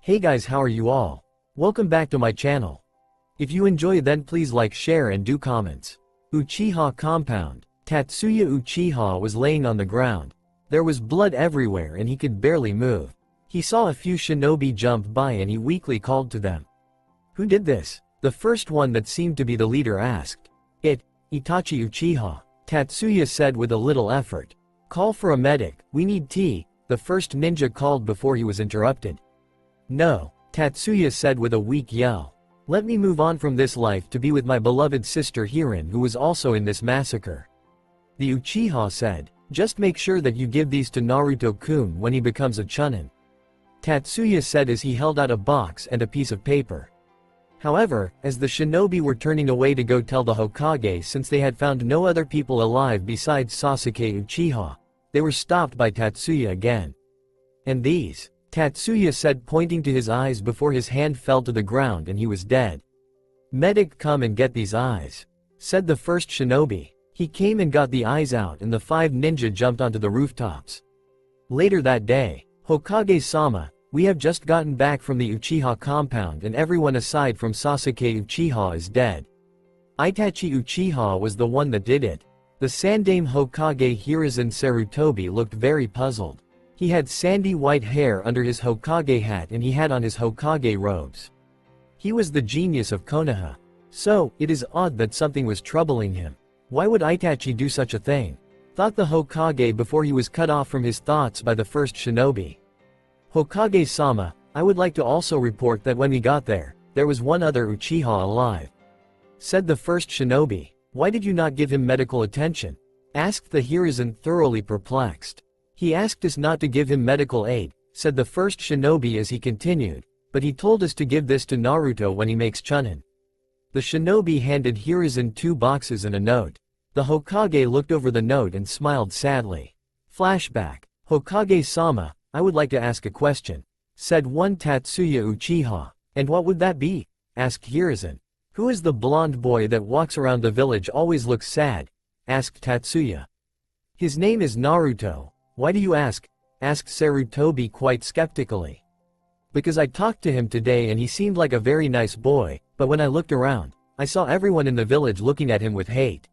Hey guys, how are you all? Welcome back to my channel. If you enjoy, then please like, share and do comments. Uchiha Compound. Tatsuya Uchiha was laying on the ground. There was blood everywhere and he could barely move. He saw a few shinobi jump by and he weakly called to them. Who did this? The first one that seemed to be the leader asked. Itachi Uchiha. Tatsuya said with a little effort. Call for a medic, we need tea, the first ninja called before he was interrupted. No, Tatsuya said with a weak yell. Let me move on from this life to be with my beloved sister Hirin, who was also in this massacre. The Uchiha said, just make sure that you give these to Naruto-kun when he becomes a Chunin. Tatsuya said as he held out a box and a piece of paper. However, as the shinobi were turning away to go tell the Hokage since they had found no other people alive besides Sasuke Uchiha, they were stopped by Tatsuya again. And these? Tatsuya said, pointing to his eyes before his hand fell to the ground and he was dead. Medic, come and get these eyes, said the first shinobi. He came and got the eyes out and the 5 ninja jumped onto the rooftops. Later that day, Hokage-sama, we have just gotten back from the Uchiha compound and everyone aside from Sasuke Uchiha is dead. Itachi Uchiha was the one that did it. The Sandaime Hokage Hiruzen Sarutobi looked very puzzled. He had sandy white hair under his Hokage hat and he had on his Hokage robes. He was the genius of Konoha. So, it is odd that something was troubling him. Why would Itachi do such a thing? Thought the Hokage before he was cut off from his thoughts by the first shinobi. Hokage-sama, I would like to also report that when we got there was one other Uchiha alive. Said the first shinobi. Why did you not give him medical attention? Asked the Hiruzen, thoroughly perplexed. He asked us not to give him medical aid, said the first shinobi as he continued, but he told us to give this to Naruto when he makes Chunin. The shinobi handed Hiruzen 2 boxes and a note. The Hokage looked over the note and smiled sadly. Flashback. Hokage-sama, I would like to ask a question, said one Tatsuya Uchiha. And what would that be? Asked Hiruzen. Who is the blonde boy that walks around the village always looks sad? Asked Tatsuya. His name is Naruto. Why do you ask? Asked Sarutobi quite skeptically. Because I talked to him today and he seemed like a very nice boy, but when I looked around, I saw everyone in the village looking at him with hate.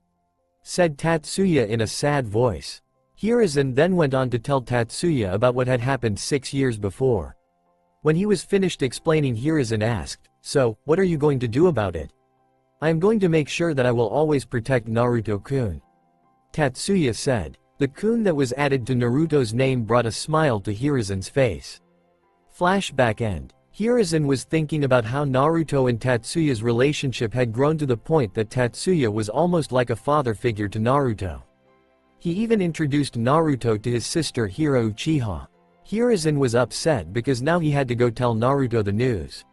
Said Tatsuya in a sad voice. Hiruzen then went on to tell Tatsuya about what had happened 6 years before. When he was finished explaining, Hiruzen asked, so, what are you going to do about it? I am going to make sure that I will always protect Naruto-kun. Tatsuya said. The kun that was added to Naruto's name brought a smile to Hiruzen's face. Flashback end. Hiruzen was thinking about how Naruto and Tatsuya's relationship had grown to the point that Tatsuya was almost like a father figure to Naruto. He even introduced Naruto to his sister Hira Uchiha. Hiruzen was upset because now he had to go tell Naruto the news.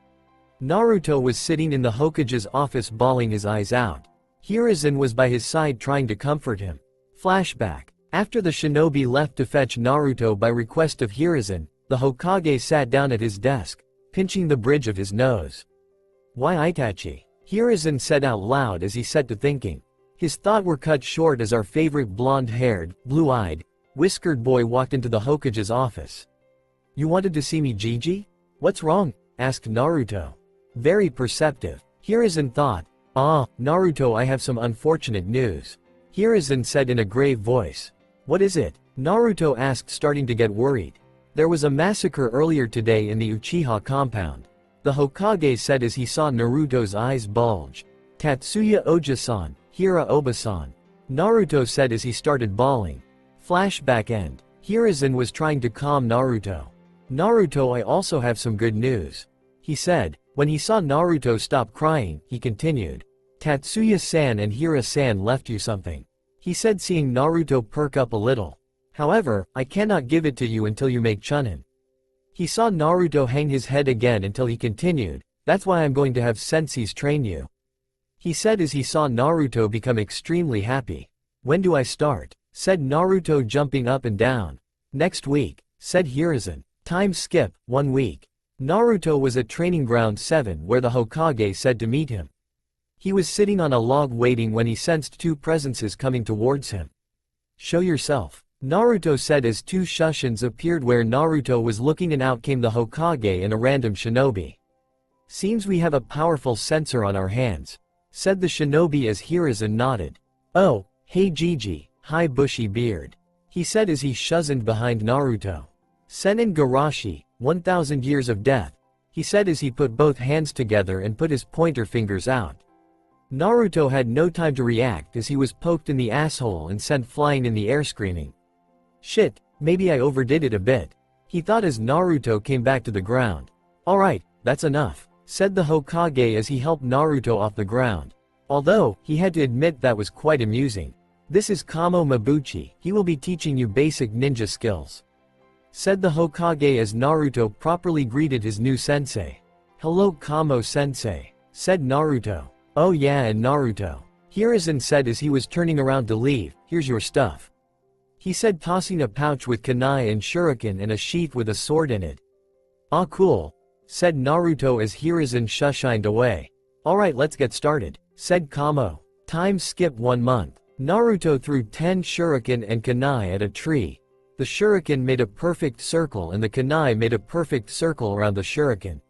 Naruto was sitting in the Hokage's office bawling his eyes out. Hiruzen was by his side trying to comfort him. Flashback. After the shinobi left to fetch Naruto by request of Hiruzen, the Hokage sat down at his desk, pinching the bridge of his nose. Why Itachi? Hiruzen said out loud as he set to thinking. His thoughts were cut short as our favorite blonde-haired, blue-eyed, whiskered boy walked into the Hokage's office. You wanted to see me, Gigi? What's wrong? Asked Naruto. Very perceptive. Hiruzen thought. Naruto, I have some unfortunate news. Hiruzen said in a grave voice. What is it? Naruto asked, starting to get worried. There was a massacre earlier today in the Uchiha compound. The Hokage said as he saw Naruto's eyes bulge. Tatsuya Oja-san, Hira Oba-san. Naruto said as he started bawling. Flashback end. Hiruzen was trying to calm Naruto. Naruto, I also have some good news. He said. When he saw Naruto stop crying, he continued. Tatsuya-san and Hira-san left you something. He said, seeing Naruto perk up a little. However, I cannot give it to you until you make Chunin. He saw Naruto hang his head again until he continued. That's why I'm going to have senseis train you. He said as he saw Naruto become extremely happy. When do I start? Said Naruto, jumping up and down. Next week, said Hiruzen. Time skip, 1 week. Naruto was at Training Ground 7 where the Hokage said to meet him. He was sitting on a log waiting when he sensed 2 presences coming towards him. Show yourself. Naruto said as two Shushins appeared where Naruto was looking and out came the Hokage and a random shinobi. Seems we have a powerful sensor on our hands, said the shinobi as Hiruzen nodded. Oh, hey Gigi, hi bushy beard, he said as he shuzzled behind Naruto. Senin Garashi, 1000 years of death, he said as he put both hands together and put his pointer fingers out. Naruto had no time to react as he was poked in the asshole and sent flying in the air screaming. Shit, maybe I overdid it a bit, he thought as Naruto came back to the ground. Alright, that's enough, said the Hokage as he helped Naruto off the ground. Although, he had to admit that was quite amusing. This is Kamo Mabuchi, he will be teaching you basic ninja skills, said the Hokage as Naruto properly greeted his new sensei. Hello Kamo sensei, said Naruto. Oh yeah and Naruto, Hiruzen said as he was turning around to leave, here's your stuff, he said tossing a pouch with kunai and shuriken and a sheath with a sword in it. Ah cool, said Naruto as Hiruzen shushined away. Alright let's get started, said Kamo. Time skip 1 month. Naruto threw 10 shuriken and kunai at a tree. The shuriken made a perfect circle and the kunai made a perfect circle around the shuriken.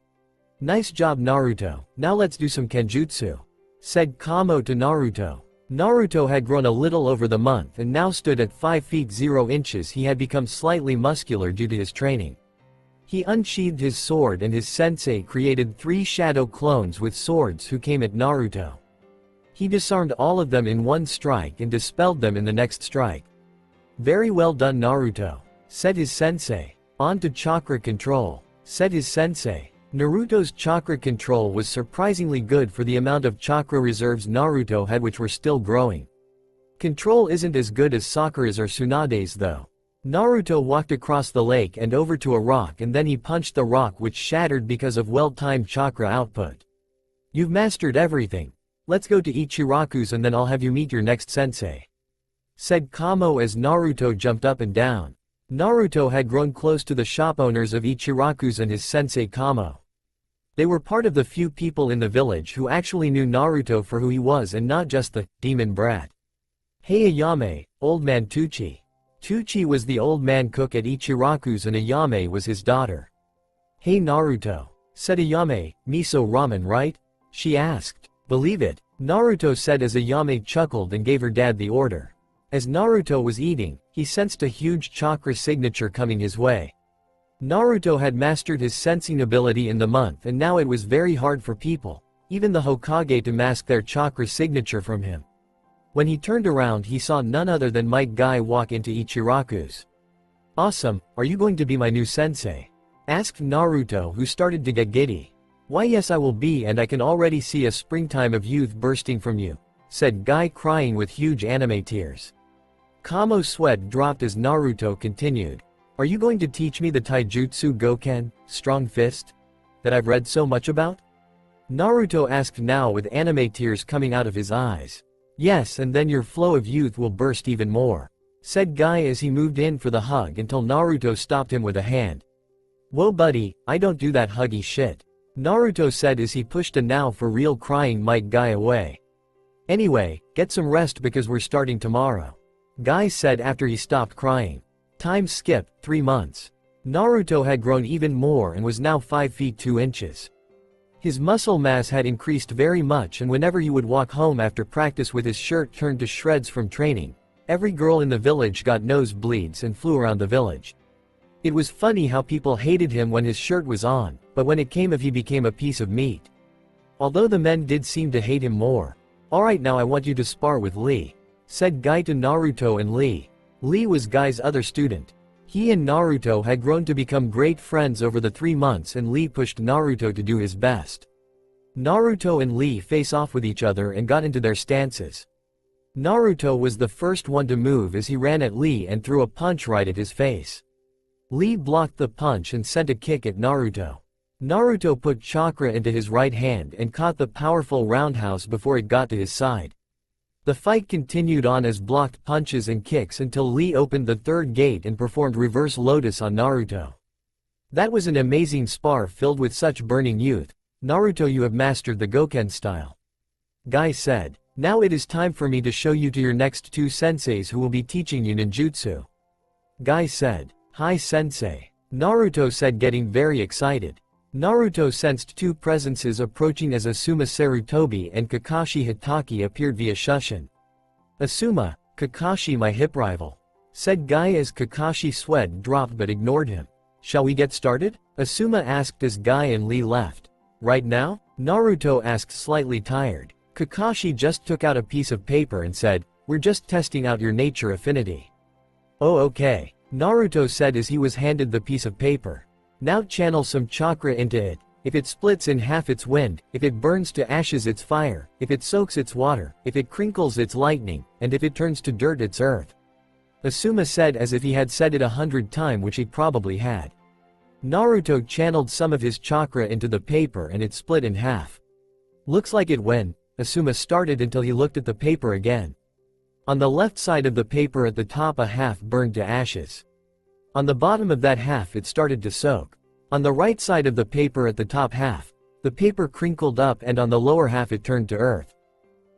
Nice job Naruto, now let's do some kenjutsu, said Kamo to Naruto. Naruto had grown a little over the month and now stood at 5 feet 0 inches. He had become slightly muscular due to his training. He unsheathed his sword and his sensei created 3 shadow clones with swords who came at Naruto. He disarmed all of them in one strike and dispelled them in the next strike. Very well done Naruto, said his sensei. On to chakra control, said his sensei. Naruto's chakra control was surprisingly good for the amount of chakra reserves Naruto had, which were still growing. Control isn't as good as Sakura's or Tsunade's though. Naruto walked across the lake and over to a rock and then he punched the rock which shattered because of well-timed chakra output. You've mastered everything. Let's go to Ichiraku's and then I'll have you meet your next sensei, said Kamo as Naruto jumped up and down. Naruto had grown close to the shop owners of Ichiraku's and his sensei Kamo. They were part of the few people in the village who actually knew Naruto for who he was and not just the demon brat. Hey Ayame, old man Tuchi. Tuchi was the old man cook at Ichiraku's and Ayame was his daughter. Hey Naruto, said Ayame, miso ramen right? She asked. Believe it, Naruto said as Ayame chuckled and gave her dad the order. As Naruto was eating, he sensed a huge chakra signature coming his way. Naruto had mastered his sensing ability in the month and now it was very hard for people, even the Hokage, to mask their chakra signature from him. When he turned around he saw none other than Might Guy walk into Ichiraku's. Awesome, are you going to be my new sensei? Asked Naruto, who started to get giddy. Why yes I will be, and I can already see a springtime of youth bursting from you, said Guy crying with huge anime tears. Kamo's sweat dropped as Naruto continued. Are you going to teach me the Taijutsu Goken, strong fist, that I've read so much about? Naruto asked now with anime tears coming out of his eyes. Yes, and then your flow of youth will burst even more, said Guy as he moved in for the hug until Naruto stopped him with a hand. Whoa buddy, I don't do that huggy shit, Naruto said as he pushed a now for real crying Might Guy away. Anyway, get some rest because we're starting tomorrow, Guy said after he stopped crying. Time skip, 3 months. Naruto had grown even more and was now 5 feet 2 inches. His muscle mass had increased very much, and whenever he would walk home after practice with his shirt turned to shreds from training, every girl in the village got nosebleeds and flew around the village. It was funny how people hated him when his shirt was on, but when it came off he became a piece of meat. Although the men did seem to hate him more. Alright, now I want you to spar with Lee, said Guy to Naruto and Lee. Lee was Guy's other student. He and Naruto had grown to become great friends over the 3 months, and Lee pushed Naruto to do his best. Naruto and Lee face off with each other and got into their stances. Naruto was the first one to move as he ran at Lee and threw a punch right at his face. Lee blocked the punch and sent a kick at Naruto. Naruto put chakra into his right hand and caught the powerful roundhouse before it got to his side. The fight continued on as blocked punches and kicks until Lee opened the third gate and performed reverse lotus on Naruto. That was an amazing spar filled with such burning youth. Naruto, you have mastered the Goken style, Guy said. Now it is time for me to show you to your next 2 senseis who will be teaching you ninjutsu. Guy said. Hi sensei. Naruto said, getting very excited. Naruto sensed two presences approaching as Asuma Sarutobi and Kakashi Hitaki appeared via Shushin. Asuma, Kakashi, my hip rival, said Guy as Kakashi's sweat dropped but ignored him. Shall we get started? Asuma asked as Guy and Lee left. Right now? Naruto asked, slightly tired. Kakashi just took out a piece of paper and said, we're just testing out your nature affinity. Oh okay, Naruto said as he was handed the piece of paper. Now channel some chakra into it. If it splits in half, it's wind. If it burns to ashes, it's fire. If it soaks, it's water. If it crinkles, it's lightning. And if it turns to dirt, it's earth. Asuma said as if he had said it 100 times, which he probably had. Naruto channeled some of his chakra into the paper and it split in half. Looks like it when, Asuma started until he looked at the paper again. On the left side of the paper at the top, a half burned to ashes. On the bottom of that half, it started to soak. On the right side of the paper at the top half, the paper crinkled up, and on the lower half it turned to earth.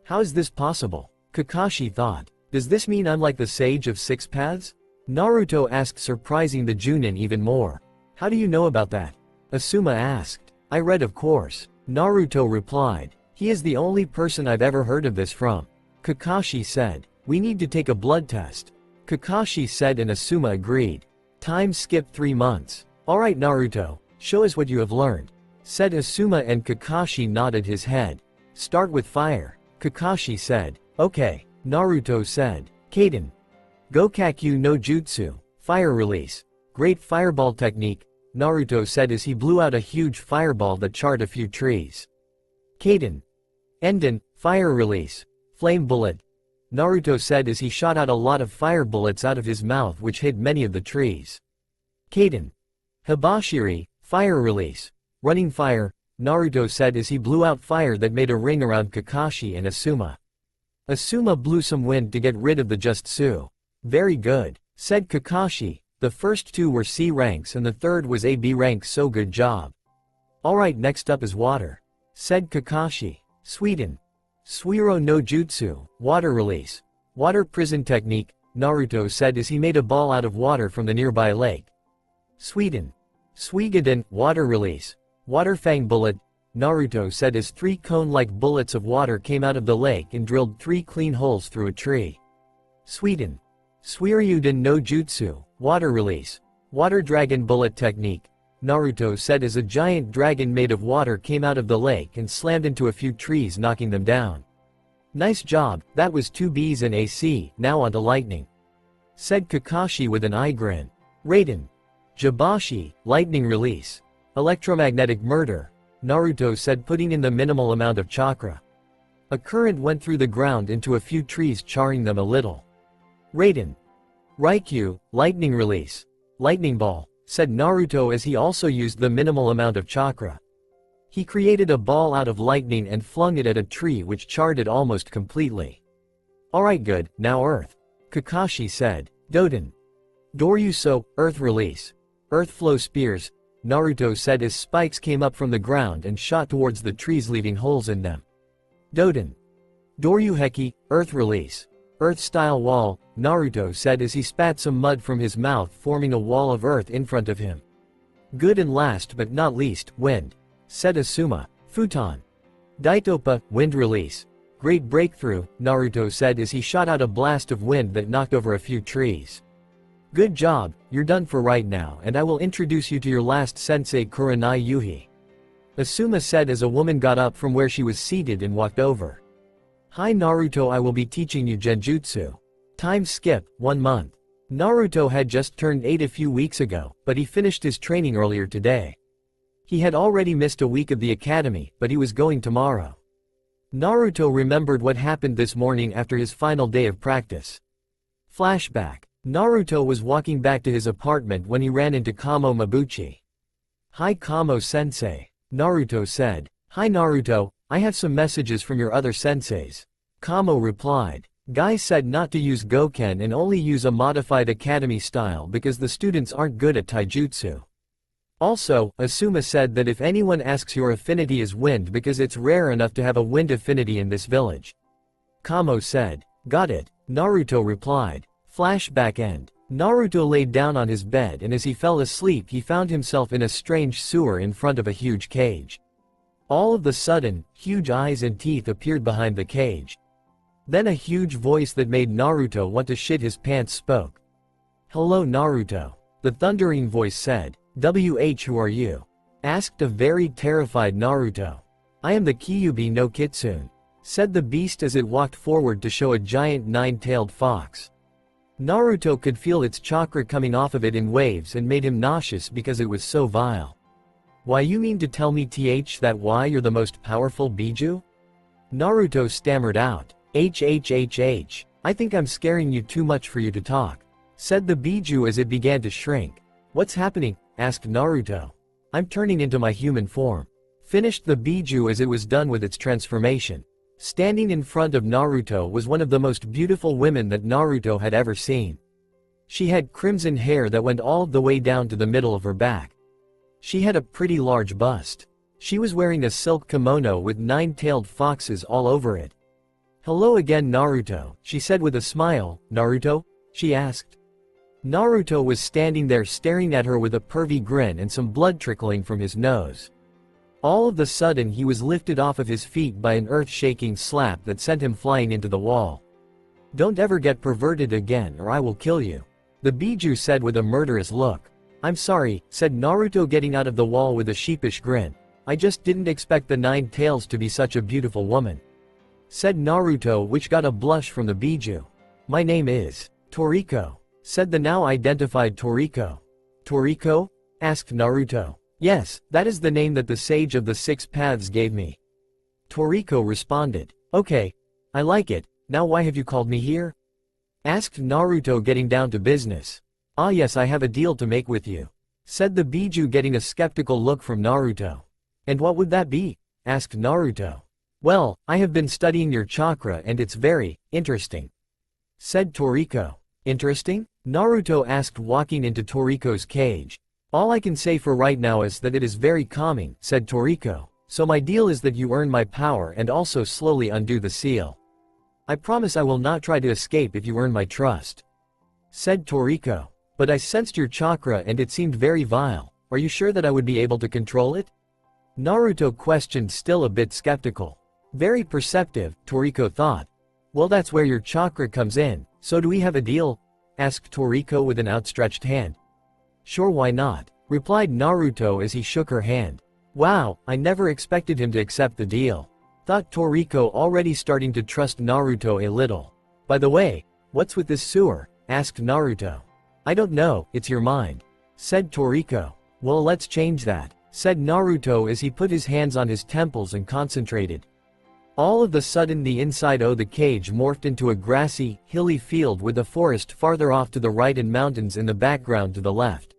How is this possible? Kakashi thought. Does this mean I'm like the Sage of Six Paths? Naruto asked, surprising the Chunin even more. How do you know about that? Asuma asked. I read, of course. Naruto replied. He is the only person I've ever heard of this from. Kakashi said. We need to take a blood test. Kakashi said, and Asuma agreed. Time skipped 3 months. Alright Naruto, show us what you have learned, said Asuma, and Kakashi nodded his head. Start with fire, Kakashi said. Okay, Naruto said. Kaden. Gokakyu no Jutsu, fire release. Great fireball technique, Naruto said as he blew out a huge fireball that charred a few trees. Kaden. Enden, fire release. Flame bullet, Naruto said as he shot out a lot of fire bullets out of his mouth which hit many of the trees. Kaden. Hibashiri, fire release. Running fire, Naruto said as he blew out fire that made a ring around Kakashi and Asuma. Asuma blew some wind to get rid of the Jutsu. Very good, said Kakashi. The first two were C ranks and the third was AB rank, so good job. Alright, next up is water, said Kakashi. Sweden. Suiro no Jutsu, water release. Water prison technique, Naruto said as he made a ball out of water from the nearby lake. Sweden. Suigaden, water release. Water fang bullet, Naruto said as 3 cone-like bullets of water came out of the lake and drilled 3 clean holes through a tree. Sweden. Suiryuden no Jutsu, water release. Water dragon bullet technique, Naruto said as a giant dragon made of water came out of the lake and slammed into a few trees, knocking them down. Nice job, that was 2 Bs and AC, now onto lightning, said Kakashi with an eye grin. Raiden. Jibashi, lightning release. Electromagnetic murder, Naruto said, putting in the minimal amount of chakra. A current went through the ground into a few trees, charring them a little. Raiden. Raikyu, lightning release. Lightning ball, said Naruto as he also used the minimal amount of chakra. He created a ball out of lightning and flung it at a tree which charred it almost completely. Alright, good, now earth, Kakashi said. Doden. Doryuso, earth release. Earth flow spears, Naruto said as spikes came up from the ground and shot towards the trees, leaving holes in them. Doden. Doryuheki, earth release. Earth style wall, Naruto said as he spat some mud from his mouth, forming a wall of earth in front of him. Good, and last but not least, wind, said Asuma. Futon. Daitopa, wind release. Great breakthrough, Naruto said as he shot out a blast of wind that knocked over a few trees. Good job, you're done for right now, and I will introduce you to your last sensei, Kurenai Yuhi, Asuma said as a woman got up from where she was seated and walked over. Hi Naruto, I will be teaching you Genjutsu. Time skip, 1 month. Naruto had just turned 8 a few weeks ago, but he finished his training earlier today. He had already missed a week of the academy, but he was going tomorrow. Naruto remembered what happened this morning after his final day of practice. Flashback. Naruto was walking back to his apartment when he ran into Kamo Mabuchi. Hi Kamo sensei, Naruto said. Hi Naruto, I have some messages from your other senseis, Kamo replied. Guy said not to use Goken and only use a modified academy style because the students aren't good at taijutsu. Also, Asuma said that if anyone asks, your affinity is wind because it's rare enough to have a wind affinity in this village. Kamo said. Got it, Naruto replied. Flashback end. Naruto laid down on his bed, and as he fell asleep he found himself in a strange sewer in front of a huge cage. All of a sudden, huge eyes and teeth appeared behind the cage. Then a huge voice that made Naruto want to shit his pants spoke. "Hello Naruto," the thundering voice said. "Who are you?" asked a very terrified Naruto. "I am the Kyuubi no Kitsune," said the beast as it walked forward to show a giant nine-tailed fox. Naruto could feel its chakra coming off of it in waves and made him nauseous because it was so vile. "Why, you mean to tell me that why you're the most powerful Biju?" Naruto stammered out. I think I'm scaring you too much for you to talk," said the Biju as it began to shrink. "What's happening?" asked Naruto. "I'm turning into my human form," finished the Biju as it was done with its transformation. Standing in front of Naruto was one of the most beautiful women that Naruto had ever seen. She had crimson hair that went all the way down to the middle of her back. She had a pretty large bust. She was wearing a silk kimono with nine-tailed foxes all over it. "Hello again Naruto," she said with a smile. "Naruto?" she asked. Naruto was standing there staring at her with a pervy grin and some blood trickling from his nose. All of a sudden he was lifted off of his feet by an earth-shaking slap that sent him flying into the wall. "Don't ever get perverted again or I will kill you," the Biju said with a murderous look. "I'm sorry," said Naruto getting out of the wall with a sheepish grin. "I just didn't expect the nine tails to be such a beautiful woman," said Naruto, which got a blush from the Biju. "My name is Toriko," said the now identified Toriko. "Toriko?" asked Naruto. "Yes, that is the name that the Sage of the Six Paths gave me," Toriko responded. "Okay. I like it. Now why have you called me here?" asked Naruto, getting down to business. "Ah yes, I have a deal to make with you," said the Biju, getting a skeptical look from Naruto. "And what would that be?" asked Naruto. "Well, I have been studying your chakra and it's very interesting," said Toriko. "Interesting?" Naruto asked, walking into Toriko's cage. "All I can say for right now is that it is very calming," said Toriko. "So my deal is that you earn my power and also slowly undo the seal. I promise I will not try to escape if you earn my trust," said Toriko. "But I sensed your chakra and it seemed very vile. Are you sure that I would be able to control it?" Naruto questioned, still a bit skeptical. Very perceptive, Toriko thought. "Well, that's where your chakra comes in, so do we have a deal?" asked Toriko with an outstretched hand. "Sure, why not?" replied Naruto as he shook her hand. "Wow, I never expected him to accept the deal," thought Toriko, already starting to trust Naruto a little. "By the way, what's with this sewer?" asked Naruto. "I don't know, it's your mind," said Toriko. "Well, let's change that," said Naruto as he put his hands on his temples and concentrated. All of a sudden the inside of the cage morphed into a grassy, hilly field with a forest farther off to the right and mountains in the background to the left.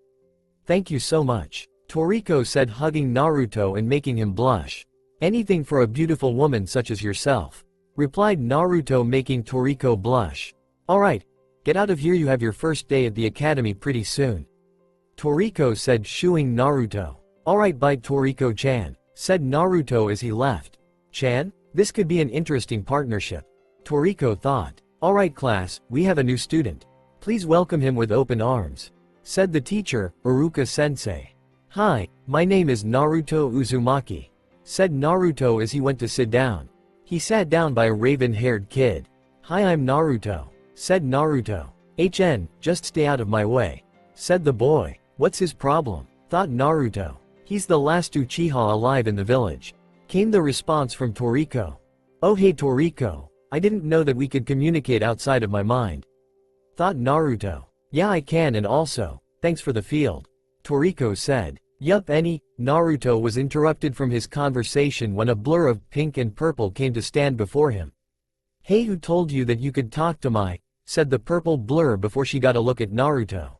"Thank you so much," Toriko said, hugging Naruto and making him blush. "Anything for a beautiful woman such as yourself," replied Naruto, making Toriko blush. "Alright, get out of here, you have your first day at the academy pretty soon," Toriko said, shooing Naruto. "Alright, bye Toriko-chan," said Naruto as he left. "Chan? This could be an interesting partnership," Toriko thought. "Alright class, we have a new student. Please welcome him with open arms," said the teacher, Iruka-sensei. "Hi, my name is Naruto Uzumaki," said Naruto as he went to sit down. He sat down by a raven-haired kid. "Hi, I'm Naruto," said Naruto. Just stay out of my way," said the boy. "What's his problem?" thought Naruto. "He's the last Uchiha alive in the village," came the response from Toriko. "Oh hey Toriko, I didn't know that we could communicate outside of my mind," thought Naruto. "Yeah, I can, and also, thanks for the field," Toriko said. "Yup, Naruto was interrupted from his conversation when a blur of pink and purple came to stand before him. "Hey, who told you that you could talk to my," said the purple blur before she got a look at Naruto.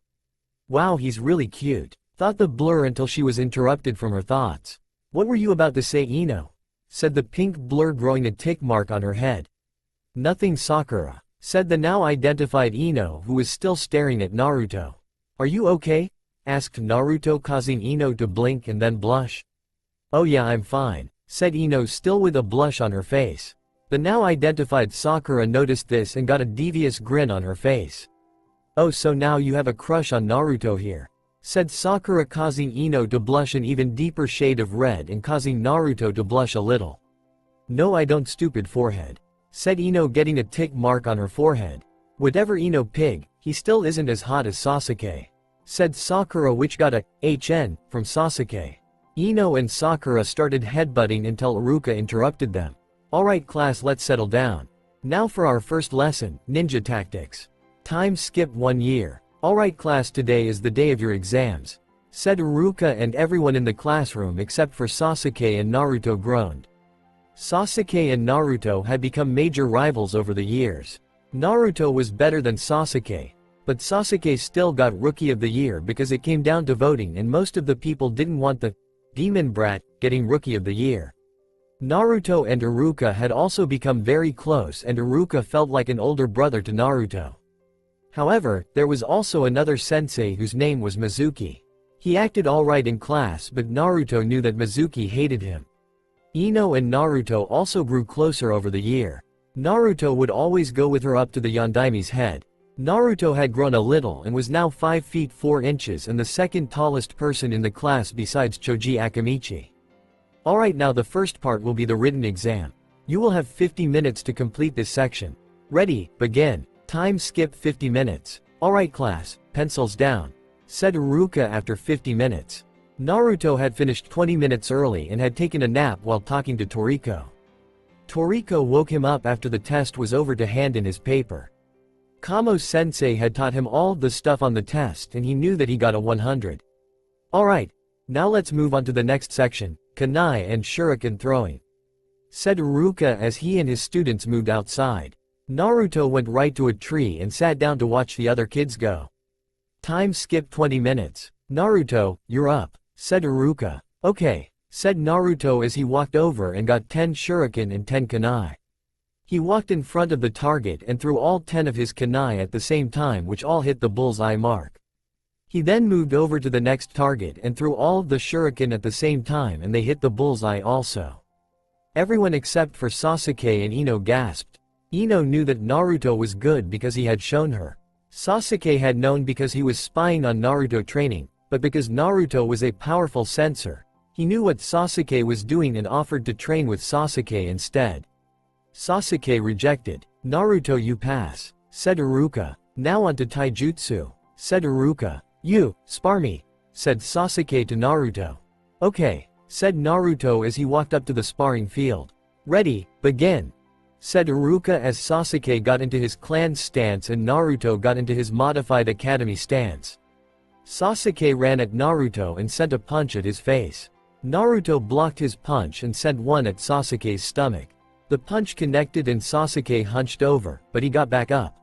"Wow, he's really cute," thought the blur until she was interrupted from her thoughts. "What were you about to say, Ino?" said the pink blur, growing a tick mark on her head. "Nothing, Sakura," said the now identified Ino, who was still staring at Naruto. "Are you okay?" asked Naruto, causing Ino to blink and then blush. "Oh yeah, I'm fine," said Ino, still with a blush on her face. The now identified Sakura noticed this and got a devious grin on her face. Oh, so now you have a crush on Naruto here, said Sakura, causing Ino to blush an even deeper shade of red and causing Naruto to blush a little. No, I don't, stupid forehead, said Ino, getting a tick mark on her forehead. Whatever, Ino pig, he still isn't as hot as Sasuke, said Sakura, which got a HN from Sasuke. Ino and Sakura started headbutting until Iruka interrupted them. Alright class, let's settle down. Now for our first lesson, ninja tactics. Time skip 1 year. Alright class, today is the day of your exams, said Iruka, and everyone in the classroom except for Sasuke and Naruto groaned. Sasuke and Naruto had become major rivals over the years. Naruto was better than Sasuke, but Sasuke still got Rookie of the Year because it came down to voting and most of the people didn't want the demon brat getting Rookie of the Year. Naruto and Iruka had also become very close and Iruka felt like an older brother to Naruto. However, there was also another sensei whose name was Mizuki. He acted alright in class, but Naruto knew that Mizuki hated him. Ino and Naruto also grew closer over the year. Naruto would always go with her up to the Yondaime's head. Naruto had grown a little and was now 5 feet 4 inches and the second tallest person in the class besides Choji Akamichi. Alright, now the first part will be the written exam. You will have 50 minutes to complete this section. Ready, begin. Time skip 50 minutes. Alright class, pencils down, said Iruka after 50 minutes. Naruto had finished 20 minutes early and had taken a nap while talking to Toriko. Toriko woke him up after the test was over to hand in his paper. Kamo-sensei had taught him all of the stuff on the test and he knew that he got a 100. Alright, now let's move on to the next section, kunai and shuriken throwing, said Iruka as he and his students moved outside. Naruto went right to a tree and sat down to watch the other kids go. Time skip 20 minutes. Naruto, you're up, said Iruka. Okay, said Naruto as he walked over and got 10 shuriken and 10 kunai. He walked in front of the target and threw all 10 of his kunai at the same time, which all hit the bullseye mark. He then moved over to the next target and threw all of the shuriken at the same time and they hit the bullseye also. Everyone except for Sasuke and Ino gasped. Ino knew that Naruto was good because he had shown her. Sasuke had known because he was spying on Naruto training, but because Naruto was a powerful censor, he knew what Sasuke was doing and offered to train with Sasuke instead. Sasuke rejected. Naruto, you pass, said Iruka. Now on to taijutsu, said Iruka. You, spar me, said Sasuke to Naruto. Okay, said Naruto as he walked up to the sparring field. Ready, begin, said Iruka as Sasuke got into his clan stance and Naruto got into his modified academy stance. Sasuke ran at Naruto and sent a punch at his face. Naruto blocked his punch and sent one at Sasuke's stomach. The punch connected and Sasuke hunched over, but he got back up.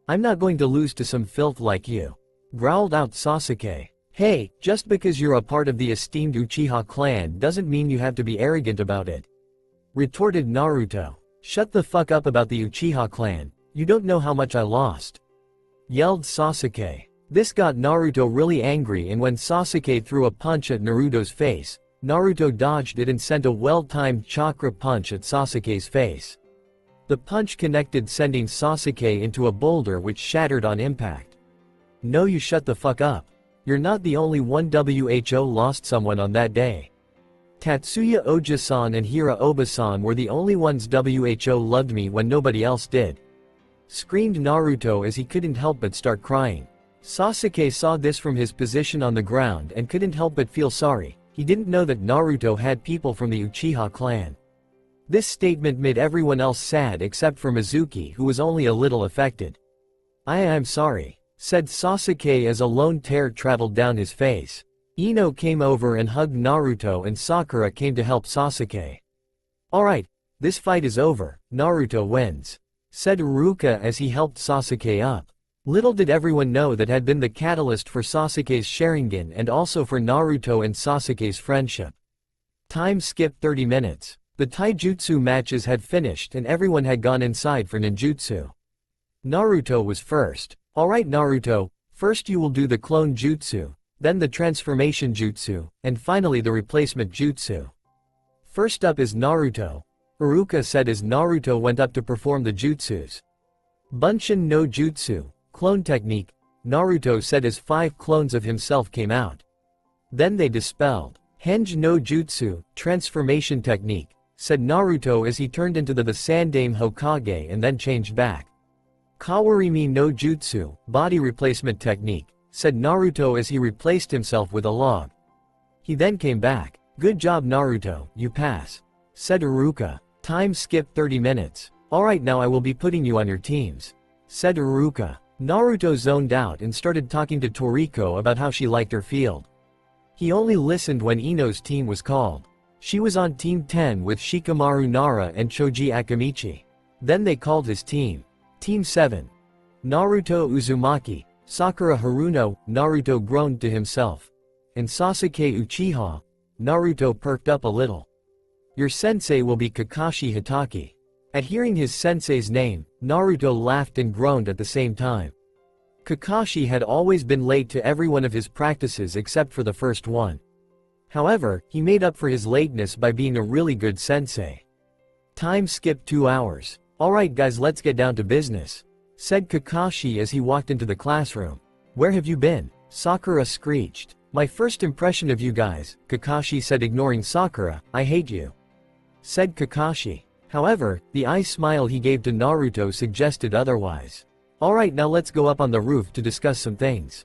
I'm not going to lose to some filth like you, growled out Sasuke. Hey, just because you're a part of the esteemed Uchiha clan doesn't mean you have to be arrogant about it, retorted Naruto. Shut the fuck up about the Uchiha clan, you don't know how much I lost, yelled Sasuke. This got Naruto really angry, and when Sasuke threw a punch at Naruto's face, Naruto dodged it and sent a well-timed chakra punch at Sasuke's face. The punch connected, sending Sasuke into a boulder which shattered on impact. No, you shut the fuck up. You're not the only one. Who lost someone on that day. Tatsuya Oja-san and Hira Oba-san were the only ones. Who loved me when nobody else did, screamed Naruto as he couldn't help but start crying. Sasuke saw this from his position on the ground and couldn't help but feel sorry. He didn't know that Naruto had people from the Uchiha clan. This statement made everyone else sad except for Mizuki, who was only a little affected. I'm sorry, said Sasuke as a lone tear traveled down his face. Ino came over and hugged Naruto and Sakura came to help Sasuke. Alright, this fight is over, Naruto wins, said Iruka as he helped Sasuke up. Little did everyone know that had been the catalyst for Sasuke's Sharingan and also for Naruto and Sasuke's friendship. Time skipped 30 minutes. The taijutsu matches had finished and everyone had gone inside for ninjutsu. Naruto was first. Alright Naruto, first you will do the clone jutsu, then the transformation jutsu, and finally the replacement jutsu. First up is Naruto, Iruka said as Naruto went up to perform the jutsus. Bunshin no jutsu, clone technique, Naruto said as 5 clones of himself came out. Then they dispelled. Henj no Jutsu, transformation technique, said Naruto as he turned into the Sandaime Hokage and then changed back. Kawarimi no Jutsu, body replacement technique, said Naruto as he replaced himself with a log. He then came back. Good job Naruto, you pass, said Iruka. Time skip 30 minutes. Alright, now I will be putting you on your teams, said Iruka. Naruto zoned out and started talking to Toriko about how she liked her field. He only listened when Ino's team was called. She was on Team 10 with Shikamaru Nara and Choji Akamichi. Then they called his team. Team 7. Naruto Uzumaki, Sakura Haruno, Naruto groaned to himself. And Sasuke Uchiha. Naruto perked up a little. Your sensei will be Kakashi Hitaki. At hearing his sensei's name, Naruto laughed and groaned at the same time. Kakashi had always been late to every one of his practices except for the first one. However, he made up for his lateness by being a really good sensei. Time skipped 2 hours. Alright guys, let's get down to business, said Kakashi as he walked into the classroom. Where have you been? Sakura screeched. My first impression of you guys, Kakashi said, ignoring Sakura. I hate you, said Kakashi. However, the eye smile he gave to Naruto suggested otherwise. Alright, now let's go up on the roof to discuss some things,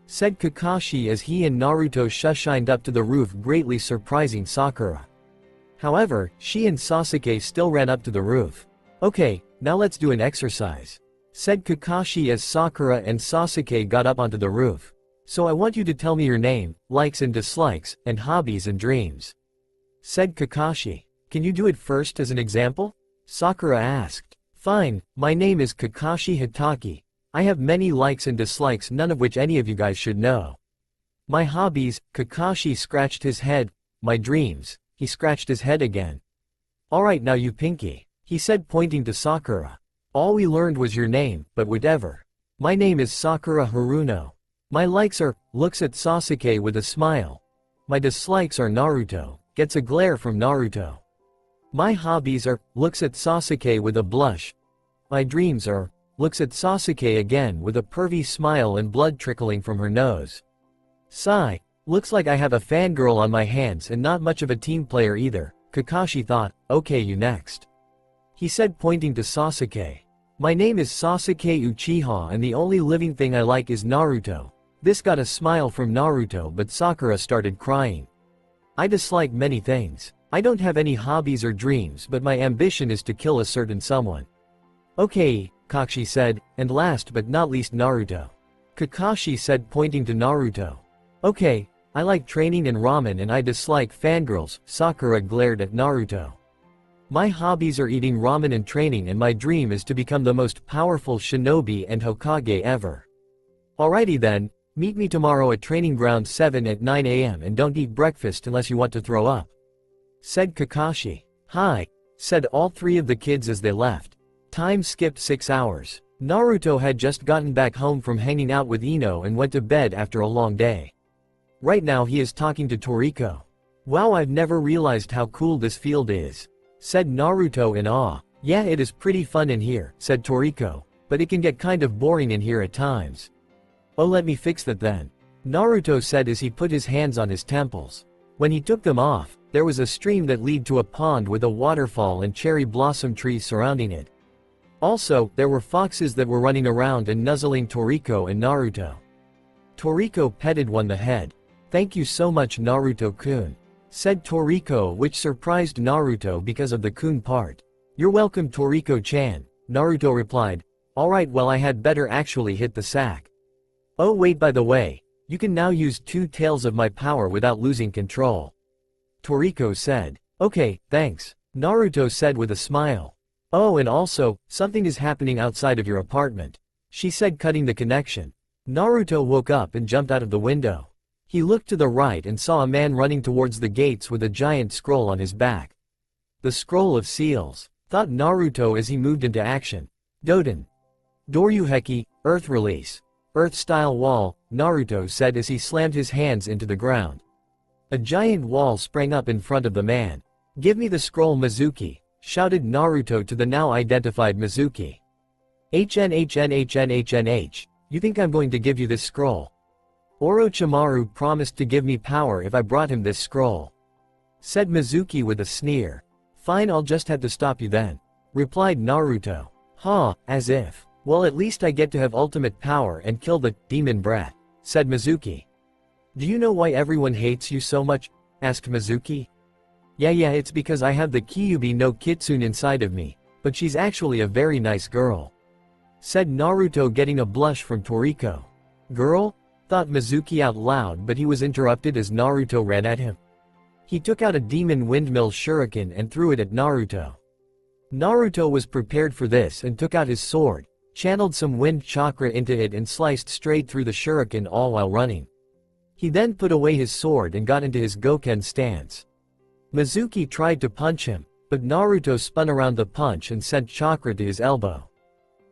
said Kakashi as he and Naruto shushined up to the roof, greatly surprising Sakura. However, she and Sasuke still ran up to the roof. Okay, now let's do an exercise, said Kakashi as Sakura and Sasuke got up onto the roof. So I want you to tell me your name, likes and dislikes, and hobbies and dreams, said Kakashi. Can you do it first as an example? Sakura asked. Fine, my name is Kakashi Hitaki. I have many likes and dislikes, none of which any of you guys should know. My hobbies, Kakashi scratched his head. My dreams, he scratched his head again. Alright, now you Pinky, he said, pointing to Sakura. All we learned was your name, but whatever. My name is Sakura Haruno. My likes are, looks at Sasuke with a smile. My dislikes are Naruto, gets a glare from Naruto. My hobbies are, looks at Sasuke with a blush. My dreams are, looks at Sasuke again with a pervy smile and blood trickling from her nose. Sigh, looks like I have a fangirl on my hands and not much of a team player either, Kakashi thought. Okay, you next, he said, pointing to Sasuke. My name is Sasuke Uchiha and the only living thing I like is Naruto. This got a smile from Naruto, but Sakura started crying. I dislike many things. I don't have any hobbies or dreams, but my ambition is to kill a certain someone. Okay, Kakashi said, and last but not least Naruto. Kakashi said, pointing to Naruto. Okay, I like training and ramen and I dislike fangirls, Sakura glared at Naruto. My hobbies are eating ramen and training, and my dream is to become the most powerful shinobi and Hokage ever. Alrighty then. Meet me tomorrow at Training Ground 7 at 9 AM and don't eat breakfast unless you want to throw up, said Kakashi. Hi, said all 3 of the kids as they left. Time skipped 6 hours. Naruto had just gotten back home from hanging out with Ino and went to bed after a long day. Right now he is talking to Toriko. Wow, I've never realized how cool this field is, said Naruto in awe. Yeah, it is pretty fun in here, said Toriko, but it can get kind of boring in here at times. Oh, let me fix that then, Naruto said as he put his hands on his temples. When he took them off, there was a stream that led to a pond with a waterfall and cherry blossom trees surrounding it. Also, there were foxes that were running around and nuzzling Toriko and Naruto. Toriko petted one the head. Thank you so much Naruto-kun, said Toriko, which surprised Naruto because of the kun part. You're welcome Toriko-chan, Naruto replied. Alright, well I had better actually hit the sack. Oh wait, by the way, you can now use 2 tails of my power without losing control, Toriko said. Okay, thanks, Naruto said with a smile. Oh, and also, something is happening outside of your apartment, she said, cutting the connection. Naruto woke up and jumped out of the window. He looked to the right and saw a man running towards the gates with a giant scroll on his back. The scroll of seals, thought Naruto as he moved into action. Doden. Doryuheki, Earth release. Earth-style wall, Naruto said as he slammed his hands into the ground. A giant wall sprang up in front of the man. Give me the scroll Mizuki, shouted Naruto to the now identified Mizuki. HNHNHNHNH, You think I'm going to give you this scroll? Orochimaru promised to give me power if I brought him this scroll. Said Mizuki with a sneer. Fine, I'll just have to stop you then. Replied Naruto. Huh, as if. Well, at least I get to have ultimate power and kill the demon brat, said Mizuki. Do you know why everyone hates you so much? Asked Mizuki. Yeah, it's because I have the Kyuubi no Kitsune inside of me, but she's actually a very nice girl. Said Naruto, getting a blush from Toriko. Girl? Thought Mizuki out loud, but he was interrupted as Naruto ran at him. He took out a demon windmill shuriken and threw it at Naruto. Naruto was prepared for this and took out his sword, channeled some wind chakra into it and sliced straight through the shuriken, all while running. He then put away his sword and got into his Goken stance. Mizuki tried to punch him, but Naruto spun around the punch and sent chakra to his elbow.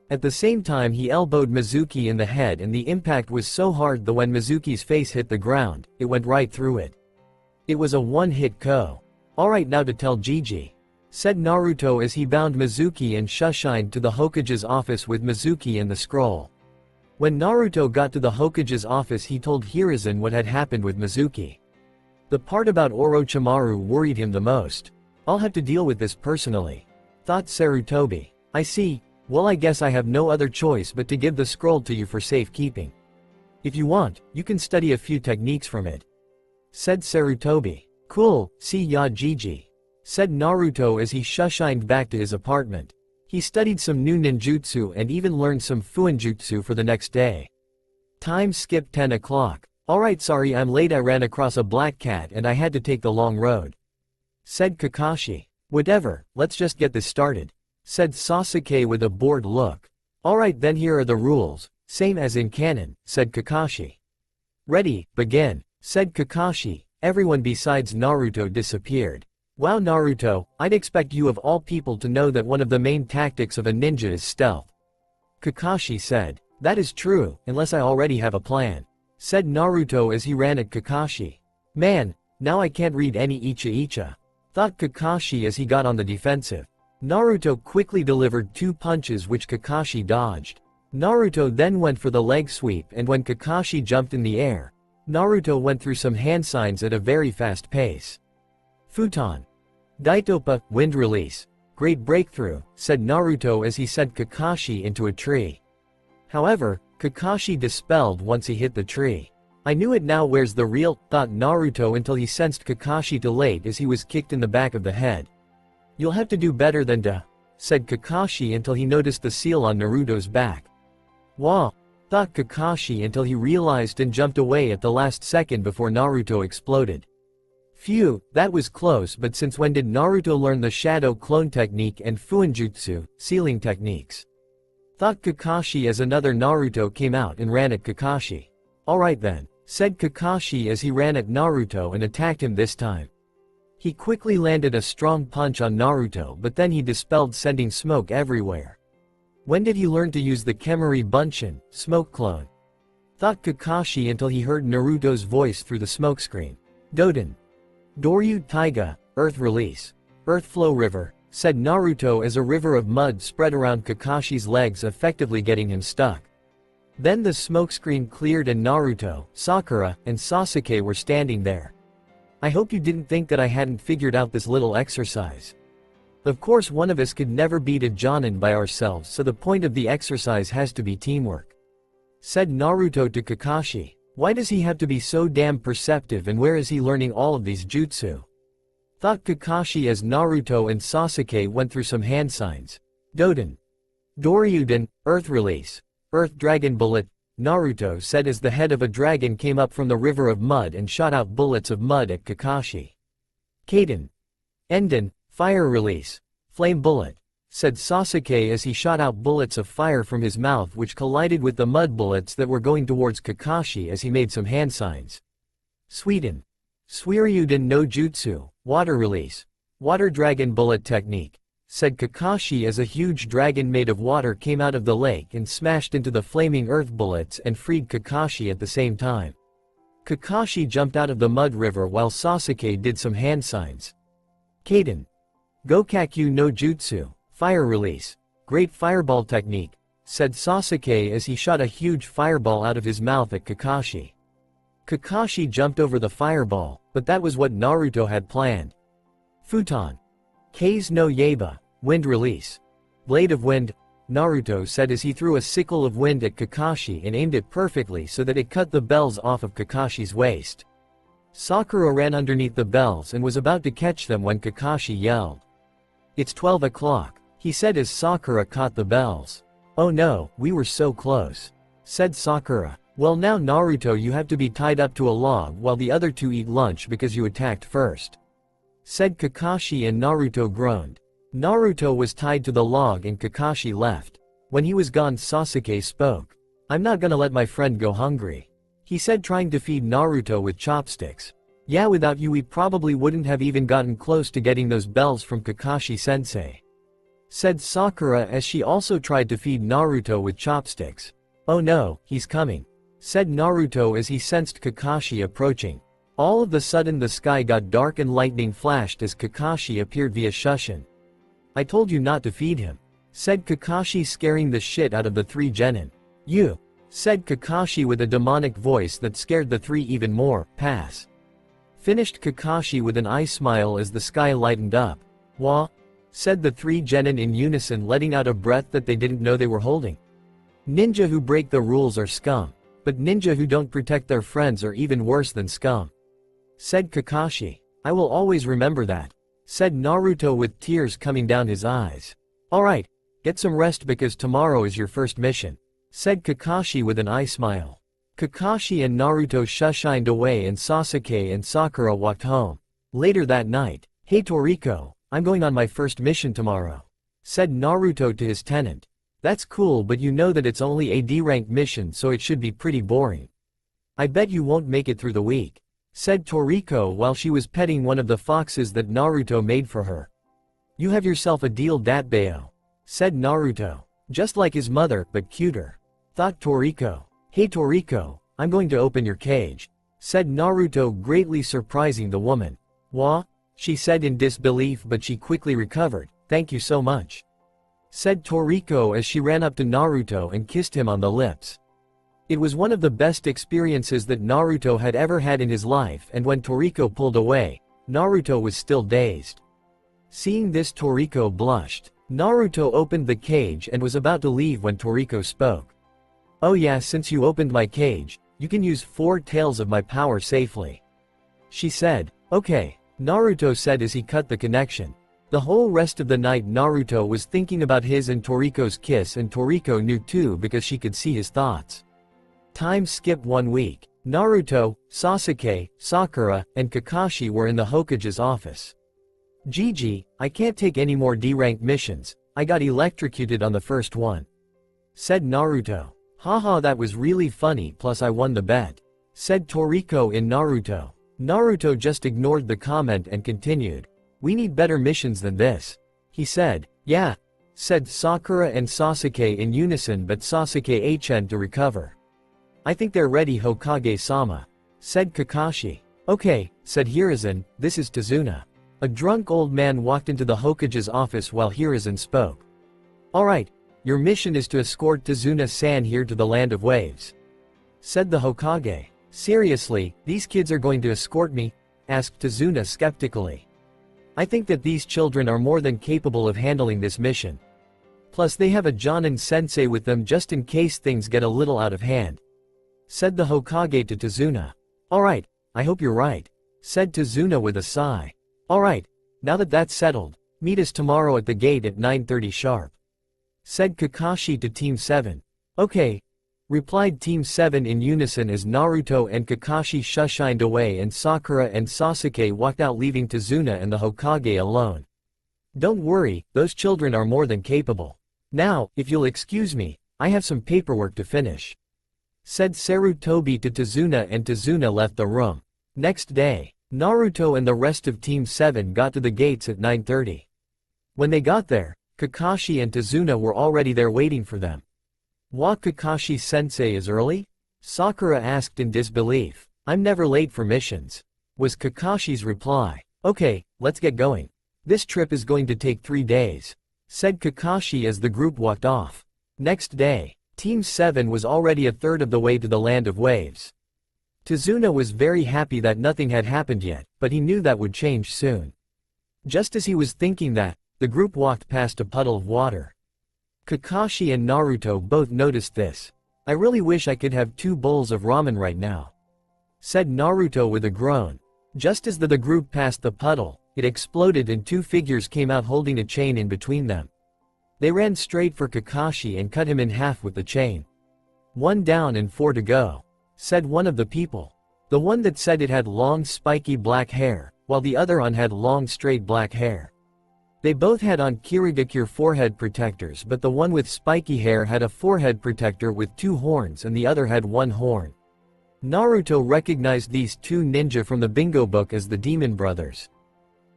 At the same time he elbowed Mizuki in the head, and the impact was so hard that when Mizuki's face hit the ground, it went right through it. It was a one-hit KO. Alright, now to tell Gigi, said Naruto as he bound Mizuki and Shushined to the Hokage's office with Mizuki and the scroll. When Naruto got to the Hokage's office, he told Hiruzen what had happened with Mizuki. The part about Orochimaru worried him the most. I'll have to deal with this personally, thought Sarutobi. I see. Well, I guess I have no other choice but to give the scroll to you for safekeeping. If you want, you can study a few techniques from it, said Sarutobi. Cool, see ya Gigi, said Naruto as he shushined back to his apartment. He studied some new ninjutsu and even learned some fuinjutsu for the next day. Time skipped 10 o'clock. Alright, sorry I'm late, I ran across a black cat and I had to take the long road, said Kakashi. Whatever, let's just get this started, said Sasuke with a bored look. Alright then, here are the rules, same as in canon, said Kakashi. Ready, begin, said Kakashi. Everyone besides Naruto disappeared. Wow, Naruto, I'd expect you of all people to know that one of the main tactics of a ninja is stealth, Kakashi said. That is true, unless I already have a plan, said Naruto as he ran at Kakashi. Man, now I can't read any icha, thought Kakashi as he got on the defensive. Naruto quickly delivered 2 punches which Kakashi dodged. Naruto then went for the leg sweep, and when Kakashi jumped in the air, Naruto went through some hand signs at a very fast pace. Futon. Daitopa, wind release. Great breakthrough, said Naruto as he sent Kakashi into a tree. However, Kakashi dispelled once he hit the tree. I knew it now, where's the real, thought Naruto until he sensed Kakashi too late as he was kicked in the back of the head. You'll have to do better than duh, said Kakashi until he noticed the seal on Naruto's back. Wah, thought Kakashi until he realized and jumped away at the last second before Naruto exploded. Phew, that was close, but since when did Naruto learn the shadow clone technique and fuinjutsu, sealing techniques? Thought Kakashi as another Naruto came out and ran at Kakashi. Alright then, said Kakashi as he ran at Naruto and attacked him this time. He quickly landed a strong punch on Naruto, but then he dispelled, sending smoke everywhere. When did he learn to use the Kemari Bunshin, smoke clone? Thought Kakashi until he heard Naruto's voice through the smokescreen. Doden. Doryu Taiga, Earth Release. Earth Flow River, said Naruto as a river of mud spread around Kakashi's legs, effectively getting him stuck. Then the smokescreen cleared and Naruto, Sakura, and Sasuke were standing there. I hope you didn't think that I hadn't figured out this little exercise. Of course one of us could never beat a Jonin by ourselves, so the point of the exercise has to be teamwork, said Naruto to Kakashi. Why does he have to be so damn perceptive, and where is he learning all of these jutsu? Thought Kakashi as Naruto and Sasuke went through some hand signs. Doden. Doryuden, Earth Release. Earth Dragon Bullet, Naruto said as the head of a dragon came up from the river of mud and shot out bullets of mud at Kakashi. Kaden. Enden, Fire Release. Flame Bullet, said Sasuke as he shot out bullets of fire from his mouth which collided with the mud bullets that were going towards Kakashi as he made some hand signs. Sweden. Suiryuden no Jutsu, Water Release. Water Dragon Bullet Technique, said Kakashi as a huge dragon made of water came out of the lake and smashed into the flaming earth bullets and freed Kakashi at the same time. Kakashi jumped out of the mud river while Sasuke did some hand signs. Kaden. Gokakyu no Jutsu, Fire Release. Great Fireball Technique, said Sasuke as he shot a huge fireball out of his mouth at Kakashi. Kakashi jumped over the fireball, but that was what Naruto had planned. Futon. Kei's no Yaiba, wind release. Blade of wind, Naruto said as he threw a sickle of wind at Kakashi and aimed it perfectly so that it cut the bells off of Kakashi's waist. Sakura ran underneath the bells and was about to catch them when Kakashi yelled. "It's 12 o'clock, he said as Sakura caught the bells. "Oh no, we were so close," said Sakura. "Well now Naruto, you have to be tied up to a log while the other two eat lunch because you attacked first," said Kakashi, and Naruto groaned. Naruto was tied to the log and Kakashi left. When he was gone, Sasuke spoke. "I'm not gonna let my friend go hungry," he said, trying to feed Naruto with chopsticks. "Yeah, without you we probably wouldn't have even gotten close to getting those bells from Kakashi-sensei," said Sakura as she also tried to feed Naruto with chopsticks. "Oh no, he's coming," said Naruto as he sensed Kakashi approaching. All of a sudden the sky got dark and lightning flashed as Kakashi appeared via Shushin. "I told you not to feed him," said Kakashi, scaring the shit out of the three genin. "You," said Kakashi with a demonic voice that scared the three even more. "Pass," finished Kakashi with an eye smile as the sky lightened up. "Wah," said the three genin in unison, letting out a breath that they didn't know they were holding. "Ninja who break the rules are scum, but ninja who don't protect their friends are even worse than scum," said Kakashi. "I will always remember that," said Naruto with tears coming down his eyes. "Alright, get some rest because tomorrow is your first mission," said Kakashi with an eye smile. Kakashi and Naruto shushined away and Sasuke and Sakura walked home. Later that night, "Hey Toriko, I'm going on my first mission tomorrow," said Naruto to his tenant. "That's cool, but you know that it's only a D-rank mission, so it should be pretty boring. I bet you won't make it through the week," said Toriko while she was petting one of the foxes that Naruto made for her. "You have yourself a deal, Datbeo," said Naruto. "Just like his mother, but cuter," thought Toriko. "Hey Toriko, I'm going to open your cage," said Naruto, greatly surprising the woman. "Wah?" she said in disbelief, but she quickly recovered. "Thank you so much," said Toriko as she ran up to Naruto and kissed him on the lips. It was one of the best experiences that Naruto had ever had in his life, and when Toriko pulled away, Naruto was still dazed. Seeing this, Toriko blushed. Naruto opened the cage and was about to leave when Toriko spoke. "Oh yeah, since you opened my cage, you can use 4 tails of my power safely," she said. "Okay," Naruto said as he cut the connection. The whole rest of the night Naruto was thinking about his and Toriko's kiss, and Toriko knew too because she could see his thoughts. Time skip 1 week. Naruto, Sasuke, Sakura, and Kakashi were in the Hokage's office. "Gigi, I can't take any more D-rank missions, I got electrocuted on the first one," said Naruto. "Haha, that was really funny, plus I won the bet," said Toriko in Naruto. Naruto just ignored the comment and continued. "We need better missions than this," he said. "Yeah," said Sakura and Sasuke in unison, but Sasuke hn to recover. "I think they're ready, Hokage-sama," said Kakashi. "Okay," said Hiruzen, "this is Tazuna." A drunk old man walked into the Hokage's office while Hiruzen spoke. "Alright, your mission is to escort Tazuna-san here to the Land of Waves," said the Hokage. "Seriously, these kids are going to escort me?" asked Tazuna skeptically. "I think that these children are more than capable of handling this mission. Plus they have a Jonin sensei with them just in case things get a little out of hand," said the Hokage to Tazuna. "Alright, I hope you're right," said Tazuna with a sigh. "Alright, now that that's settled, meet us tomorrow at the gate at 9:30 sharp," said Kakashi to Team 7. "Okay," replied Team 7 in unison as Naruto and Kakashi shushined away and Sakura and Sasuke walked out, leaving Tazuna and the Hokage alone. "Don't worry, those children are more than capable. Now, if you'll excuse me, I have some paperwork to finish," said Sarutobi to Tazuna, and Tazuna left the room. Next day, Naruto and the rest of Team 7 got to the gates at 9:30. When they got there, Kakashi and Tazuna were already there waiting for them. "What, Kakashi-sensei is early?" Sakura asked in disbelief. "I'm never late for missions," was Kakashi's reply. "Okay, let's get going. This trip is going to take 3 days," said Kakashi as the group walked off. Next day, Team 7 was already a third of the way to the Land of Waves. Tazuna was very happy that nothing had happened yet, but he knew that would change soon. Just as he was thinking that, the group walked past a puddle of water. Kakashi and Naruto both noticed this. "I really wish I could have 2 bowls of ramen right now," said Naruto with a groan. Just as the group passed the puddle, it exploded and 2 figures came out holding a chain in between them. They ran straight for Kakashi and cut him in half with the chain. "1 down and 4 to go," said one of the people. The one that said it had long spiky black hair, while the other one had long straight black hair. They both had on Kirigakure forehead protectors, but the one with spiky hair had a forehead protector with 2 horns and the other had 1 horn. Naruto recognized these 2 ninja from the bingo book as the Demon Brothers.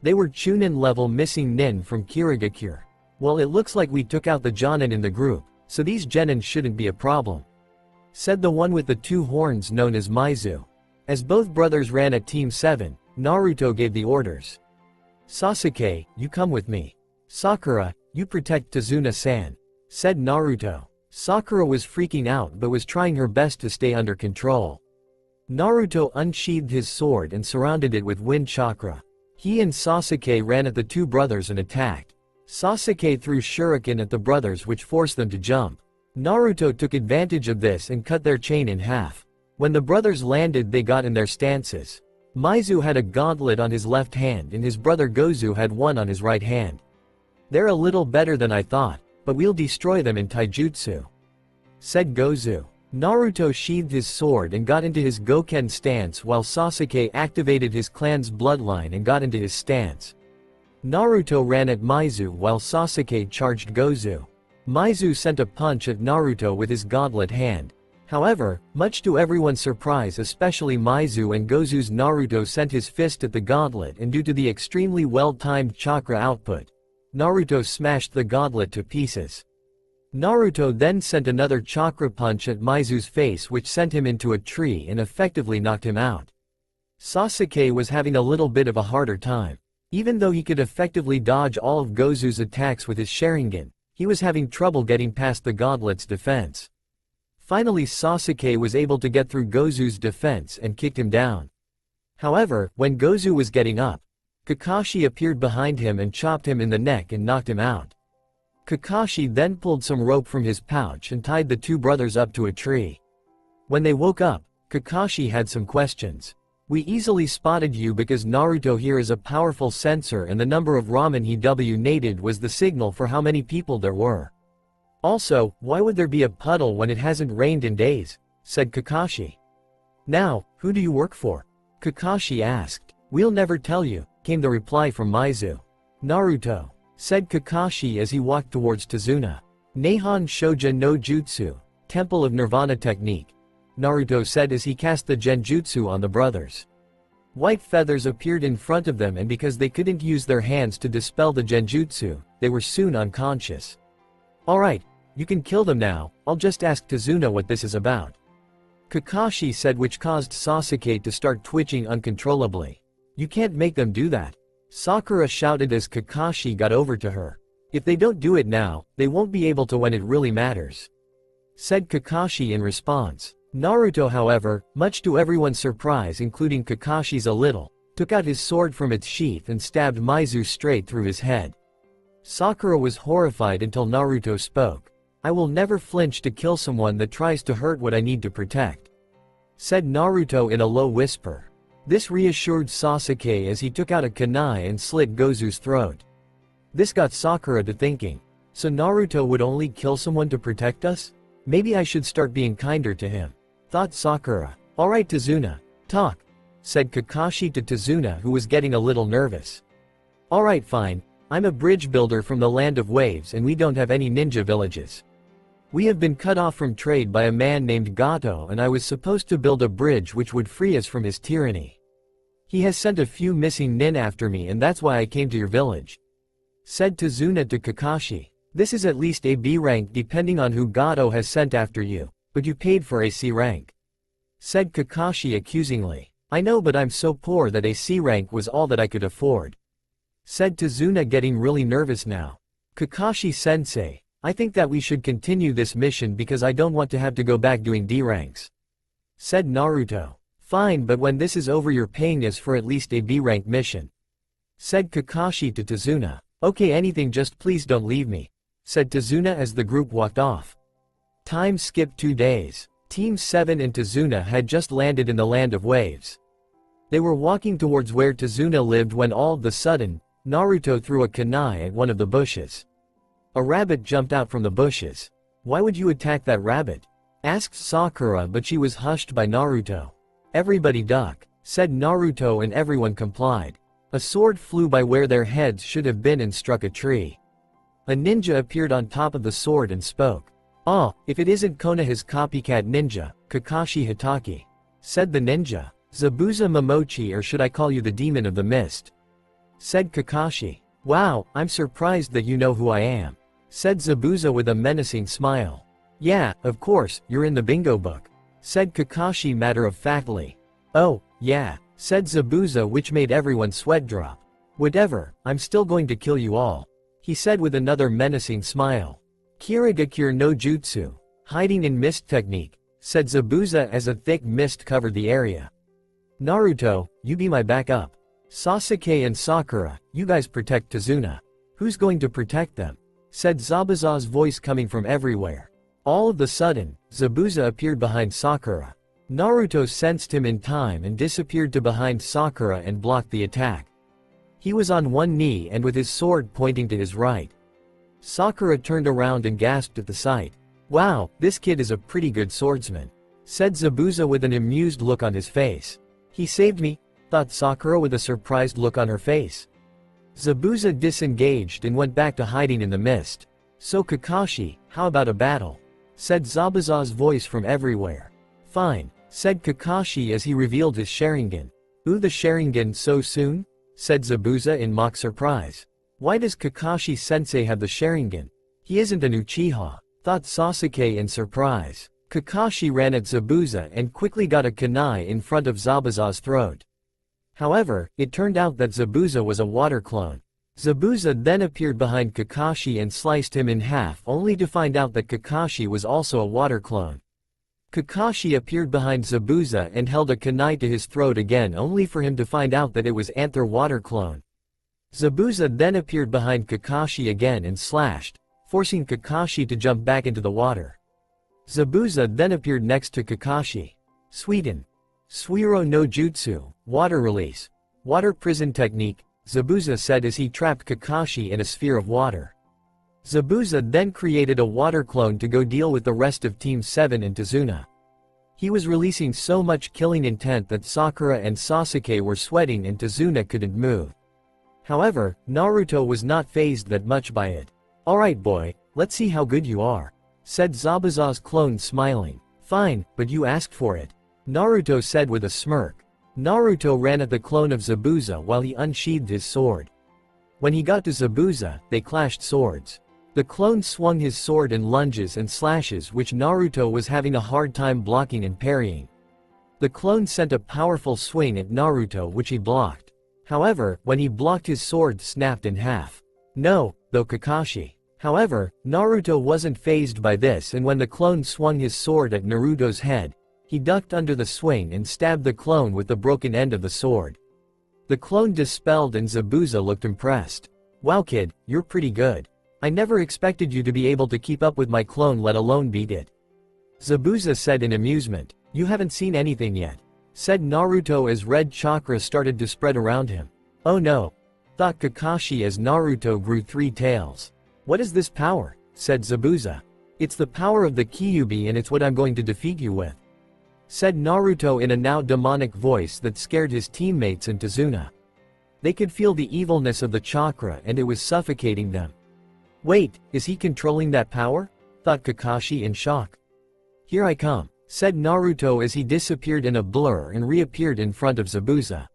They were Chunin level missing nin from Kirigakure. "Well, it looks like we took out the Jonin in the group, so these genin shouldn't be a problem," said the one with the 2 horns known as Maizu. As both brothers ran at Team 7, Naruto gave the orders. "Sasuke, you come with me. Sakura, you protect Tazuna-san," said Naruto. Sakura was freaking out but was trying her best to stay under control. Naruto unsheathed his sword and surrounded it with wind chakra. He and Sasuke ran at the 2 brothers and attacked. Sasuke threw shuriken at the brothers which forced them to jump. Naruto took advantage of this and cut their chain in half. When the brothers landed, they got in their stances. Maizu had a gauntlet on his left hand and his brother Gozu had one on his right hand. "They're a little better than I thought, but we'll destroy them in taijutsu," said Gozu. Naruto sheathed his sword and got into his Goken stance while Sasuke activated his clan's bloodline and got into his stance. Naruto ran at Maizu while Sasuke charged Gozu. Maizu sent a punch at Naruto with his gauntlet hand. However, much to everyone's surprise, especially Maizu and Gozu's, Naruto sent his fist at the gauntlet and due to the extremely well-timed chakra output, Naruto smashed the gauntlet to pieces. Naruto then sent another chakra punch at Maizu's face which sent him into a tree and effectively knocked him out. Sasuke was having a little bit of a harder time. Even though he could effectively dodge all of Gozu's attacks with his Sharingan, he was having trouble getting past the gauntlet's defense. Finally, Sasuke was able to get through Gozu's defense and kicked him down. However, when Gozu was getting up, Kakashi appeared behind him and chopped him in the neck and knocked him out. Kakashi then pulled some rope from his pouch and tied the 2 brothers up to a tree. When they woke up, Kakashi had some questions. "We easily spotted you because Naruto here is a powerful sensor and the number of ramen he donated was the signal for how many people there were. Also, why would there be a puddle when it hasn't rained in days?" said Kakashi. "Now, who do you work for?" Kakashi asked. "We'll never tell you," came the reply from Maizu. "Naruto," said Kakashi as he walked towards Tazuna. "Nihon Shoja no Jutsu, Temple of Nirvana Technique," Naruto said as he cast the genjutsu on the brothers. White feathers appeared in front of them and because they couldn't use their hands to dispel the genjutsu, they were soon unconscious. "Alright, you can kill them now, I'll just ask Tazuna what this is about," Kakashi said, which caused Sasuke to start twitching uncontrollably. "You can't make them do that," Sakura shouted as Kakashi got over to her. "If they don't do it now, they won't be able to when it really matters," said Kakashi in response. Naruto, however, much to everyone's surprise including Kakashi's a little, took out his sword from its sheath and stabbed Maizu straight through his head. Sakura was horrified until Naruto spoke. "I will never flinch to kill someone that tries to hurt what I need to protect," said Naruto in a low whisper. This reassured Sasuke as he took out a kunai and slit Gozu's throat. This got Sakura to thinking. So Naruto would only kill someone to protect us? Maybe I should start being kinder to him, thought Sakura. "Alright Tazuna, talk," said Kakashi to Tazuna, who was getting a little nervous. "Alright fine, I'm a bridge builder from the Land of Waves and we don't have any ninja villages. We have been cut off from trade by a man named Gato and I was supposed to build a bridge which would free us from his tyranny. He has sent a few missing nin after me and that's why I came to your village," said Tazuna to Kakashi. "This is at least a B rank depending on who Gato has sent after you, but you paid for a C rank," said Kakashi accusingly. "I know, but I'm so poor that a C rank was all that I could afford," said Tazuna, getting really nervous now. "Kakashi sensei, I think that we should continue this mission because I don't want to have to go back doing D ranks. Said Naruto. Fine, but when this is over you're paying us for at least a B rank mission. Said Kakashi to Tazuna. Okay, anything, just please don't leave me. Said Tazuna as the group walked off. Time skipped 2 days. Team 7 and Tazuna had just landed in the land of waves. They were walking towards where Tazuna lived when all of a sudden, Naruto threw a kunai at one of the bushes. A rabbit jumped out from the bushes. Why would you attack that rabbit? Asked Sakura, but she was hushed by Naruto. Everybody duck, said Naruto, and everyone complied. A sword flew by where their heads should have been and struck a tree. A ninja appeared on top of the sword and spoke. "Ah, if it isn't Konoha's copycat ninja, Kakashi Hitaki," said the ninja. "Zabuza Momochi, or should I call you the demon of the mist?" said Kakashi. "Wow, I'm surprised that you know who I am," said Zabuza with a menacing smile. "Yeah, of course, you're in the bingo book," said Kakashi matter-of-factly. "Oh, yeah," said Zabuza, which made everyone sweat drop. "Whatever, I'm still going to kill you all," he said with another menacing smile. "Kirigakure no jutsu, hiding in mist technique," said Zabuza as a thick mist covered the area. "Naruto, you be my backup. Sasuke and Sakura, you guys protect Tazuna." "Who's going to protect them?" said Zabuza's voice coming from everywhere. All of a sudden, Zabuza appeared behind Sakura. Naruto sensed him in time and disappeared to behind Sakura and blocked the attack. He was on one knee and with his sword pointing to his right. Sakura turned around and gasped at the sight. "Wow, this kid is a pretty good swordsman," said Zabuza with an amused look on his face. "He saved me," thought Sakura with a surprised look on her face. Zabuza disengaged and went back to hiding in the mist. "So Kakashi, how about a battle?" said Zabuza's voice from everywhere. "Fine," said Kakashi as he revealed his Sharingan. "Ooh, the Sharingan so soon?" said Zabuza in mock surprise. "Why does Kakashi-sensei have the Sharingan? He isn't an Uchiha," thought Sasuke in surprise. Kakashi ran at Zabuza and quickly got a kunai in front of Zabuza's throat. However, it turned out that Zabuza was a water clone. Zabuza then appeared behind Kakashi and sliced him in half, only to find out that Kakashi was also a water clone. Kakashi appeared behind Zabuza and held a kunai to his throat again, only for him to find out that it was Anther water clone. Zabuza then appeared behind Kakashi again and slashed, forcing Kakashi to jump back into the water. Zabuza then appeared next to Kakashi. Suiden. Suiro no Jutsu, water release. Water prison technique, Zabuza said as he trapped Kakashi in a sphere of water. Zabuza then created a water clone to go deal with the rest of Team 7 and Tazuna. He was releasing so much killing intent that Sakura and Sasuke were sweating and Tazuna couldn't move. However, Naruto was not fazed that much by it. "Alright boy, let's see how good you are," said Zabuza's clone smiling. "Fine, but you asked for it," Naruto said with a smirk. Naruto ran at the clone of Zabuza while he unsheathed his sword. When he got to Zabuza, they clashed swords. The clone swung his sword in lunges and slashes which Naruto was having a hard time blocking and parrying. The clone sent a powerful swing at Naruto which he blocked. However, when he blocked, his sword snapped in half. No, though Kakashi. However, Naruto wasn't fazed by this, and when the clone swung his sword at Naruto's head, he ducked under the swing and stabbed the clone with the broken end of the sword. The clone dispelled and Zabuza looked impressed. "Wow kid, you're pretty good. I never expected you to be able to keep up with my clone, let alone beat it," Zabuza said in amusement. "You haven't seen anything yet," said Naruto as red chakra started to spread around him. "Oh no," thought Kakashi as Naruto grew 3 tails. "What is this power?" said Zabuza. "It's the power of the Kyuubi and it's what I'm going to defeat you with," said Naruto in a now demonic voice that scared his teammates and Tazuna. They could feel the evilness of the chakra and it was suffocating them. "Wait, is he controlling that power?" thought Kakashi in shock. "Here I come," said Naruto as he disappeared in a blur and reappeared in front of Zabuza.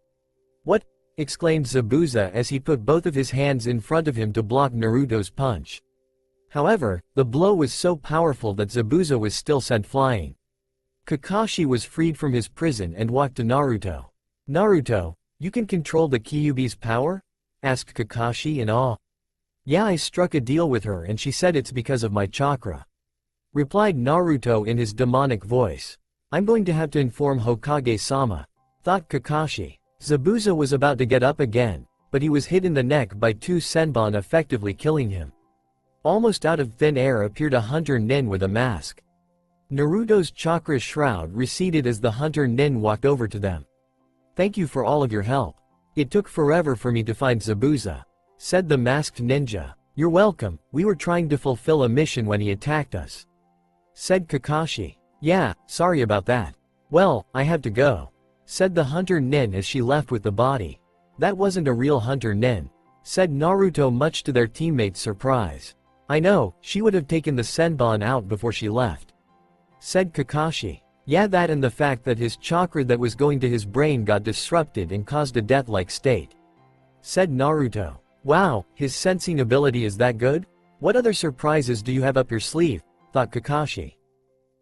"What?" exclaimed Zabuza as he put both of his hands in front of him to block Naruto's punch. However, the blow was so powerful that Zabuza was still sent flying. Kakashi was freed from his prison and walked to Naruto. "Naruto, you can control the Kyuubi's power?" asked Kakashi in awe. Yeah, I struck a deal with her and she said it's because of my chakra. Replied Naruto in his demonic voice. I'm going to have to inform Hokage-sama, thought Kakashi. Zabuza was about to get up again, but he was hit in the neck by two senbon, effectively killing him. Almost out of thin air appeared a hunter nin with a mask. Naruto's chakra shroud receded as the hunter nin walked over to them. Thank you for all of your help. It took forever for me to find Zabuza, said the masked ninja. You're welcome, we were trying to fulfill a mission when he attacked us, said Kakashi. Yeah, sorry about that. Well, I have to go, said the hunter nin as she left with the body. That wasn't a real hunter nin, said Naruto, much to their teammates' surprise. I know, she would have taken the senbon out before she left, said Kakashi. Yeah, that and the fact that his chakra that was going to his brain got disrupted and caused a death-like state, said Naruto. Wow, his sensing ability is that good? What other surprises do you have up your sleeve? Thought Kakashi.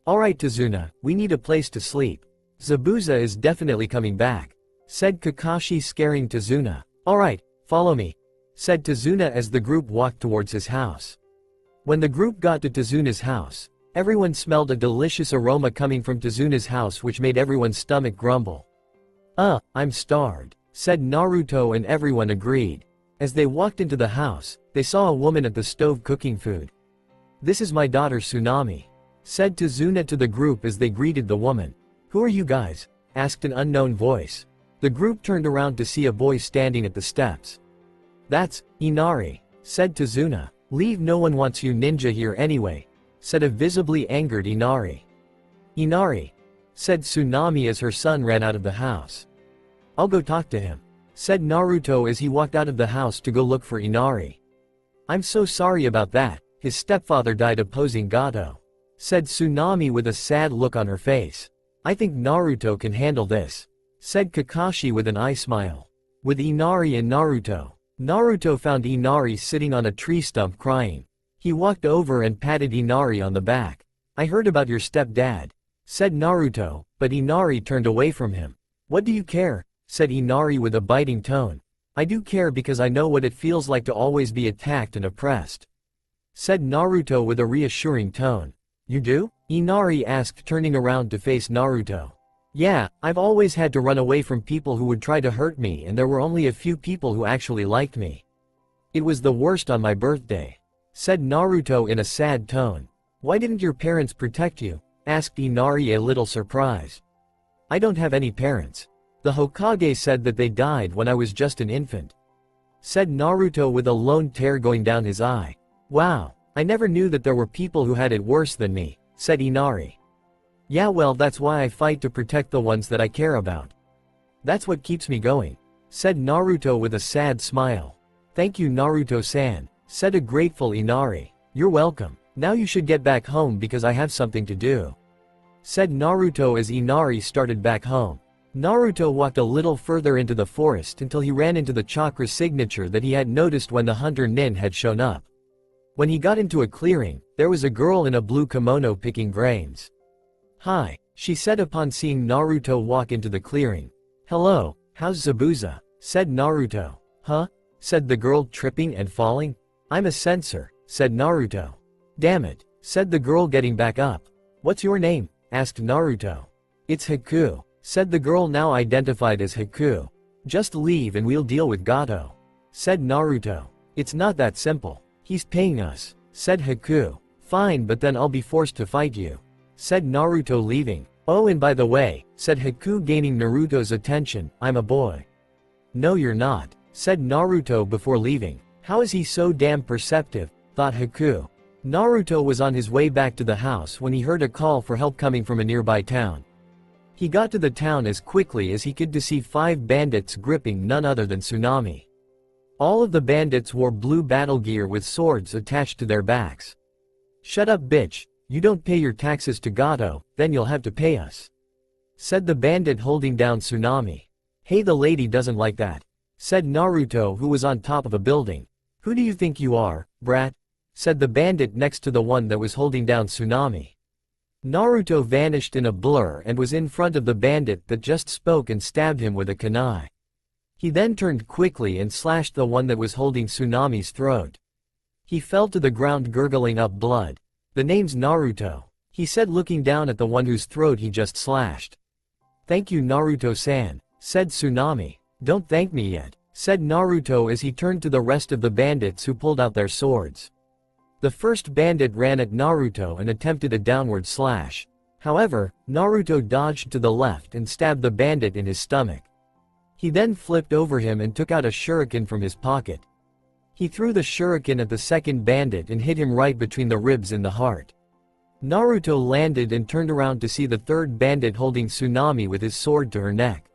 Alright Tazuna, we need a place to sleep. Zabuza is definitely coming back, said Kakashi, scaring Tazuna. Alright, follow me, said Tazuna as the group walked towards his house. When the group got to Tazuna's house, everyone smelled a delicious aroma coming from Tazuna's house, which made everyone's stomach grumble. I'm starved, said Naruto, and everyone agreed. As they walked into the house, they saw a woman at the stove cooking food. This is my daughter Tsunami, said Tazuna to the group as they greeted the woman. Who are you guys? Asked an unknown voice. The group turned around to see a boy standing at the steps. That's Inari, said Tazuna. Leave, no one wants you ninja here anyway, said a visibly angered Inari. Inari, said Tsunami as her son ran out of the house. I'll go talk to him, said Naruto as he walked out of the house to go look for Inari. I'm so sorry about that, his stepfather died opposing Gato, said Tsunami with a sad look on her face. I think Naruto can handle this, said Kakashi with an eye smile. With Inari and Naruto found Inari sitting on a tree stump crying. He walked over and patted Inari on the back. I heard about your stepdad, said Naruto, but Inari turned away from him. What do you care? Said Inari with a biting tone. I do care because I know what it feels like to always be attacked and oppressed, said Naruto with a reassuring tone. You do? Inari asked, turning around to face Naruto. Yeah, I've always had to run away from people who would try to hurt me, and there were only a few people who actually liked me. It was the worst on my birthday, said Naruto in a sad tone. Why didn't your parents protect you? Asked Inari, a little surprised. I don't have any parents. The Hokage said that they died when I was just an infant, said Naruto with a lone tear going down his eye. Wow, I never knew that there were people who had it worse than me, said Inari. Yeah, well, that's why I fight to protect the ones that I care about. That's what keeps me going, said Naruto with a sad smile. Thank you, Naruto-san, said a grateful Inari. You're welcome. Now you should get back home because I have something to do, said Naruto as Inari started back home. Naruto walked a little further into the forest until he ran into the chakra signature that he had noticed when the hunter nin had shown up. When he got into a clearing, there was a girl in a blue kimono picking grains. Hi, she said upon seeing Naruto walk into the clearing. Hello, how's Zabuza? Said Naruto. Huh? Said the girl, tripping and falling. I'm a censor, said Naruto. Damn it, said the girl, getting back up. What's your name? Asked Naruto. It's Haku, said the girl, now identified as Haku. Just leave and we'll deal with Gato, said Naruto. It's not that simple. He's paying us, said Haku. Fine, but then I'll be forced to fight you, said Naruto, leaving. Oh, and by the way, said Haku, gaining Naruto's attention, I'm a boy. No you're not, said Naruto before leaving. How is he so damn perceptive? Thought Haku. Naruto was on his way back to the house when he heard a call for help coming from a nearby town. He got to the town as quickly as he could to see 5 bandits gripping none other than Tsunami. All of the bandits wore blue battle gear with swords attached to their backs. Shut up, bitch. You don't pay your taxes to Gato, then you'll have to pay us, said the bandit holding down Tsunami. Hey, the lady doesn't like that, said Naruto, who was on top of a building. Who do you think you are, brat? Said the bandit next to the one that was holding down Tsunami. Naruto vanished in a blur and was in front of the bandit that just spoke and stabbed him with a kunai. He then turned quickly and slashed the one that was holding Tsunami's throat. He fell to the ground gurgling up blood. "The name's Naruto," he said, looking down at the one whose throat he just slashed. "Thank you, Naruto-san," said Tsunami. "Don't thank me yet," said Naruto as he turned to the rest of the bandits who pulled out their swords. The first bandit ran at Naruto and attempted a downward slash. However, Naruto dodged to the left and stabbed the bandit in his stomach. He then flipped over him and took out a shuriken from his pocket. He threw the shuriken at the second bandit and hit him right between the ribs in the heart. Naruto landed and turned around to see the third bandit holding Tsunami with his sword to her neck.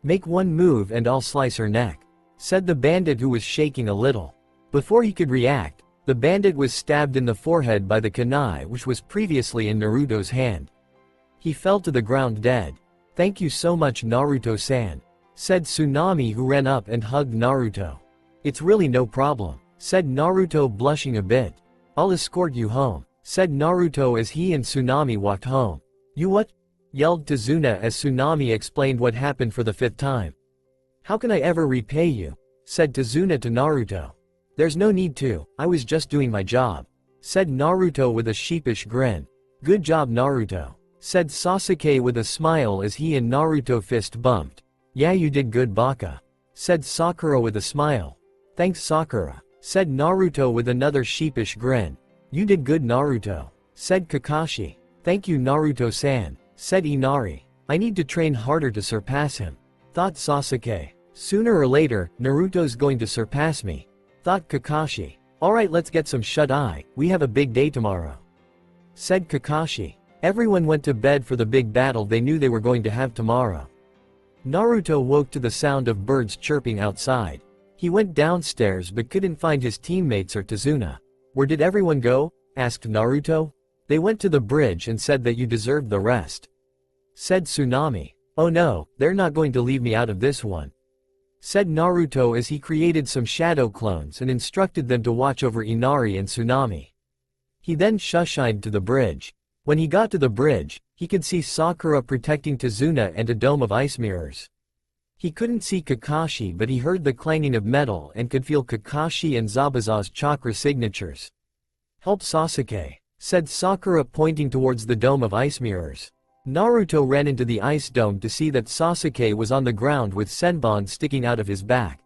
"Make one move and I'll slice her neck," said the bandit, who was shaking a little. Before he could react, the bandit was stabbed in the forehead by the kunai, which was previously in Naruto's hand. He fell to the ground dead. "Thank you so much, Naruto-san," said Tsunami, who ran up and hugged Naruto. "It's really no problem," said Naruto, blushing a bit. "I'll escort you home," said Naruto as he and Tsunami walked home. "You what?" yelled Tazuna as Tsunami explained what happened for the 5th time. "How can I ever repay you?" said Tazuna to Naruto. "There's no need to, I was just doing my job," said Naruto with a sheepish grin. "Good job, Naruto," said Sasuke with a smile as he and Naruto fist bumped. "Yeah, you did good, Baka," said Sakura with a smile. "Thanks, Sakura," said Naruto with another sheepish grin. "You did good, Naruto," said Kakashi. "Thank you, Naruto-san," said Inari. "I need to train harder to surpass him," thought Sasuke. "Sooner or later, Naruto's going to surpass me," thought Kakashi. "Alright, let's get some shut-eye, we have a big day tomorrow," said Kakashi. Everyone went to bed for the big battle they knew they were going to have tomorrow. Naruto woke to the sound of birds chirping outside. He went downstairs but couldn't find his teammates or Tazuna. "Where did everyone go?" asked Naruto. "They went to the bridge and said that you deserved the rest," said Tsunami. "Oh no, they're not going to leave me out of this one," said Naruto as he created some shadow clones and instructed them to watch over Inari and Tsunami. He then shushined to the bridge. When he got to the bridge, he could see Sakura protecting Tazuna and a dome of ice mirrors. He couldn't see Kakashi, but he heard the clanging of metal and could feel Kakashi and Zabuza's chakra signatures. "Help Sasuke," said Sakura, pointing towards the dome of ice mirrors. Naruto ran into the ice dome to see that Sasuke was on the ground with Senbon sticking out of his back.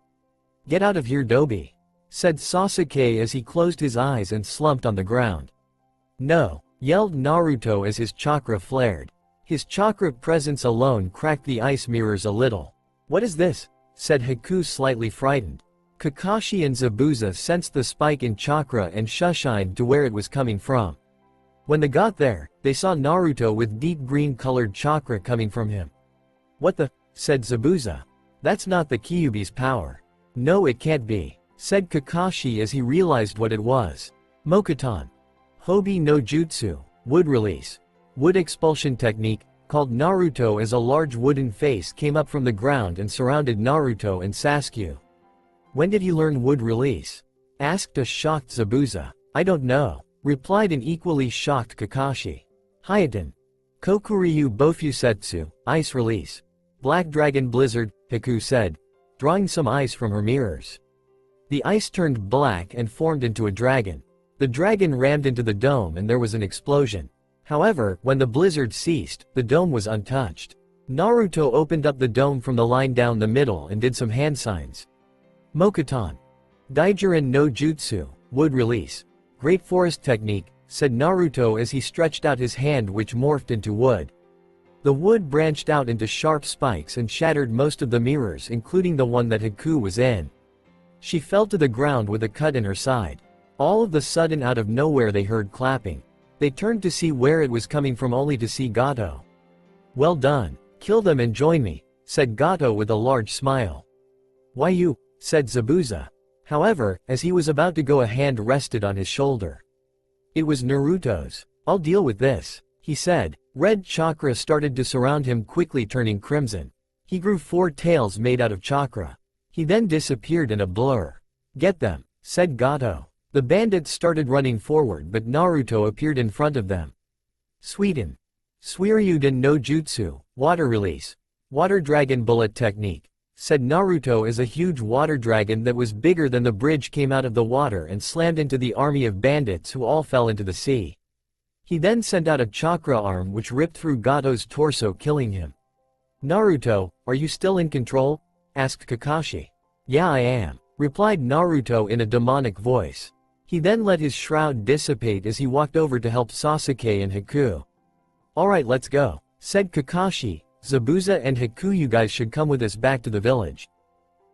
"Get out of here, Dobi," said Sasuke as he closed his eyes and slumped on the ground. "No," yelled Naruto as his chakra flared. His chakra presence alone cracked the ice mirrors a little. "What is this?" said Haku, slightly frightened. Kakashi and Zabuza sensed the spike in chakra and shushined to where it was coming from. When they got there, they saw Naruto with deep green-colored chakra coming from him. "What the?" said Zabuza. "That's not the Kyuubi's power." "No, it can't be," said Kakashi as he realized what it was. Mokuton. Hobi no Jutsu, wood release. Wood expulsion technique, called Naruto, as a large wooden face came up from the ground and surrounded Naruto and Sasuke. "When did he learn wood release?" asked a shocked Zabuza. "I don't know," replied an equally shocked Kakashi. Hayaten. Kokuryu Bofusetsu, ice release. Black Dragon Blizzard, Haku said, drawing some ice from her mirrors. The ice turned black and formed into a dragon. The dragon rammed into the dome and there was an explosion. However, when the blizzard ceased, the dome was untouched. Naruto opened up the dome from the line down the middle and did some hand signs. Mokuton. Daijirin no Jutsu, wood release. Great forest technique, said Naruto as he stretched out his hand, which morphed into wood. The wood branched out into sharp spikes and shattered most of the mirrors, including the one that Haku was in. She fell to the ground with a cut in her side. All of the sudden, out of nowhere, they heard clapping. They turned to see where it was coming from, only to see Gato. "Well done. Kill them and join me," said Gato with a large smile. "Why you?" said Zabuza. However, as he was about to go, a hand rested on his shoulder. It was Naruto's. "I'll deal with this," he said. Red chakra started to surround him, quickly turning crimson. He grew 4 tails made out of chakra. He then disappeared in a blur. "Get them," said Gato. The bandits started running forward, but Naruto appeared in front of them. Suiryuden no Jutsu, water release. Water Dragon Bullet technique. said Naruto as a huge water dragon that was bigger than the bridge came out of the water and slammed into the army of bandits who all fell into the sea. He then sent out a chakra arm which ripped through Gato's torso, killing him. Naruto, are you still in control? Asked Kakashi. Yeah, I am, replied Naruto in a demonic voice. He then let his shroud dissipate as he walked over to help Sasuke and Haku. Alright, let's go, said Kakashi. Zabuza and Haku, you guys should come with us back to the village.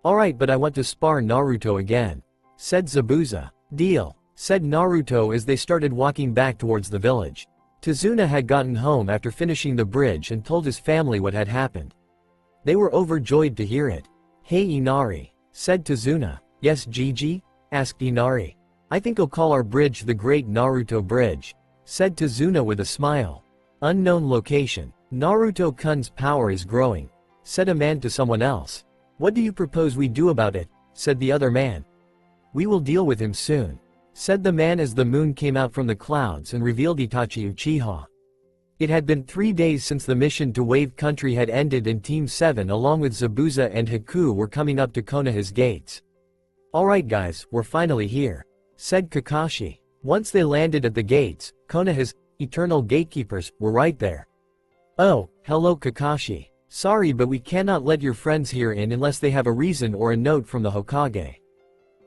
Alright, but I want to spar Naruto again, said Zabuza. Deal, said Naruto as they started walking back towards the village. Tazuna had gotten home after finishing the bridge and told his family what had happened. They were overjoyed to hear it. Hey Inari, said Tazuna. Yes Gigi? Asked Inari. I think I'll call our bridge the Great Naruto Bridge, said Tazuna with a smile. Unknown location. Naruto-kun's power is growing, said a man to someone else. What do you propose we do about it? Said the other man. We will deal with him soon, said the man as the moon came out from the clouds and revealed Itachi Uchiha. It had been 3 days since the mission to Wave Country had ended and Team 7 along with Zabuza and Haku were coming up to Konoha's gates. Alright guys, we're finally here, said Kakashi. Once they landed at the gates, Konoha's eternal gatekeepers were right there. Oh, hello Kakashi. Sorry, but we cannot let your friends here in unless they have a reason or a note from the Hokage,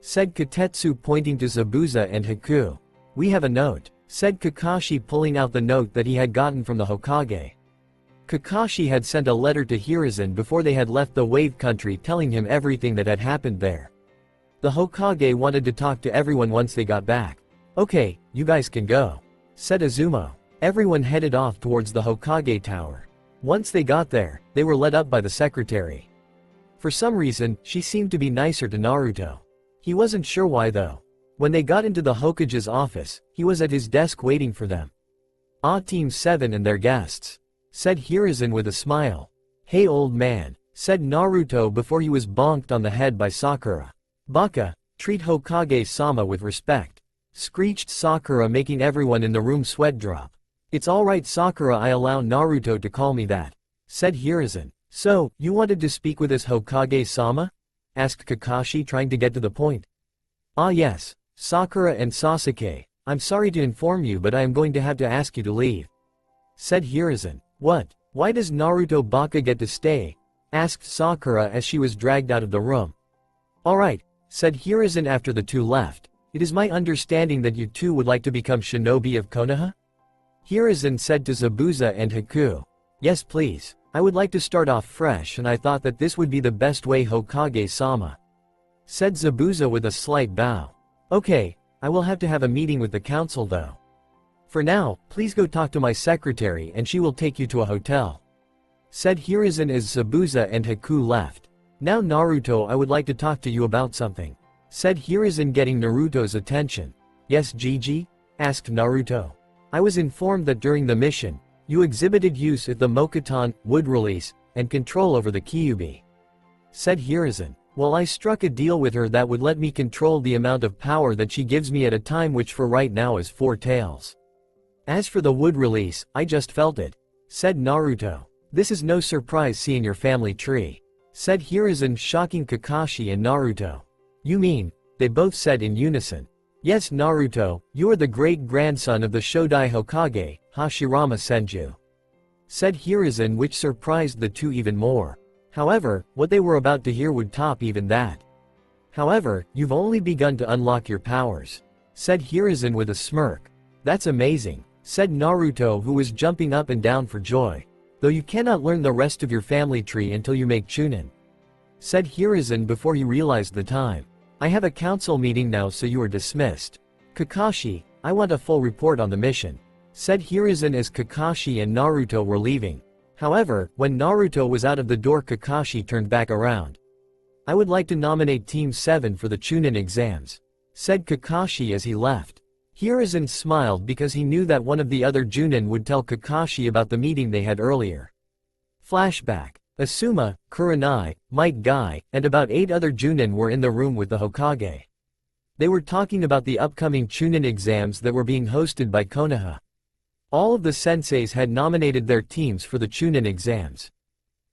said Katetsu pointing to Zabuza and Haku. We have a note, said Kakashi pulling out the note that he had gotten from the Hokage. Kakashi had sent a letter to Hiruzen before they had left the Wave Country telling him everything that had happened there. The Hokage wanted to talk to everyone once they got back. Okay, you guys can go, said Izumo. Everyone headed off towards the Hokage tower. Once they got there, they were led up by the secretary. For some reason, she seemed to be nicer to Naruto. He wasn't sure why though. When they got into the Hokage's office, he was at his desk waiting for them. Ah, Team 7 and their guests, said Hiruzen with a smile. Hey old man, said Naruto before he was bonked on the head by Sakura. Baka, treat Hokage-sama with respect, screeched Sakura, making everyone in the room sweat drop. It's alright Sakura, I allow Naruto to call me that, said Hiruzen. So, you wanted to speak with us Hokage-sama? Asked Kakashi, trying to get to the point. Ah yes, Sakura and Sasuke, I'm sorry to inform you but I am going to have to ask you to leave, said Hiruzen. What? Why does Naruto Baka get to stay? Asked Sakura as she was dragged out of the room. Alright, said Hiruzen after the two left. It is my understanding that you two would like to become shinobi of Konoha? Hiruzen said to Zabuza and Haku. Yes please, I would like to start off fresh and I thought that this would be the best way Hokage-sama, said Zabuza with a slight bow. Okay, I will have to have a meeting with the council though. For now, please go talk to my secretary and she will take you to a hotel, said Hiruzen as Zabuza and Haku left. Now Naruto, I would like to talk to you about something, said Hiruzen, getting Naruto's attention. Yes Gigi? Asked Naruto. I was informed that during the mission, you exhibited use of the Mokuton, wood release, and control over the Kyuubi, said Hiruzen. Well, I struck a deal with her that would let me control the amount of power that she gives me at a time, which for right now is 4 taels. As for the wood release, I just felt it, said Naruto. This is no surprise seeing your family tree, said Hiruzen, shocking Kakashi and Naruto. You mean? They both said in unison. Yes Naruto, you are the great-grandson of the Shodai Hokage, Hashirama Senju, said Hiruzen, which surprised the two even more. However, what they were about to hear would top even that. However, you've only begun to unlock your powers, said Hiruzen with a smirk. That's amazing, said Naruto, who was jumping up and down for joy. Though you cannot learn the rest of your family tree until you make Chunin, said Hiruzen before he realized the time. I have a council meeting now, so you are dismissed. Kakashi, I want a full report on the mission, said Hiruzen as Kakashi and Naruto were leaving. However, when Naruto was out of the door, Kakashi turned back around. I would like to nominate Team 7 for the Chunin exams, said Kakashi as he left. Hiruzen smiled because he knew that one of the other Chunin would tell Kakashi about the meeting they had earlier. Flashback. Asuma, Kurenai, Might Guy, and about 8 other Chunin were in the room with the Hokage. They were talking about the upcoming Chunin exams that were being hosted by Konoha. All of the senseis had nominated their teams for the Chunin exams.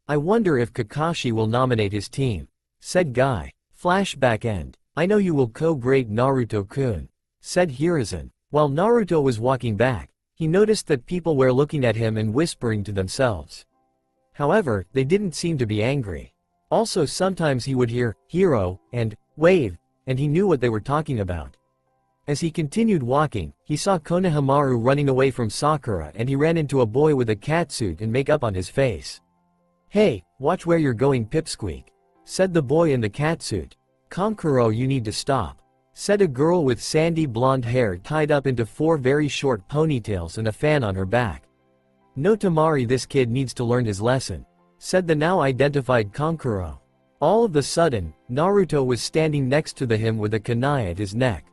I wonder if Kakashi will nominate his team, said Guy. Flashback end. I know you will co-great Naruto-kun, said Hiruzen. While Naruto was walking back, he noticed that people were looking at him and whispering to themselves. However, they didn't seem to be angry. Also sometimes he would hear, hero, and, wave, and he knew what they were talking about. As he continued walking, he saw Konohamaru running away from Sakura and he ran into a boy with a catsuit and makeup on his face. Hey, watch where you're going Pipsqueak, said the boy in the catsuit. Kankuro, you need to stop, said a girl with sandy blonde hair tied up into 4 very short ponytails and a fan on her back. No Tamari, this kid needs to learn his lesson, said the now identified Kankuro. All of a sudden, Naruto was standing next to him with a kunai at his neck.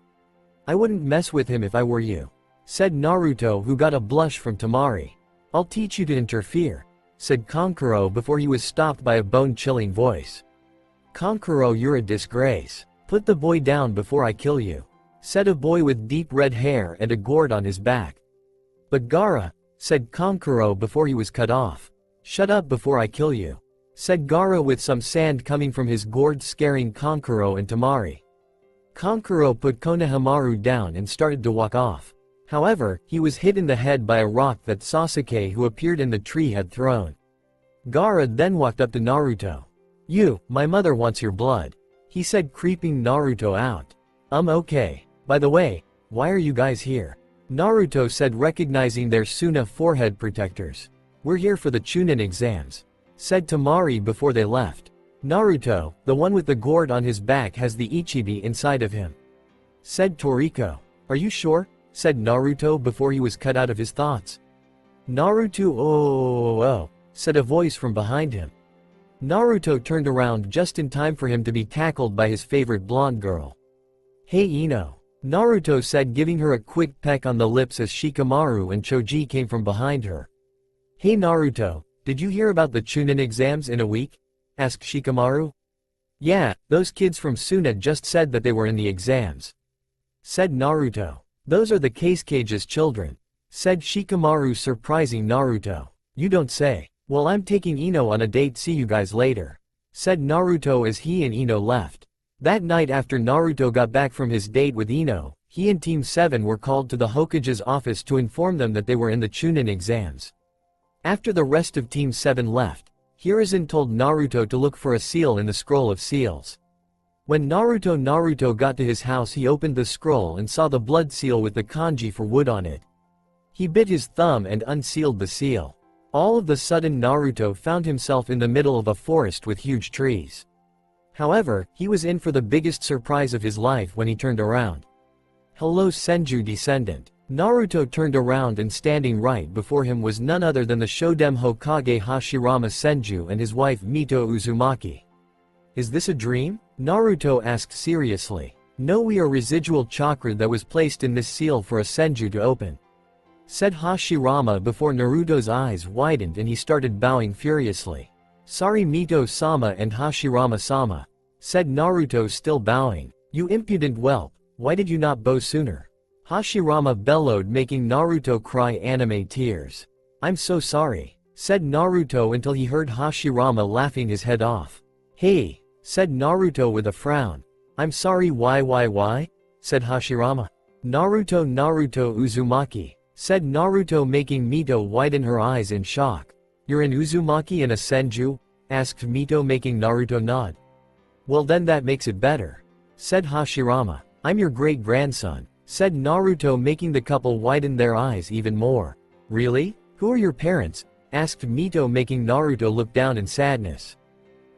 I wouldn't mess with him if I were you, said Naruto, who got a blush from Tamari. I'll teach you to interfere, said Kankuro before he was stopped by a bone-chilling voice. Kankuro, you're a disgrace. Put the boy down before I kill you, said a boy with deep red hair and a gourd on his back. But Gaara, said Kankuro before he was cut off. Shut up before I kill you, said Gaara with some sand coming from his gourd, scaring Kankuro and Tamari. Kankuro put Konohamaru down and started to walk off. However, he was hit in the head by a rock that Sasuke, who appeared in the tree, had thrown. Gaara then walked up to Naruto. You, my mother wants your blood, he said, creeping Naruto out. Okay. By the way, why are you guys here? Naruto said, recognizing their Suna forehead protectors. We're here for the Chunin exams, said Tamari before they left. Naruto, the one with the gourd on his back, has the Ichibi inside of him, said Toriko. Are you sure? Said Naruto before he was cut out of his thoughts. Naruto, oh, said a voice from behind him. Naruto turned around just in time for him to be tackled by his favorite blonde girl. Hey Ino, Naruto said, giving her a quick peck on the lips as Shikamaru and Choji came from behind her. Hey Naruto, did you hear about the Chunin exams in a week? Asked Shikamaru. Yeah, those kids from Suna just said that they were in the exams, said Naruto. Those are the Casecage's children, said Shikamaru, surprising Naruto. You don't say. Well, I'm taking Ino on a date, see you guys later, said Naruto as he and Ino left. That night after Naruto got back from his date with Ino, he and Team 7 were called to the Hokage's office to inform them that they were in the Chunin exams. After the rest of Team 7 left, Hiruzen told Naruto to look for a seal in the scroll of seals. When Naruto got to his house, he opened the scroll and saw the blood seal with the kanji for wood on it. He bit his thumb and unsealed the seal. All of a sudden Naruto found himself in the middle of a forest with huge trees. However, he was in for the biggest surprise of his life when he turned around. Hello Senju descendant. Naruto turned around and standing right before him was none other than the Shoden Hokage Hashirama Senju and his wife Mito Uzumaki. Is this a dream? Naruto asked seriously. No, we are residual chakra that was placed in this seal for a Senju to open, said Hashirama before Naruto's eyes widened and he started bowing furiously. Sorry Mito-sama and Hashirama-sama, said Naruto, still bowing. You impudent whelp, why did you not bow sooner? Hashirama bellowed, making Naruto cry anime tears. I'm so sorry, said Naruto until he heard Hashirama laughing his head off. Hey, said Naruto with a frown. I'm sorry, why? Said Hashirama. Naruto Uzumaki, said Naruto, making Mito widen her eyes in shock. You're an Uzumaki and a Senju? Asked Mito, making Naruto nod. Well then that makes it better, said Hashirama. I'm your great-grandson, said Naruto, making the couple widen their eyes even more. Really? Who are your parents? Asked Mito, making Naruto look down in sadness.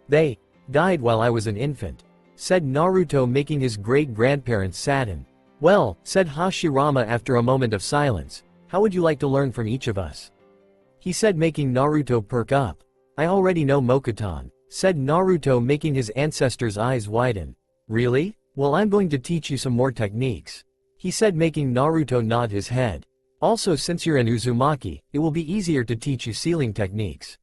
They died while I was an infant, said Naruto, making his great-grandparents sadden. Well, said Hashirama after a moment of silence, how would you like to learn from each of us? He said, making Naruto perk up. I already know Mokuton, said Naruto, making his ancestor's eyes widen. Really? Well, I'm going to teach you some more techniques, he said, making Naruto nod his head. Also, since you're an Uzumaki, it will be easier to teach you sealing techniques,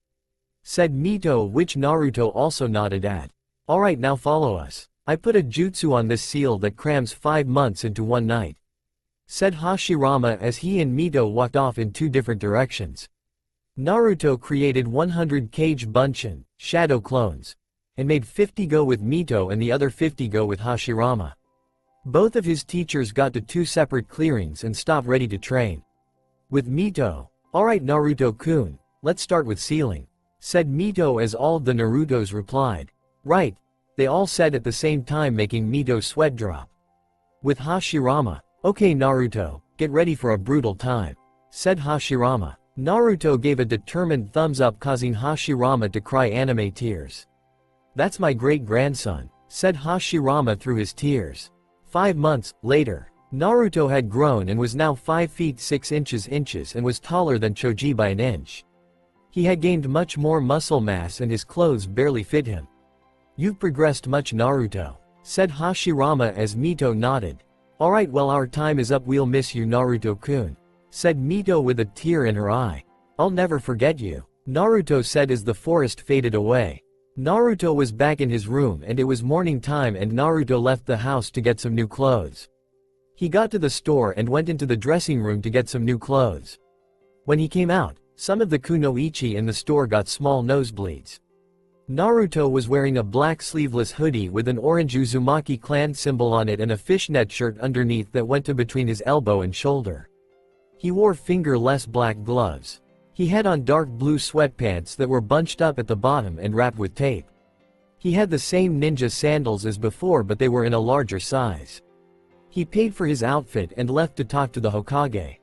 said Mito, which Naruto also nodded at. Alright, now follow us. I put a jutsu on this seal that crams 5 months into one night, said Hashirama as he and Mito walked off in 2 different directions. Naruto created 100 Kage Bunshin, shadow clones, and made 50 go with Mito and the other 50 go with Hashirama. Both of his teachers got to 2 separate clearings and stopped ready to train. With Mito, "Alright Naruto-kun, let's start with sealing," said Mito as all of the Narutos replied. "Right," they all said at the same time, making Mito sweat drop. With Hashirama, "Okay Naruto, get ready for a brutal time," said Hashirama. Naruto gave a determined thumbs up, causing Hashirama to cry anime tears. "That's my great-grandson," said Hashirama through his tears. 5 months later, Naruto had grown and was now 5 feet 6 inches and was taller than Choji by an inch. He had gained much more muscle mass and his clothes barely fit him. "You've progressed much Naruto," said Hashirama as Mito nodded. "Alright, well our time is up, we'll miss you Naruto-kun," said Mito with a tear in her eye. "I'll never forget you," Naruto said as the forest faded away. Naruto was back in his room and it was morning time, and Naruto left the house to get some new clothes. He got to the store and went into the dressing room to get some new clothes. When he came out, some of the kunoichi in the store got small nosebleeds. Naruto was wearing a black sleeveless hoodie with an orange Uzumaki clan symbol on it and a fishnet shirt underneath that went to between his elbow and shoulder. He wore fingerless black gloves. He had on dark blue sweatpants that were bunched up at the bottom and wrapped with tape. He had the same ninja sandals as before, but they were in a larger size. He paid for his outfit and left to talk to the Hokage.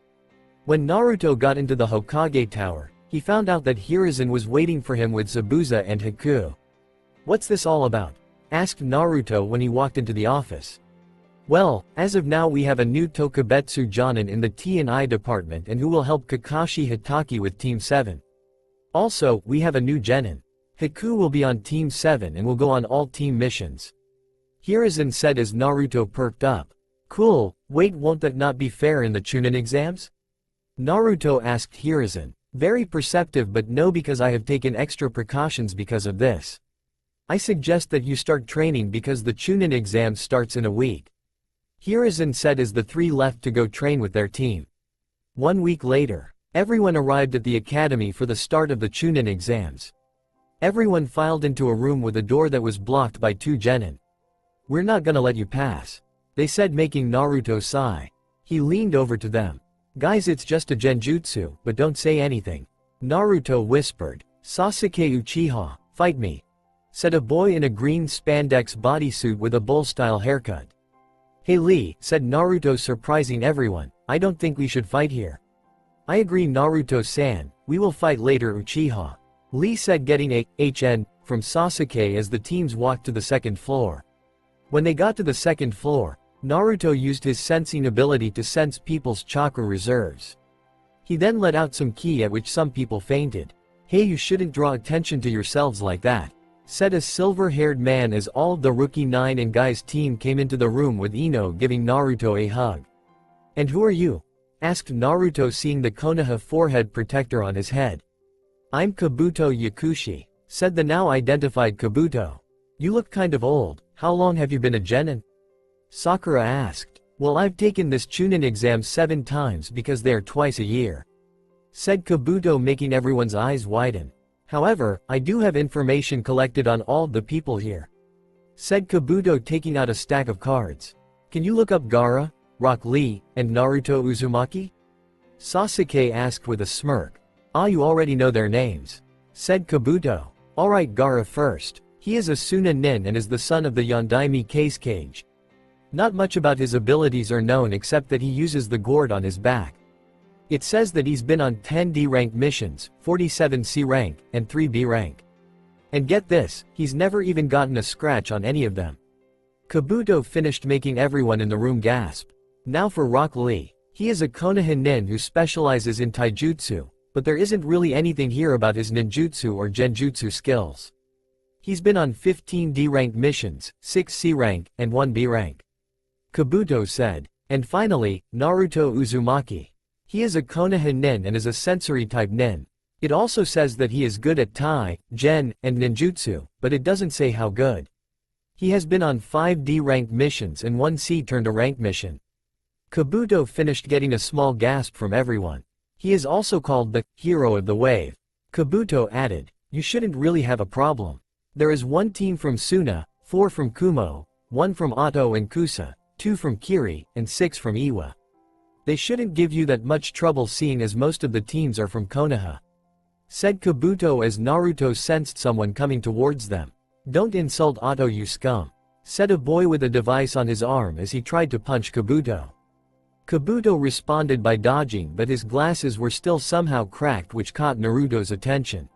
When Naruto got into the Hokage tower, he found out that Hiruzen was waiting for him with Zabuza and Haku. "What's this all about?" asked Naruto when he walked into the office. "Well, as of now we have a new Tokubetsu Jonin in the T&I department and who will help Kakashi Hatake with Team 7. Also, we have a new genin. Haku will be on Team 7 and will go on all team missions," Hiruzen said as Naruto perked up. "Cool, wait, won't that not be fair in the Chunin exams?" Naruto asked Hiruzen. "Very perceptive, but no, because I have taken extra precautions because of this. I suggest that you start training because the Chunin exam starts in a week," Hiruzen said as the 3 left to go train with their team. 1 week later, everyone arrived at the academy for the start of the Chunin exams. Everyone filed into a room with a door that was blocked by 2 genin. "We're not gonna let you pass," they said, making Naruto sigh. He leaned over to them. "Guys, it's just a genjutsu, but don't say anything," Naruto whispered. "Sasuke Uchiha, fight me," said a boy in a green spandex bodysuit with a bowl-style haircut. "Hey Lee," said Naruto, surprising everyone, "I don't think we should fight here." "I agree Naruto-san, we will fight later Uchiha," Lee said, getting a HN from Sasuke as the teams walked to the second floor. When they got to the second floor, Naruto used his sensing ability to sense people's chakra reserves. He then let out some ki, at which some people fainted. "Hey, you shouldn't draw attention to yourselves like that," said a silver-haired man as all of the Rookie 9 and Guy's team came into the room with Ino giving Naruto a hug. "And who are you?" asked Naruto, seeing the Konoha forehead protector on his head. "I'm Kabuto Yakushi," said the now identified Kabuto. "You look kind of old, how long have you been a genin?" Sakura asked. "Well, I've taken this Chunin exam 7 times because they are twice a year," said Kabuto, making everyone's eyes widen. "However, I do have information collected on all the people here," said Kabuto, taking out a stack of cards. "Can you look up Gaara, Rock Lee, and Naruto Uzumaki?" Sasuke asked with a smirk. "Ah, you already know their names," said Kabuto. "Alright, Gaara first. He is a Suna Nin and is the son of the Yondaime Kage. Not much about his abilities are known except that he uses the gourd on his back. It says that he's been on 10 D rank missions, 47 C rank, and 3 B rank. And get this, he's never even gotten a scratch on any of them." Kabuto finished, making everyone in the room gasp. Now for Rock Lee. He is a Konoha nin who specializes in taijutsu, but there isn't really anything here about his ninjutsu or genjutsu skills. He's been on 15 D rank missions, 6 C rank, and 1 B rank, Kabuto said. And finally, Naruto Uzumaki. He is a Konoha nin and is a sensory-type nin. It also says that he is good at Tai, Gen, and Ninjutsu, but it doesn't say how good. He has been on 5 D-ranked missions and 1 C-turned-a-rank mission. Kabuto finished, getting a small gasp from everyone. He is also called the hero of the wave, Kabuto added, "You shouldn't really have a problem. There is 1 team from Suna, 4 from Kumo, 1 from Oto and Kusa, 2 from Kiri, and 6 from Iwa. They shouldn't give you that much trouble seeing as most of the teams are from Konoha," said Kabuto as Naruto sensed someone coming towards them. "Don't insult Oto, you scum," said a boy with a device on his arm as he tried to punch Kabuto. Kabuto responded by dodging, but his glasses were still somehow cracked, which caught Naruto's attention.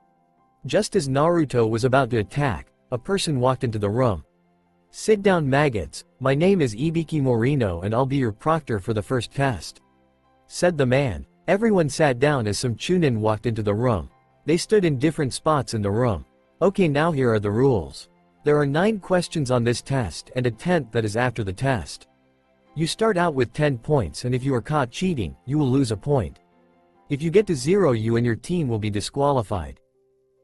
Just as Naruto was about to attack, a person walked into the room. "Sit down, maggots. My name is Ibiki Morino and I'll be your proctor for the first test," said the man. Everyone sat down as some Chunin walked into the room. They stood in different spots in the room. "Okay, now here are the rules. There are 9 questions on this test and a 10th that is after the test. You start out with 10 points, and if you are caught cheating, you will lose a point. If you get to 0, you and your team will be disqualified.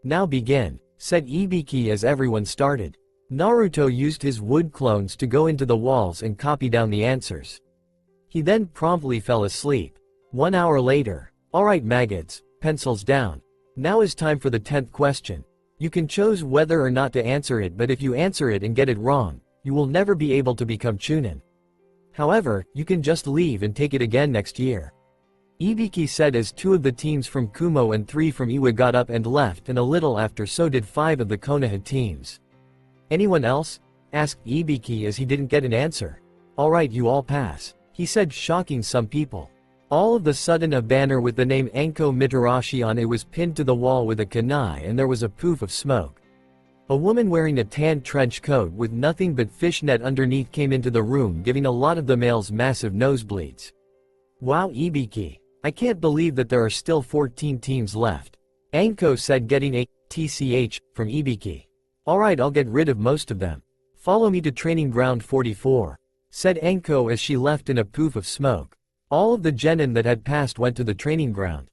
Now begin," said Ibiki as everyone started. Naruto used his wood clones to go into the walls and copy down the answers. He then promptly fell asleep. 1 hour later. "Alright maggots, pencils down. Now is time for the 10th question. You can choose whether or not to answer it, but if you answer it and get it wrong, you will never be able to become Chunin. However, you can just leave and take it again next year," Ibiki said as 2 of the teams from Kumo and 3 from Iwa got up and left, and a little after so did 5 of the Konoha teams. "Anyone else?" asked Ibiki as he didn't get an answer. "Alright, you all pass," he said, shocking some people. All of a sudden a banner with the name Anko Mitarashi on it was pinned to the wall with a kunai, and there was a poof of smoke. A woman wearing a tan trench coat with nothing but fishnet underneath came into the room, giving a lot of the males massive nosebleeds. "Wow, Ibiki. I can't believe that there are still 14 teams left," Anko said, getting a tch from Ibiki. "Alright, I'll get rid of most of them. Follow me to training ground 44, said Anko as she left in a poof of smoke. All of the genin that had passed went to the training ground.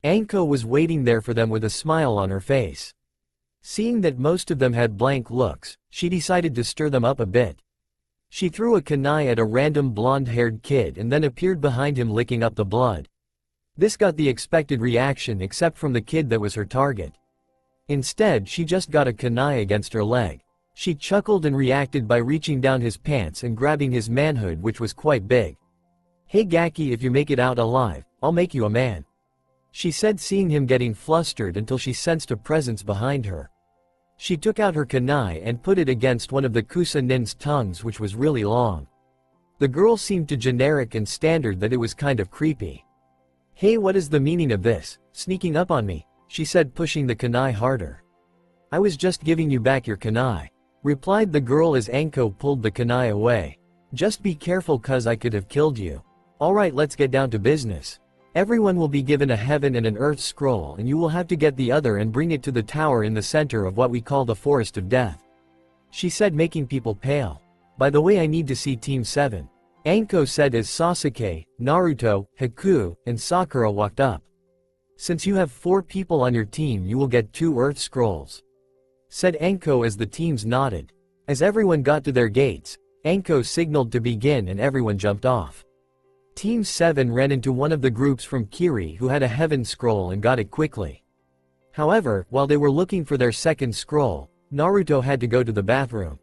Anko was waiting there for them with a smile on her face. Seeing that most of them had blank looks, she decided to stir them up a bit. She threw a kunai at a random blonde-haired kid and then appeared behind him licking up the blood. This got the expected reaction except from the kid that was her target. Instead, she just got a kunai against her leg. She chuckled and reacted by reaching down his pants and grabbing his manhood, which was quite big. "Hey Gaki, if you make it out alive, I'll make you a man," she said, seeing him getting flustered until she sensed a presence behind her. She took out her kunai and put it against one of the Kusa Nin's tongues, which was really long. The girl seemed too generic and standard that it was kind of creepy. "Hey, what is the meaning of this, sneaking up on me?" she said, pushing the kunai harder. "I was just giving you back your kunai," replied the girl as Anko pulled the kunai away. "Just be careful, cuz I could have killed you." "Alright, let's get down to business. Everyone will be given a heaven and an earth scroll, and you will have to get the other and bring it to the tower in the center of what we call the Forest of Death," she said, making people pale. "By the way, I need to see Team 7. Anko said as Sasuke, Naruto, Haku, and Sakura walked up. "Since you have 4 people on your team, you will get 2 earth scrolls," said Anko as the teams nodded. As everyone got to their gates, Anko signaled to begin and everyone jumped off. Team 7 ran into one of the groups from Kiri who had a heaven scroll and got it quickly. However, while they were looking for their second scroll, Naruto had to go to the bathroom.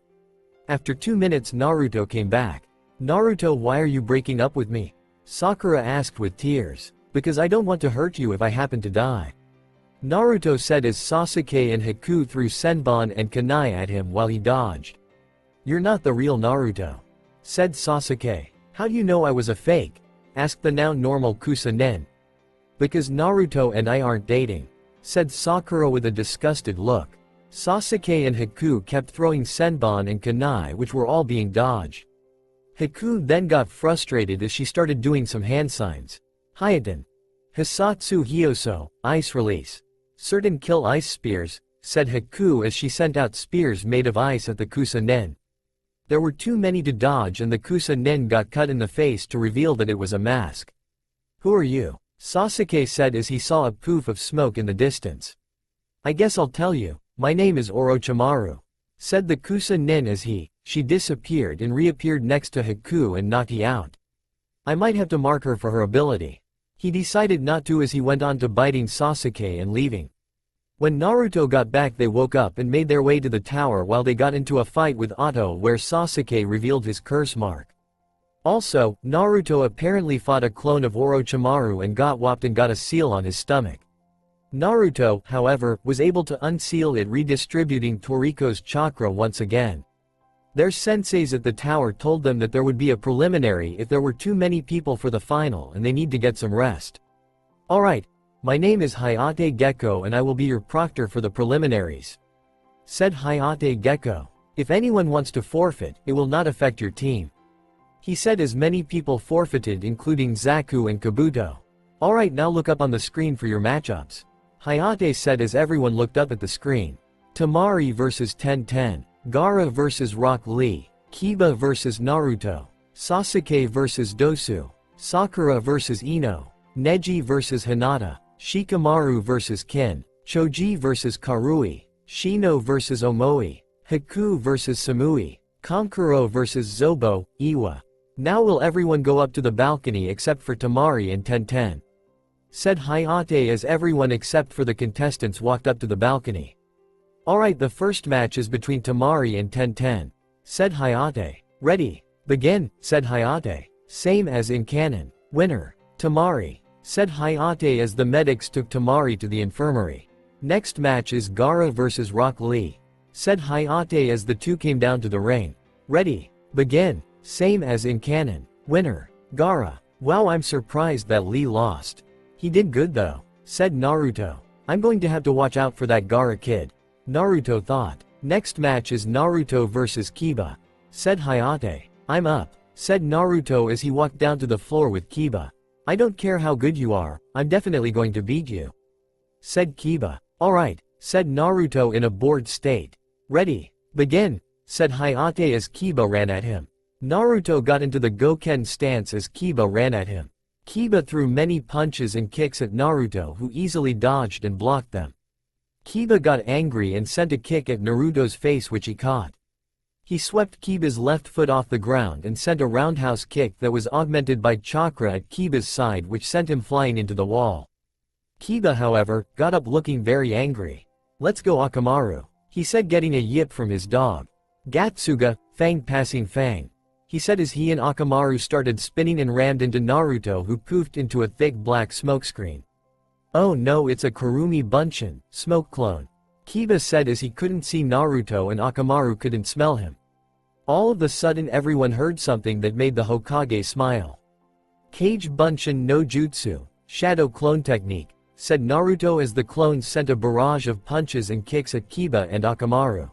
After 2 minutes, Naruto came back. "Naruto, why are you breaking up with me?" Sakura asked with tears. "Because I don't want to hurt you if I happen to die," Naruto said as Sasuke and Haku threw senbon and kunai at him while he dodged. "You're not the real Naruto," said Sasuke. "How do you know I was a fake?" asked the now normal Kusa Nin. "Because Naruto and I aren't dating," said Sakura with a disgusted look. Sasuke and Haku kept throwing senbon and kunai, which were all being dodged. Haku then got frustrated as she started doing some hand signs. "Hyeten. Hisatsu Hyoso, ice release. Certain kill ice spears," said Haku as she sent out spears made of ice at the Kusa Nin. There were too many to dodge and the Kusa Nin got cut in the face to reveal that it was a mask. "Who are you?" Sasuke said as he saw a poof of smoke in the distance. "I guess I'll tell you, my name is Orochimaru," said the Kusa Nin as she disappeared and reappeared next to Haku and knocked he out. "I might have to mark her for her ability." He decided not to as he went on to biting Sasuke and leaving. When Naruto got back, they woke up and made their way to the tower while they got into a fight with Otto where Sasuke revealed his curse mark. Also, Naruto apparently fought a clone of Orochimaru and got whopped and got a seal on his stomach. Naruto, however, was able to unseal it, redistributing Toriko's chakra once again. Their senseis at the tower told them that there would be a preliminary if there were too many people for the final and they need to get some rest. Alright, my name is Hayate Gecko and I will be your proctor for the preliminaries, said Hayate Gecko. If anyone wants to forfeit, it will not affect your team. He said as many people forfeited, including Zaku and Kabuto. Alright, now look up on the screen for your matchups, Hayate said as everyone looked up at the screen. Temari vs Ten, Gaara vs Rock Lee, Kiba vs Naruto, Sasuke vs Dosu, Sakura vs Ino, Neji vs Hinata, Shikamaru vs Kin, Choji vs Karui, Shino vs Omoi, Haku vs Samui, Kankuro vs Zobo, Iwa. Now will everyone go up to the balcony except for Temari and Ten, said Hayate as everyone except for the contestants walked up to the balcony. Alright, the first match is between Temari and Ten, said Hayate. Ready, begin, said Hayate. Same as in canon. Winner, Temari, said Hayate as the medics took Temari to the infirmary. Next match is Gaara vs Rock Lee, said Hayate as the two came down to the ring. Ready, begin, same as in canon. Winner, Gaara. Wow, I'm surprised that Lee lost. He did good though, said Naruto. I'm going to have to watch out for that Gaara kid, Naruto thought. Next match is Naruto vs Kiba, said Hayate. I'm up, said Naruto as he walked down to the floor with Kiba. I don't care how good you are, I'm definitely going to beat you, said Kiba. Alright, said Naruto in a bored state. Ready, begin, said Hayate as Kiba ran at him. Naruto got into the Goken stance as Kiba ran at him. Kiba threw many punches and kicks at Naruto, who easily dodged and blocked them. Kiba got angry and sent a kick at Naruto's face, which he caught. He swept Kiba's left foot off the ground and sent a roundhouse kick that was augmented by chakra at Kiba's side, which sent him flying into the wall. Kiba, however, got up looking very angry. Let's go Akamaru, he said, getting a yip from his dog. Gatsuga, Fang passing Fang, he said as he and Akamaru started spinning and rammed into Naruto, who poofed into a thick black smokescreen. Oh no, it's a Kurumi Bunshin, smoke clone, Kiba said as he couldn't see Naruto and Akamaru couldn't smell him. All of a sudden everyone heard something that made the Hokage smile. Kage Bunshin no Jutsu, shadow clone technique, said Naruto as the clones sent a barrage of punches and kicks at Kiba and Akamaru.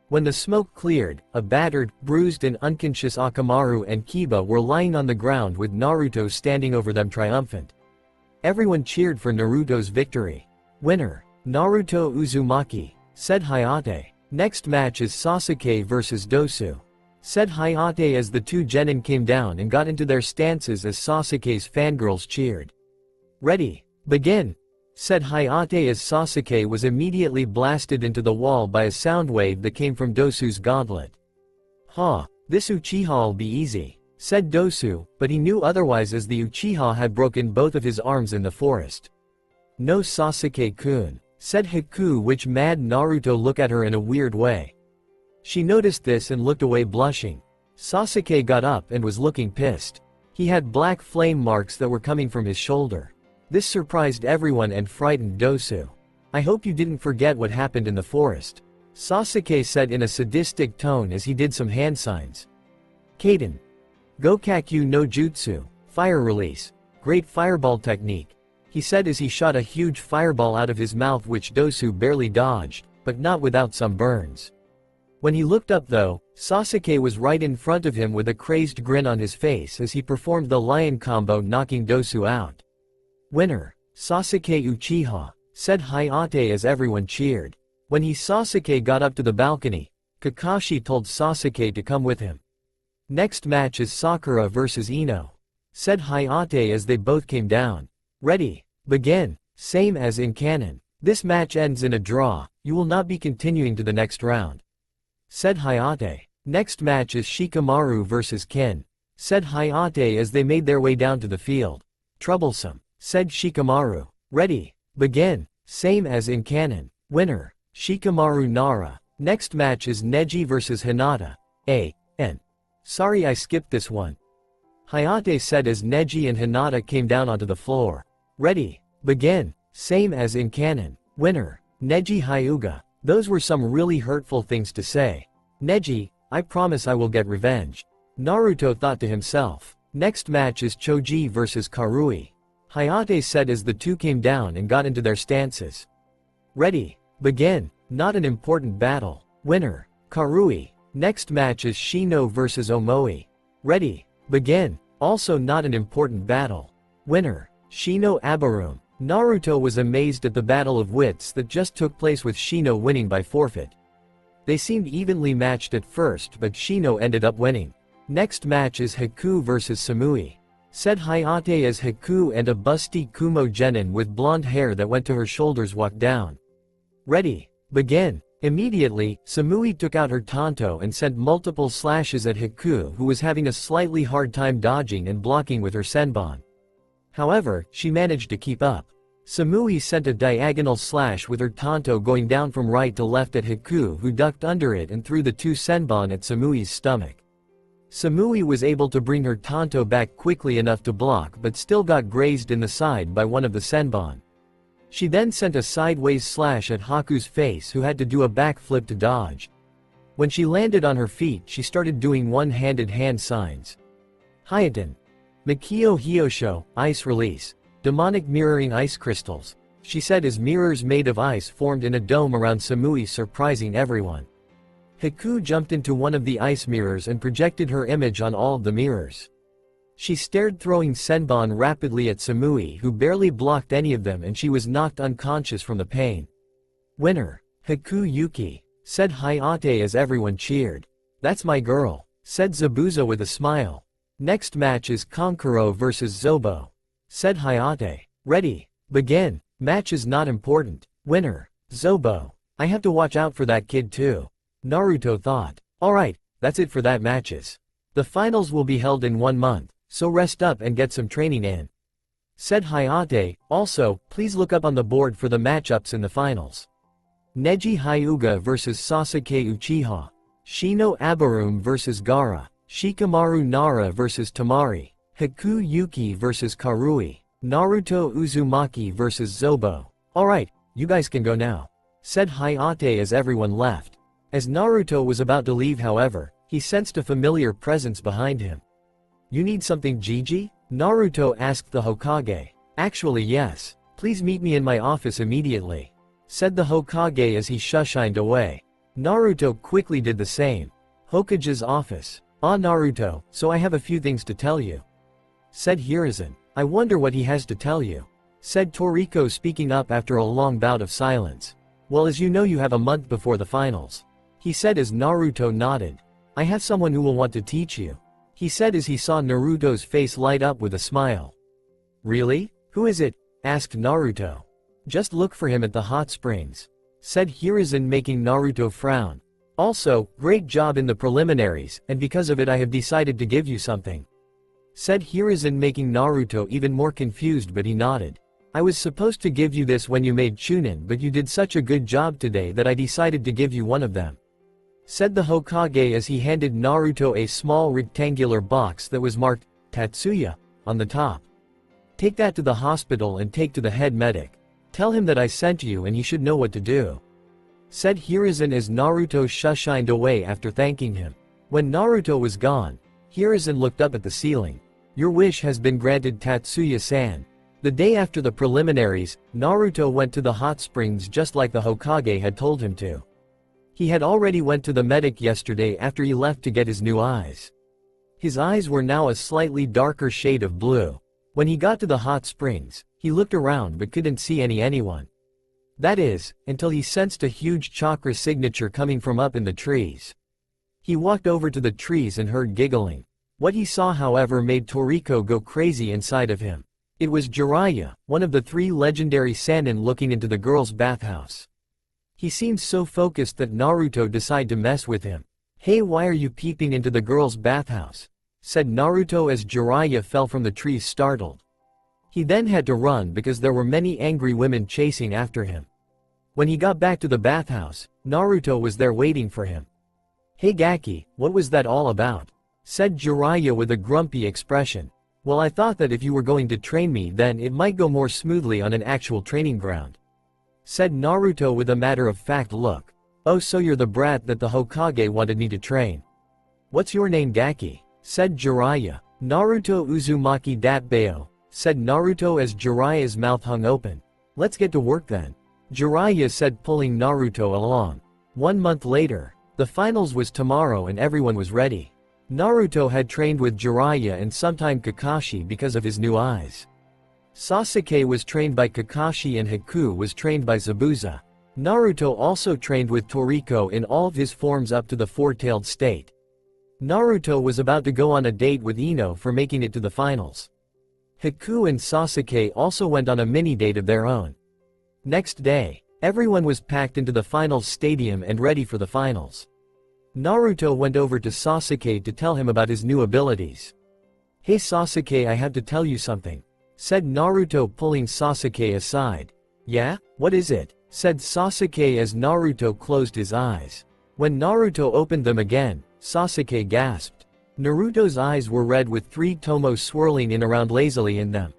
When the smoke cleared, a battered, bruised and unconscious Akamaru and Kiba were lying on the ground with Naruto standing over them triumphant. Everyone cheered for Naruto's victory. Winner, Naruto Uzumaki, said Hayate. Next match is Sasuke vs Dosu, said Hayate as the two genin came down and got into their stances as Sasuke's fangirls cheered. Ready, begin, said Hayate as Sasuke was immediately blasted into the wall by a sound wave that came from Dosu's gauntlet. This Uchiha'll be easy, said Dosu, but he knew otherwise as the Uchiha had broken both of his arms in the forest. No Sasuke-kun, said Haku, which made Naruto look at her in a weird way. She noticed this and looked away blushing. Sasuke got up and was looking pissed. He had black flame marks that were coming from his shoulder. This surprised everyone and frightened Dosu. I hope you didn't forget what happened in the forest, Sasuke said in a sadistic tone as he did some hand signs. Kaden. Gokakyu no Jutsu, fire release, great fireball technique, he said as he shot a huge fireball out of his mouth, which Dosu barely dodged, but not without some burns. When he looked up though, Sasuke was right in front of him with a crazed grin on his face as he performed the lion combo, knocking Dosu out. Winner, Sasuke Uchiha, said Hayate as everyone cheered. When Sasuke got up to the balcony, Kakashi told Sasuke to come with him. Next match is Sakura vs Ino, said Hayate as they both came down. Ready, begin, same as in canon. This match ends in a draw, you will not be continuing to the next round, said Hayate. Next match is Shikamaru vs Kin, said Hayate as they made their way down to the field. Troublesome, said Shikamaru. Ready, begin, Same as in canon. Winner, Shikamaru Nara. Next match is Neji vs Hinata. Sorry I skipped this one. Hayate said as Neji and Hinata came down onto the floor. Ready, begin. Same as in canon. Winner, Neji Hyuga. Those were some really hurtful things to say. Neji, I promise I will get revenge. Naruto thought to himself. Next match is Choji vs Karui. Hayate said as the two came down and got into their stances. Ready, begin. Not an important battle. Winner, Karui. Next match is Shino vs Omoi. Ready, begin. Also not an important battle. Winner, Shino Abarum. Naruto was amazed at the battle of wits that just took place with Shino winning by forfeit. They seemed evenly matched at first but Shino ended up winning. Next match is Haku vs Samui. Said Hayate as Haku and a busty Kumo genin with blonde hair that went to her shoulders walked down. Ready, begin. Immediately, Samui took out her tanto and sent multiple slashes at Haku, who was having a slightly hard time dodging and blocking with her senbon. However, she managed to keep up. Samui sent a diagonal slash with her tanto going down from right to left at Haku, who ducked under it and threw the two senbon at Samui's stomach. Samui was able to bring her tanto back quickly enough to block but still got grazed in the side by one of the senbon. She then sent a sideways slash at Haku's face, who had to do a backflip to dodge. When she landed on her feet she started doing one-handed hand signs. Hayaten. Mikio Hyosho, ice release. Demonic mirroring ice crystals. She said as mirrors made of ice formed in a dome around Samui, surprising everyone. Haku jumped into one of the ice mirrors and projected her image on all of the mirrors. She stared, throwing senbon rapidly at Samui, who barely blocked any of them, and she was knocked unconscious from the pain. Winner, Haku Yuki. Said Hayate as everyone cheered. That's my girl. Said Zabuza with a smile. Next match is Kankuro vs Zobo. Said Hayate. Ready, begin. Match is not important. Winner, Zobo. I have to watch out for that kid too. Naruto thought. Alright, that's it for that matches. The finals will be held in 1 month, so rest up and get some training in. Said Hayate. Also, please look up on the board for the matchups in the finals. Neji Hyuga vs Sasuke Uchiha. Shino Abarum vs Gaara. Shikamaru Nara vs Tamari. Haku Yuki vs Karui. Naruto Uzumaki vs Zobo. Alright, you guys can go now. Said Hayate as everyone left. As Naruto was about to leave, however, he sensed a familiar presence behind him. You need something, Gigi? Naruto asked the Hokage. Actually yes. Please meet me in my office immediately. Said the Hokage as he shushined away. Naruto quickly did the same. Hokage's office. Ah, Naruto, so I have a few things to tell you. Said Hiruzen. I wonder what he has to tell you. Said Toriko, speaking up after a long bout of silence. Well, as you know, you have a month before the finals. He said as Naruto nodded. I have someone who will want to teach you. He said as he saw Naruto's face light up with a smile. Really? Who is it? Asked Naruto. Just look for him at the hot springs. Said Hiruzen, making Naruto frown. Also, great job in the preliminaries, and because of it I have decided to give you something. Said Hiruzen, making Naruto even more confused, but he nodded. I was supposed to give you this when you made Chunin, but you did such a good job today that I decided to give you one of them. Said the Hokage as he handed Naruto a small rectangular box that was marked, Tatsuya, on the top. Take that to the hospital and take to the head medic. Tell him that I sent you and he should know what to do. Said Hiruzen as Naruto shushined away after thanking him. When Naruto was gone, Hiruzen looked up at the ceiling. Your wish has been granted, Tatsuya-san. The day after the preliminaries, Naruto went to the hot springs just like the Hokage had told him to. He had already went to the medic yesterday after he left to get his new eyes. His eyes were now a slightly darker shade of blue. When he got to the hot springs, he looked around but couldn't see anyone. That is, until he sensed a huge chakra signature coming from up in the trees. He walked over to the trees and heard giggling. What he saw, however, made Toriko go crazy inside of him. It was Jiraiya, one of the 3 legendary Sannin, looking into the girl's bathhouse. He seemed so focused that Naruto decided to mess with him. Hey, why are you peeping into the girl's bathhouse? Said Naruto as Jiraiya fell from the trees, startled. He then had to run because there were many angry women chasing after him. When he got back to the bathhouse, Naruto was there waiting for him. "Hey Gaki, what was that all about?" said Jiraiya with a grumpy expression. "Well, I thought that if you were going to train me then it might go more smoothly on an actual training ground," said Naruto with a matter-of-fact look. "Oh, so you're the brat that the Hokage wanted me to train. What's your name, Gaki?" said Jiraiya. "Naruto Uzumaki Datbeo," said Naruto as Jiraiya's mouth hung open. "Let's get to work then," Jiraiya said, pulling Naruto along. 1 month later. The finals was tomorrow and everyone was ready. Naruto had trained with Jiraiya and sometime Kakashi because of his new eyes. Sasuke was trained by Kakashi and Haku was trained by Zabuza. Naruto also trained with Toriko in all of his forms up to the four-tailed state. Naruto was about to go on a date with Ino for making it to the finals. Haku and Sasuke also went on a mini-date of their own. Next day, everyone was packed into the finals stadium and ready for the finals. Naruto went over to Sasuke to tell him about his new abilities. "Hey Sasuke, I have to tell you something," said Naruto, pulling Sasuke aside. "Yeah? What is it?" said Sasuke as Naruto closed his eyes. When Naruto opened them again, Sasuke gasped. Naruto's eyes were red with 3 tomos swirling in around lazily in them.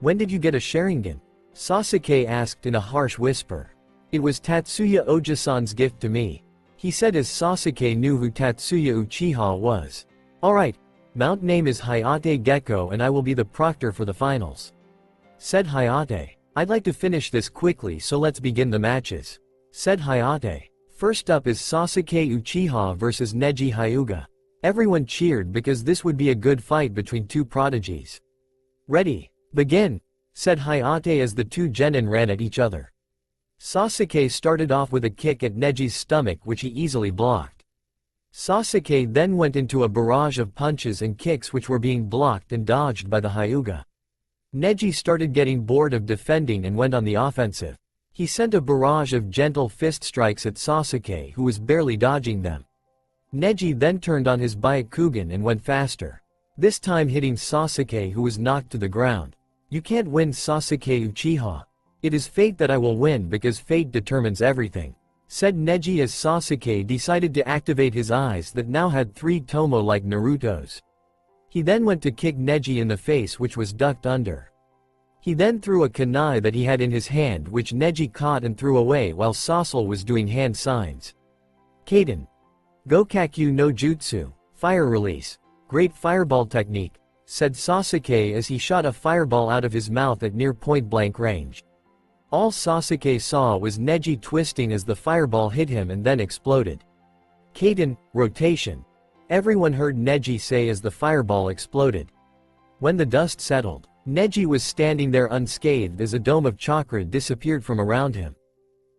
"When did you get a Sharingan?" Sasuke asked in a harsh whisper. "It was Tatsuya Oja-san's gift to me," he said as Sasuke knew who Tatsuya Uchiha was. "Alright, Mount name is Hayate Gecko and I will be the proctor for the finals," said Hayate. "I'd like to finish this quickly, so let's begin the matches," said Hayate. First up is Sasuke Uchiha versus Neji Hyuga. Everyone cheered because this would be a good fight between two prodigies. "Ready, begin," said Hayate as the two genin ran at each other. Sasuke started off with a kick at Neji's stomach which he easily blocked. Sasuke then went into a barrage of punches and kicks which were being blocked and dodged by the Hyuga. Neji started getting bored of defending and went on the offensive. He sent a barrage of gentle fist strikes at Sasuke who was barely dodging them. Neji then turned on his Byakugan and went faster. This time hitting Sasuke who was knocked to the ground. "You can't win, Sasuke Uchiha. It is fate that I will win because fate determines everything," said Neji as Sasuke decided to activate his eyes that now had 3 tomo like Naruto's. He then went to kick Neji in the face which was ducked under. He then threw a kunai that he had in his hand which Neji caught and threw away while Sasol was doing hand signs. "Kaden. Gokakyu no Jutsu, fire release. Great fireball technique," said Sasuke as he shot a fireball out of his mouth at near point-blank range. All Sasuke saw was Neji twisting as the fireball hit him and then exploded. "Kaden, rotation," everyone heard Neji say as the fireball exploded. When the dust settled, Neji was standing there unscathed as a dome of chakra disappeared from around him.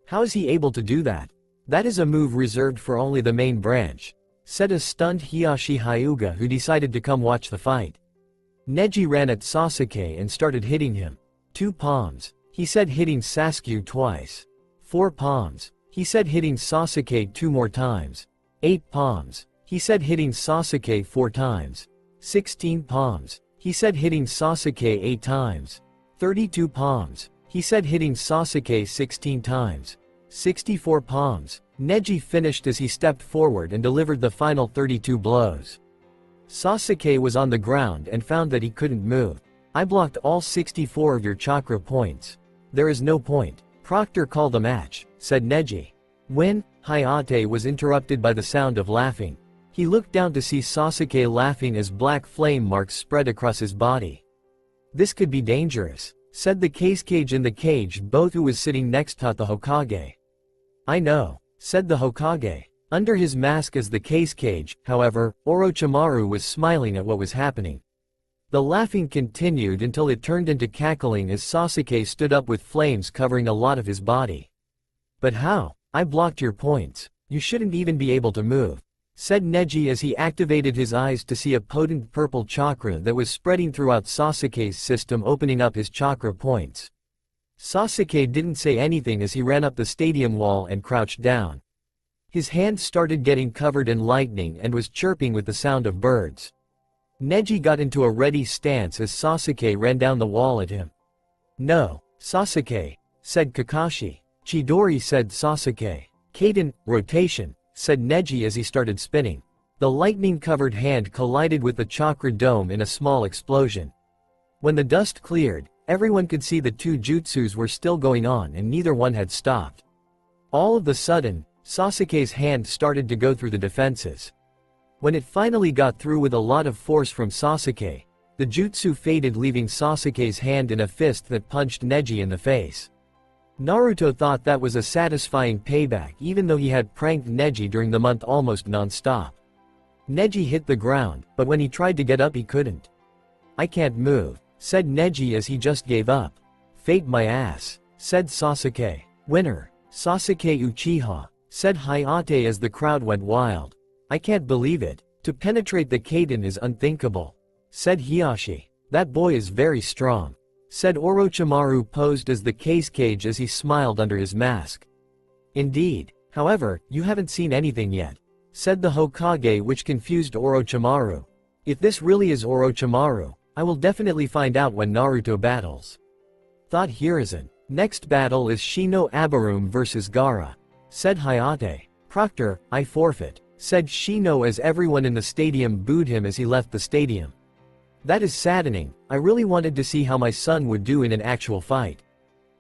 "How is he able to do that? That is a move reserved for only the main branch," said a stunned Hiyashi Hyuga who decided to come watch the fight. Neji ran at Sasuke and started hitting him. 2 palms, he said, hitting Sasuke twice. 4 palms, he said, hitting Sasuke 2 more times. 8 palms, he said, hitting Sasuke 4 times. 16 palms, he said, hitting Sasuke 8 times. 32 palms, he said, hitting Sasuke 16 times. 64 palms, Neji finished as he stepped forward and delivered the final 32 blows. Sasuke was on the ground and found that he couldn't move. "I blocked all 64 of your chakra points. There is no point. Proctor, call the match," said Neji. When Hayate was interrupted by the sound of laughing. He looked down to see Sasuke laughing as black flame marks spread across his body. "This could be dangerous," said the cage in the cage, both who was sitting next to the Hokage. "I know," said the Hokage. Under his mask as the cage, however, Orochimaru was smiling at what was happening. The laughing continued until it turned into cackling as Sasuke stood up with flames covering a lot of his body. "But how? I blocked your points. You shouldn't even be able to move," said Neji as he activated his eyes to see a potent purple chakra that was spreading throughout Sasuke's system, opening up his chakra points. Sasuke didn't say anything as he ran up the stadium wall and crouched down. His hands started getting covered in lightning and was chirping with the sound of birds. Neji got into a ready stance as Sasuke ran down the wall at him. "No, Sasuke," said Kakashi. "Chidori," said Sasuke. "Kaden, rotation," said Neji as he started spinning. The lightning-covered hand collided with the chakra dome in a small explosion. When the dust cleared, everyone could see the two jutsus were still going on and neither one had stopped. All of a sudden, Sasuke's hand started to go through the defenses. When it finally got through with a lot of force from Sasuke, the jutsu faded, leaving Sasuke's hand in a fist that punched Neji in the face. Naruto thought that was a satisfying payback even though he had pranked Neji during the month almost non-stop. Neji hit the ground, but when he tried to get up he couldn't. "I can't move," said Neji as he just gave up. "Fate my ass," said Sasuke. "Winner, Sasuke Uchiha," said Hayate as the crowd went wild. "I can't believe it. To penetrate the Kaden is unthinkable," said Hiyashi. "That boy is very strong," said Orochimaru, posed as the case cage as he smiled under his mask. "Indeed. However, you haven't seen anything yet," said the Hokage, which confused Orochimaru. "If this really is Orochimaru, I will definitely find out when Naruto battles," thought Hiruzen. "Next battle is Shino Abarum vs Gaara," said Hayate. "Proctor, I forfeit," said Shino as everyone in the stadium booed him as he left the stadium. "That is saddening. I really wanted to see how my son would do in an actual fight,"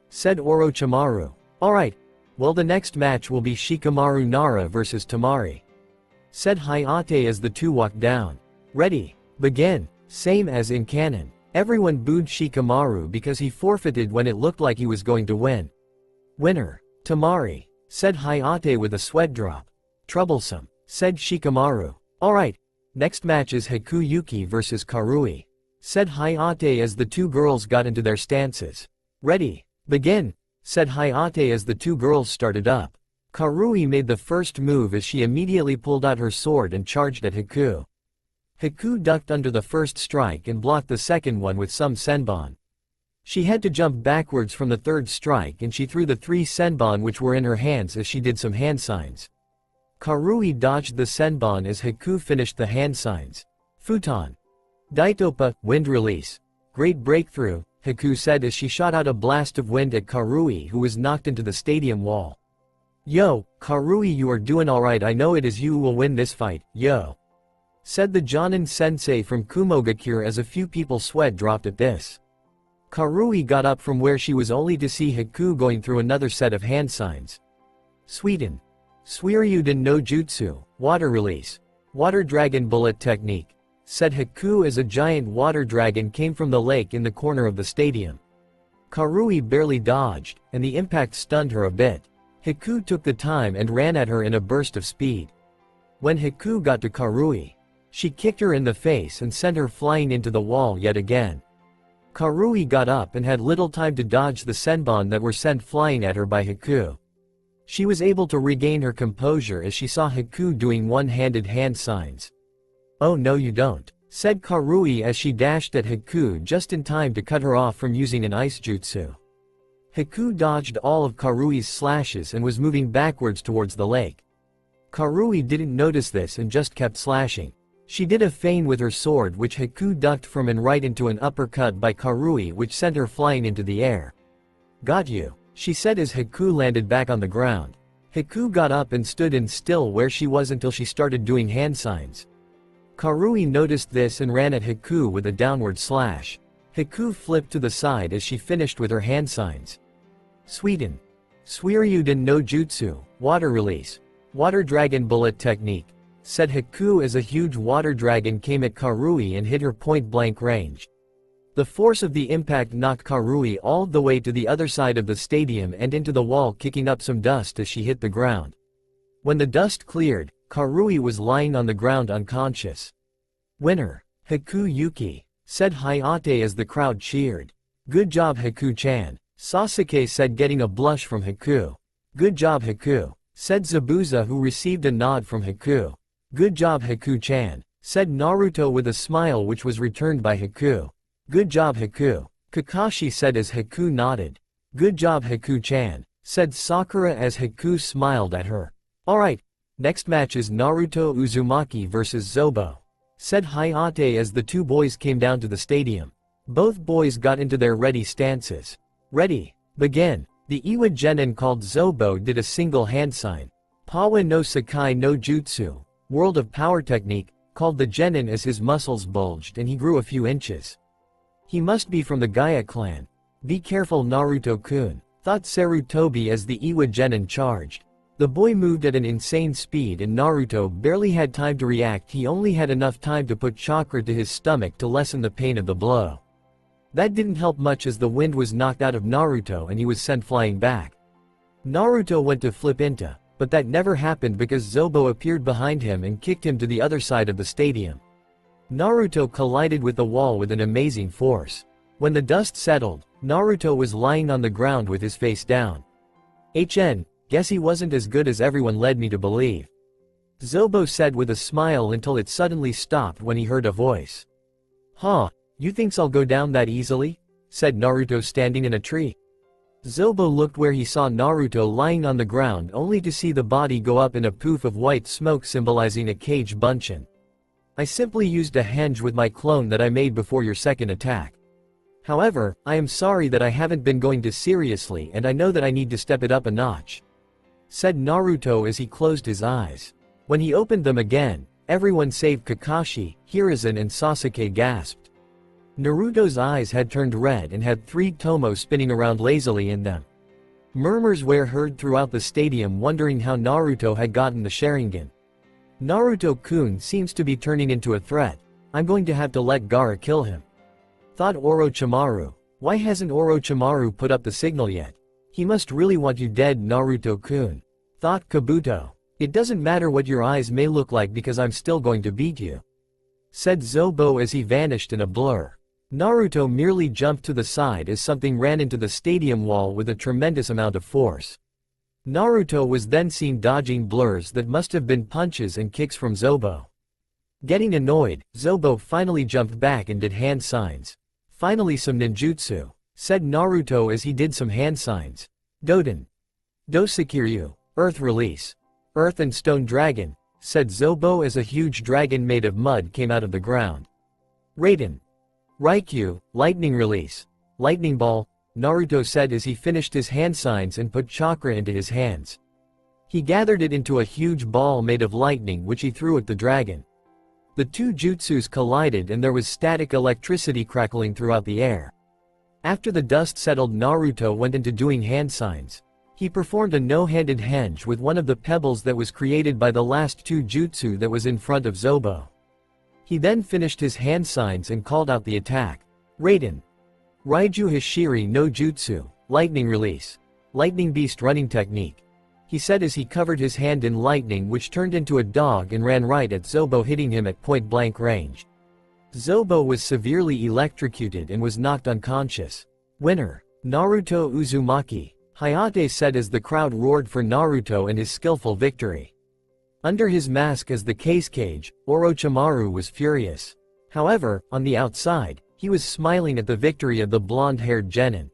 said Orochimaru. "Alright. Well, the next match will be Shikamaru Nara vs Tamari," said Hayate as the two walked down. "Ready, begin." Same as in canon, everyone booed Shikamaru because he forfeited when it looked like he was going to win. "Winner, Tamari," said Hayate with a sweat drop. "Troublesome," said Shikamaru. "Alright. Next match is Hikuyuki vs Karui," said Hayate as the two girls got into their stances. "Ready, begin," said Hayate as the two girls started up. Karui made the first move as she immediately pulled out her sword and charged at Hiku. Hiku ducked under the first strike and blocked the second one with some senbon. She had to jump backwards from the third strike and she threw the 3 senbon which were in her hands as she did some hand signs. Karui dodged the senbon as Hiku finished the hand signs. "Futon. Daitopa, wind release. Great breakthrough," Hiku said as she shot out a blast of wind at Karui, who was knocked into the stadium wall. "Yo, Karui, you are doing alright. I know it is you who will win this fight, yo," said the Jonin sensei from Kumogakure as a few people's sweat dropped at this. Karui got up from where she was only to see Hiku going through another set of hand signs. "Sweden. Suiryuden no Jutsu, water release. Water dragon bullet technique," said Hiku as a giant water dragon came from the lake in the corner of the stadium. Karui barely dodged, and the impact stunned her a bit. Hiku took the time and ran at her in a burst of speed. When Hiku got to Karui, she kicked her in the face and sent her flying into the wall yet again. Karui got up and had little time to dodge the senbon that were sent flying at her by Hiku. She was able to regain her composure as she saw Hiku doing one-handed hand signs. "Oh no you don't," said Karui as she dashed at Hiku just in time to cut her off from using an ice jutsu. Hiku dodged all of Karui's slashes and was moving backwards towards the lake. Karui didn't notice this and just kept slashing. She did a feint with her sword which Hiku ducked from and right into an uppercut by Karui which sent her flying into the air. "Got you," she said as Hiku landed back on the ground. Hiku got up and stood in still where she was until she started doing hand signs. Karui noticed this and ran at Hiku with a downward slash. Hiku flipped to the side as she finished with her hand signs. "Sweden. Suiryuden no Jutsu, water release. Water dragon bullet technique," said Hiku as a huge water dragon came at Karui and hit her point-blank range. The force of the impact knocked Karui all the way to the other side of the stadium and into the wall, kicking up some dust as she hit the ground. When the dust cleared, Karui was lying on the ground unconscious. "Winner, Hikuyuki," said Hayate as the crowd cheered. "Good job Hiku-chan," Sasuke said, getting a blush from Hiku. "Good job Hiku," said Zabuza, who received a nod from Hiku. "Good job Hiku-chan," said Naruto with a smile which was returned by Hiku. "Good job Hiku," Kakashi said as Hiku nodded. "Good job Hiku-chan," said Sakura as Hiku smiled at her. "Alright, next match is Naruto Uzumaki vs Zobo," said Hayate as the two boys came down to the stadium. Both boys got into their ready stances. Ready, begin. The Iwa Genin called Zobo did a single hand sign. Pawa no Sakai no Jutsu, World of Power Technique, called the Genin as his muscles bulged and he grew a few inches. He must be from the Gaia clan. Be careful Naruto-kun, thought Sarutobi as the Iwa Genin charged. The boy moved at an insane speed and Naruto barely had time to react. He only had enough time to put chakra to his stomach to lessen the pain of the blow. That didn't help much as the wind was knocked out of Naruto and he was sent flying back. Naruto went to flip into, but that never happened because Zobo appeared behind him and kicked him to the other side of the stadium. Naruto collided with the wall with an amazing force. When the dust settled, Naruto was lying on the ground with his face down. Guess he wasn't as good as everyone led me to believe. Zobo said with a smile until it suddenly stopped when he heard a voice. Huh, you thinks I'll go down that easily? Said Naruto standing in a tree. Zobo looked where he saw Naruto lying on the ground only to see the body go up in a poof of white smoke symbolizing a cage bunshin. I simply used a henge with my clone that I made before your second attack. However, I am sorry that I haven't been going to seriously and I know that I need to step it up a notch. Said Naruto as he closed his eyes. When he opened them again, everyone save Kakashi, Hiruzen and Sasuke gasped. Naruto's eyes had turned red and had 3 tomo spinning around lazily in them. Murmurs were heard throughout the stadium wondering how Naruto had gotten the Sharingan. Naruto-kun seems to be turning into a threat. I'm going to have to let Gaara kill him. Thought Orochimaru. Why hasn't Orochimaru put up the signal yet? He must really want you dead Naruto-kun. Thought Kabuto. It doesn't matter what your eyes may look like because I'm still going to beat you. Said Zobo as he vanished in a blur. Naruto merely jumped to the side as something ran into the stadium wall with a tremendous amount of force. Naruto was then seen dodging blurs that must have been punches and kicks from Zobo. Getting annoyed, Zobo finally jumped back and did hand signs. Finally some ninjutsu, said Naruto as he did some hand signs. Doden. Dosakiryu, Earth Release. Earth and Stone Dragon, said Zobo as a huge dragon made of mud came out of the ground. Raiden. Raikyu, Lightning Release. Lightning Ball, Naruto said as he finished his hand signs and put chakra into his hands. He gathered it into a huge ball made of lightning which he threw at the dragon. The two jutsus collided and there was static electricity crackling throughout the air. After the dust settled, Naruto went into doing hand signs. He performed a no-handed henge with one of the pebbles that was created by the last 2 jutsu that was in front of Zobo. He then finished his hand signs and called out the attack. Raiden. Raiju Hashiri no Jutsu, Lightning Release. Lightning Beast Running Technique. He said as he covered his hand in lightning which turned into a dog and ran right at Zobo, hitting him at point-blank range. Zobo was severely electrocuted and was knocked unconscious. Winner. Naruto Uzumaki. Hayate said as the crowd roared for Naruto and his skillful victory. Under his mask as the cage, Orochimaru was furious. However, on the outside, he was smiling at the victory of the blonde-haired genin.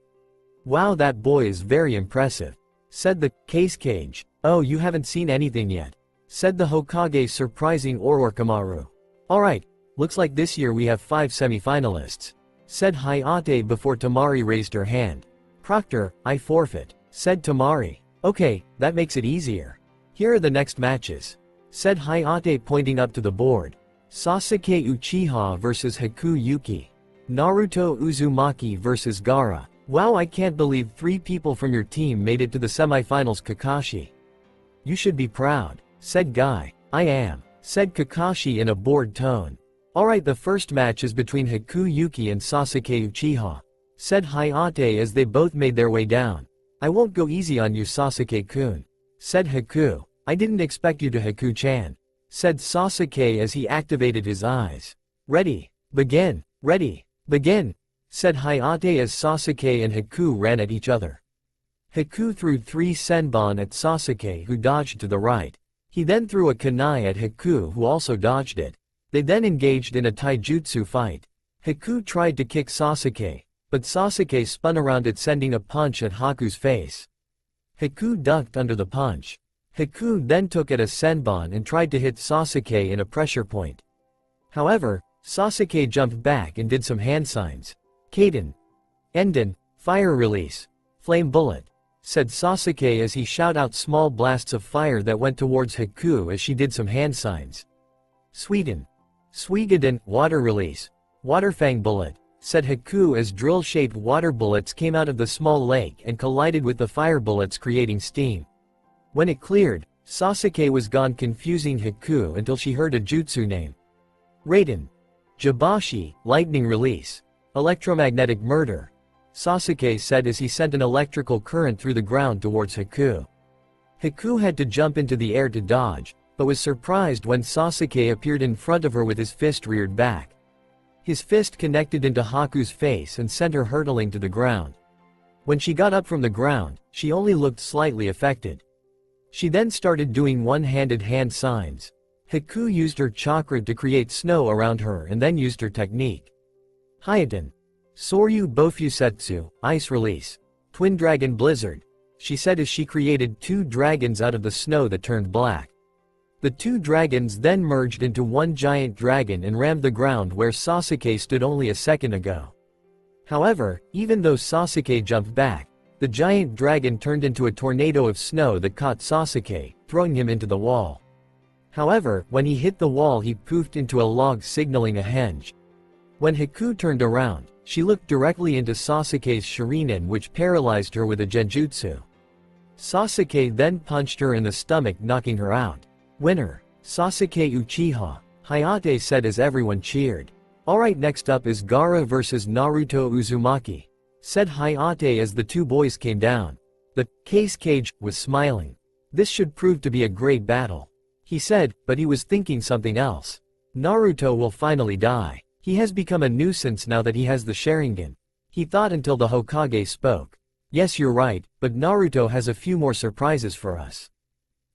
Wow, that boy is very impressive, said the cage. Oh, you haven't seen anything yet, said the Hokage, surprising Orochimaru. Alright, looks like this year we have 5 semi-finalists, said Hayate before Tamari raised her hand. Proctor, I forfeit, said Tamari. Okay, that makes it easier. Here are the next matches, said Hayate pointing up to the board. Sasuke Uchiha vs Haku Yuki. Naruto Uzumaki vs Gaara. Wow, I can't believe 3 people from your team made it to the semifinals, Kakashi. You should be proud, said Guy. I am, said Kakashi in a bored tone. Alright, the first match is between Haku Yuki and Sasuke Uchiha, said Hayate as they both made their way down. I won't go easy on you, Sasuke-kun, said Haku. I didn't expect you to, Haku-chan, said Sasuke as he activated his eyes. Ready, begin, said Hayate as Sasuke and Haku ran at each other. Haku threw 3 senbon at Sasuke, who dodged to the right. He then threw a kunai at Haku, who also dodged it. They then engaged in a taijutsu fight. Haku tried to kick Sasuke, but Sasuke spun around it, sending a punch at Haku's face. Haku ducked under the punch. Haku then took at a senbon and tried to hit Sasuke in a pressure point. However, Sasuke jumped back and did some hand signs. Kaden. Enden, fire release. Flame bullet, said Sasuke as he shot out small blasts of fire that went towards Haku as she did some hand signs. Sweden. Suigaden, water release. Waterfang bullet, said Haku as drill-shaped water bullets came out of the small lake and collided with the fire bullets creating steam. When it cleared, Sasuke was gone, confusing Haku until she heard a jutsu name. Raiden. Jabashi, lightning release. Electromagnetic murder, Sasuke said as he sent an electrical current through the ground towards Haku. Haku had to jump into the air to dodge, but was surprised when Sasuke appeared in front of her with his fist reared back. His fist connected into Haku's face and sent her hurtling to the ground. When she got up from the ground, she only looked slightly affected. She then started doing one-handed hand signs. Haku used her chakra to create snow around her and then used her technique. Hyeten. Soryu Bofusetsu, ice release. Twin dragon blizzard, she said as she created two dragons out of the snow that turned black. The two dragons then merged into one giant dragon and rammed the ground where Sasuke stood only a second ago. However, even though Sasuke jumped back, the giant dragon turned into a tornado of snow that caught Sasuke, throwing him into the wall. However, when he hit the wall he poofed into a log, signaling a henge. When Haku turned around, she looked directly into Sasuke's Shurinen, which paralyzed her with a genjutsu. Sasuke then punched her in the stomach, knocking her out. Winner, Sasuke Uchiha, Hayate said as everyone cheered. Alright, next up is Gaara vs Naruto Uzumaki, said Hayate as the two boys came down. The case cage was smiling. This should prove to be a great battle, he said, but he was thinking something else. Naruto will finally die. He has become a nuisance now that he has the Sharingan, he thought until the Hokage spoke. Yes, you're right, but Naruto has a few more surprises for us.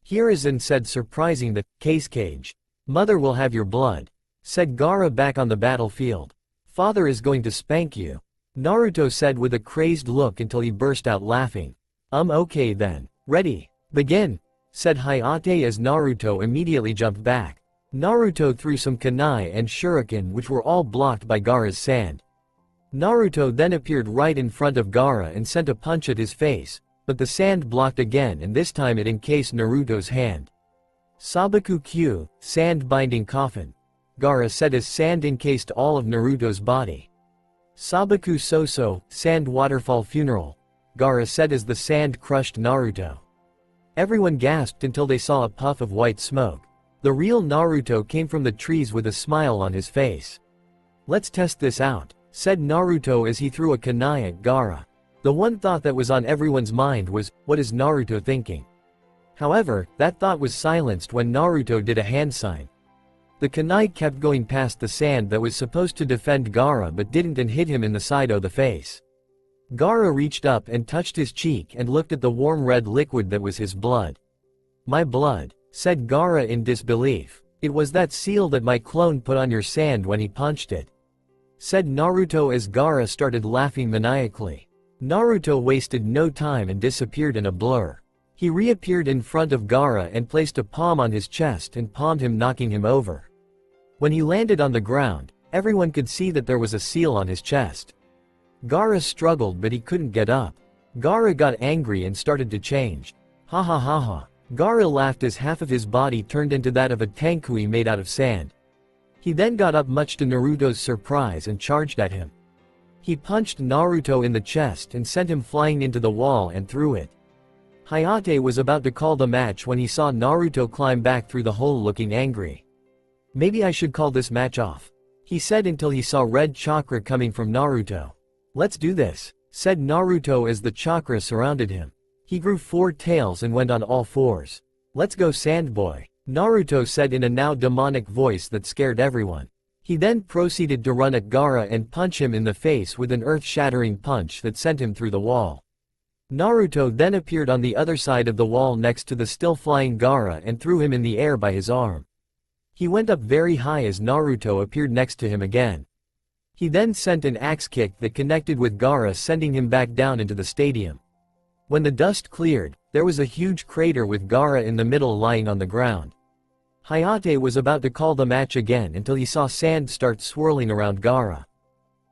Hiruzen said, surprising the case cage. Mother will have your blood, said Gaara back on the battlefield. Father is going to spank you, Naruto said with a crazed look until he burst out laughing. Okay then. Ready. Begin, said Hayate as Naruto immediately jumped back. Naruto threw some kunai and shuriken, which were all blocked by Gaara's sand. Naruto then appeared right in front of Gaara and sent a punch at his face, but the sand blocked again, and this time it encased Naruto's hand. Sabaku Q, sand binding coffin, Gaara said as sand encased all of Naruto's body. Sabaku Soso, sand waterfall funeral, Gaara said as the sand crushed Naruto. Everyone gasped until they saw a puff of white smoke. The real Naruto came from the trees with a smile on his face. Let's test this out, said Naruto as he threw a kunai at Gaara. The one thought that was on everyone's mind was, what is Naruto thinking? However, that thought was silenced when Naruto did a hand sign. The kunai kept going past the sand that was supposed to defend Gaara but didn't, and hit him in the side of the face. Gaara reached up and touched his cheek and looked at the warm red liquid that was his blood. My blood, said Gaara in disbelief. It was that seal that my clone put on your sand when he punched it, said Naruto as Gaara started laughing maniacally. Naruto wasted no time and disappeared in a blur. He reappeared in front of Gaara and placed a palm on his chest and palmed him, knocking him over. When he landed on the ground, everyone could see that there was a seal on his chest. Gaara struggled, but he couldn't get up. Gaara got angry and started to change. Ha ha ha ha. Gaara laughed as half of his body turned into that of a tankui made out of sand. He then got up, much to Naruto's surprise, and charged at him. He punched Naruto in the chest and sent him flying into the wall and through it. Hayate was about to call the match when he saw Naruto climb back through the hole looking angry. Maybe I should call this match off, he said until he saw red chakra coming from Naruto. Let's do this, said Naruto as the chakra surrounded him. He grew 4 tails and went on all 4s. Let's go, Sandboy, Naruto said in a now demonic voice that scared everyone. He then proceeded to run at Gaara and punch him in the face with an earth-shattering punch that sent him through the wall. Naruto then appeared on the other side of the wall next to the still flying Gaara and threw him in the air by his arm. He went up very high as Naruto appeared next to him again. He then sent an axe kick that connected with Gaara, sending him back down into the stadium. When the dust cleared, there was a huge crater with Gaara in the middle lying on the ground. Hayate was about to call the match again until he saw sand start swirling around Gaara.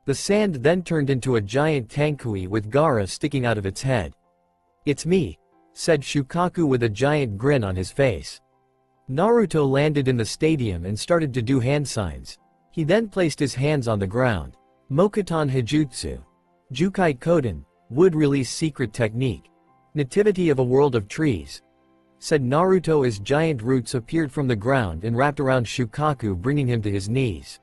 The sand then turned into a giant tankui with Gaara sticking out of its head. "It's me," said Shukaku with a giant grin on his face. Naruto landed in the stadium and started to do hand signs. He then placed his hands on the ground. Mokuton Hijutsu. Jukai Koden, wood release secret technique. Nativity of a world of trees, said Naruto as giant roots appeared from the ground and wrapped around Shukaku, bringing him to his knees.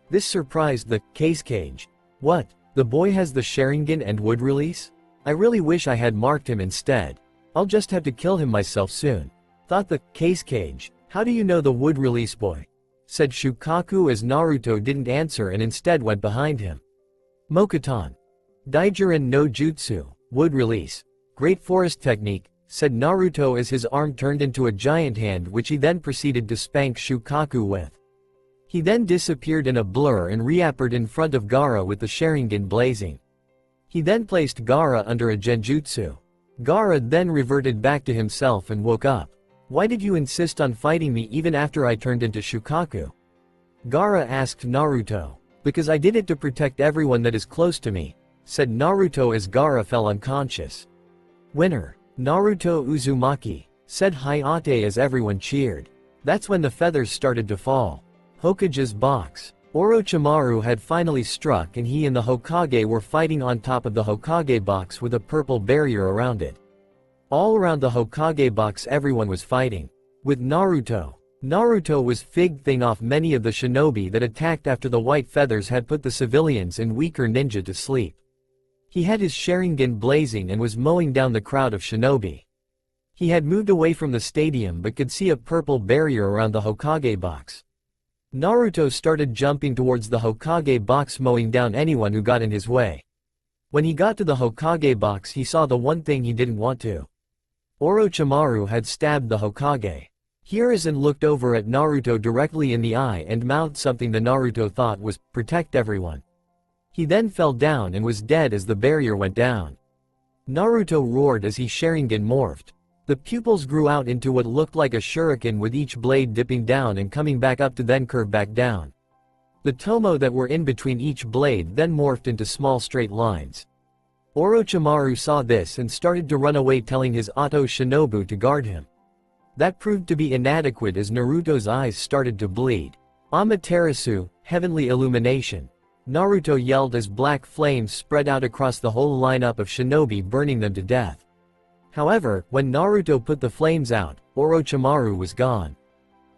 This surprised the cage. "What? The boy has the Sharingan and wood release? I really wish I had marked him instead. I'll just have to kill him myself soon," thought the cage. "How do you know the wood release boy?" said Shukaku as Naruto didn't answer and instead went behind him. Mokuton. Daijirin no Jutsu, wood release. Great forest technique, said Naruto as his arm turned into a giant hand which he then proceeded to spank Shukaku with. He then disappeared in a blur and reappeared in front of Gaara with the Sharingan blazing. He then placed Gaara under a genjutsu. Gaara then reverted back to himself and woke up. "Why did you insist on fighting me even after I turned into Shukaku?" Gaara asked Naruto. "Because I did it to protect everyone that is close to me," said Naruto as Gaara fell unconscious. "Winner, Naruto Uzumaki," said Hayate as everyone cheered. That's when the feathers started to fall. Hokage's box. Orochimaru had finally struck and he and the Hokage were fighting on top of the Hokage box with a purple barrier around it. All around the Hokage box everyone was fighting. With Naruto. Naruto was fighting off many of the shinobi that attacked after the white feathers had put the civilians and weaker ninja to sleep. He had his Sharingan blazing and was mowing down the crowd of shinobi. He had moved away from the stadium but could see a purple barrier around the Hokage box. Naruto started jumping towards the Hokage box, mowing down anyone who got in his way. When he got to the Hokage box he saw the one thing he didn't want to. Orochimaru had stabbed the Hokage. Hiruzen looked over at Naruto directly in the eye and mouthed something the Naruto thought was, "Protect everyone." He then fell down and was dead as the barrier went down. Naruto roared as he Sharingan morphed. The pupils grew out into what looked like a shuriken with each blade dipping down and coming back up to then curve back down. The tomo that were in between each blade then morphed into small straight lines. Orochimaru saw this and started to run away, telling his Oto Shinobu to guard him. That proved to be inadequate as Naruto's eyes started to bleed. Amaterasu, heavenly illumination. Naruto yelled as black flames spread out across the whole lineup of shinobi, burning them to death. However, when Naruto put the flames out, Orochimaru was gone.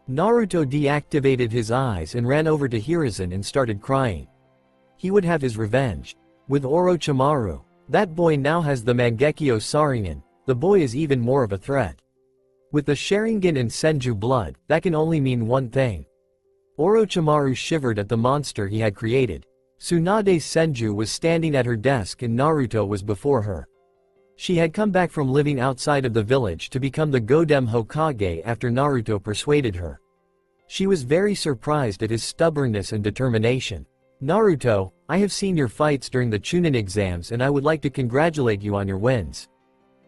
Naruto deactivated his eyes and ran over to Hiruzen and started crying. He would have his revenge. With Orochimaru. That boy now has the Mangekyo Sharingan. The boy is even more of a threat. With the Sharingan and Senju blood, that can only mean one thing. Orochimaru shivered at the monster he had created. Tsunade's Senju was standing at her desk and Naruto was before her. She had come back from living outside of the village to become the Godem Hokage after Naruto persuaded her. She was very surprised at his stubbornness and determination. "Naruto, I have seen your fights during the Chunin exams and I would like to congratulate you on your wins,"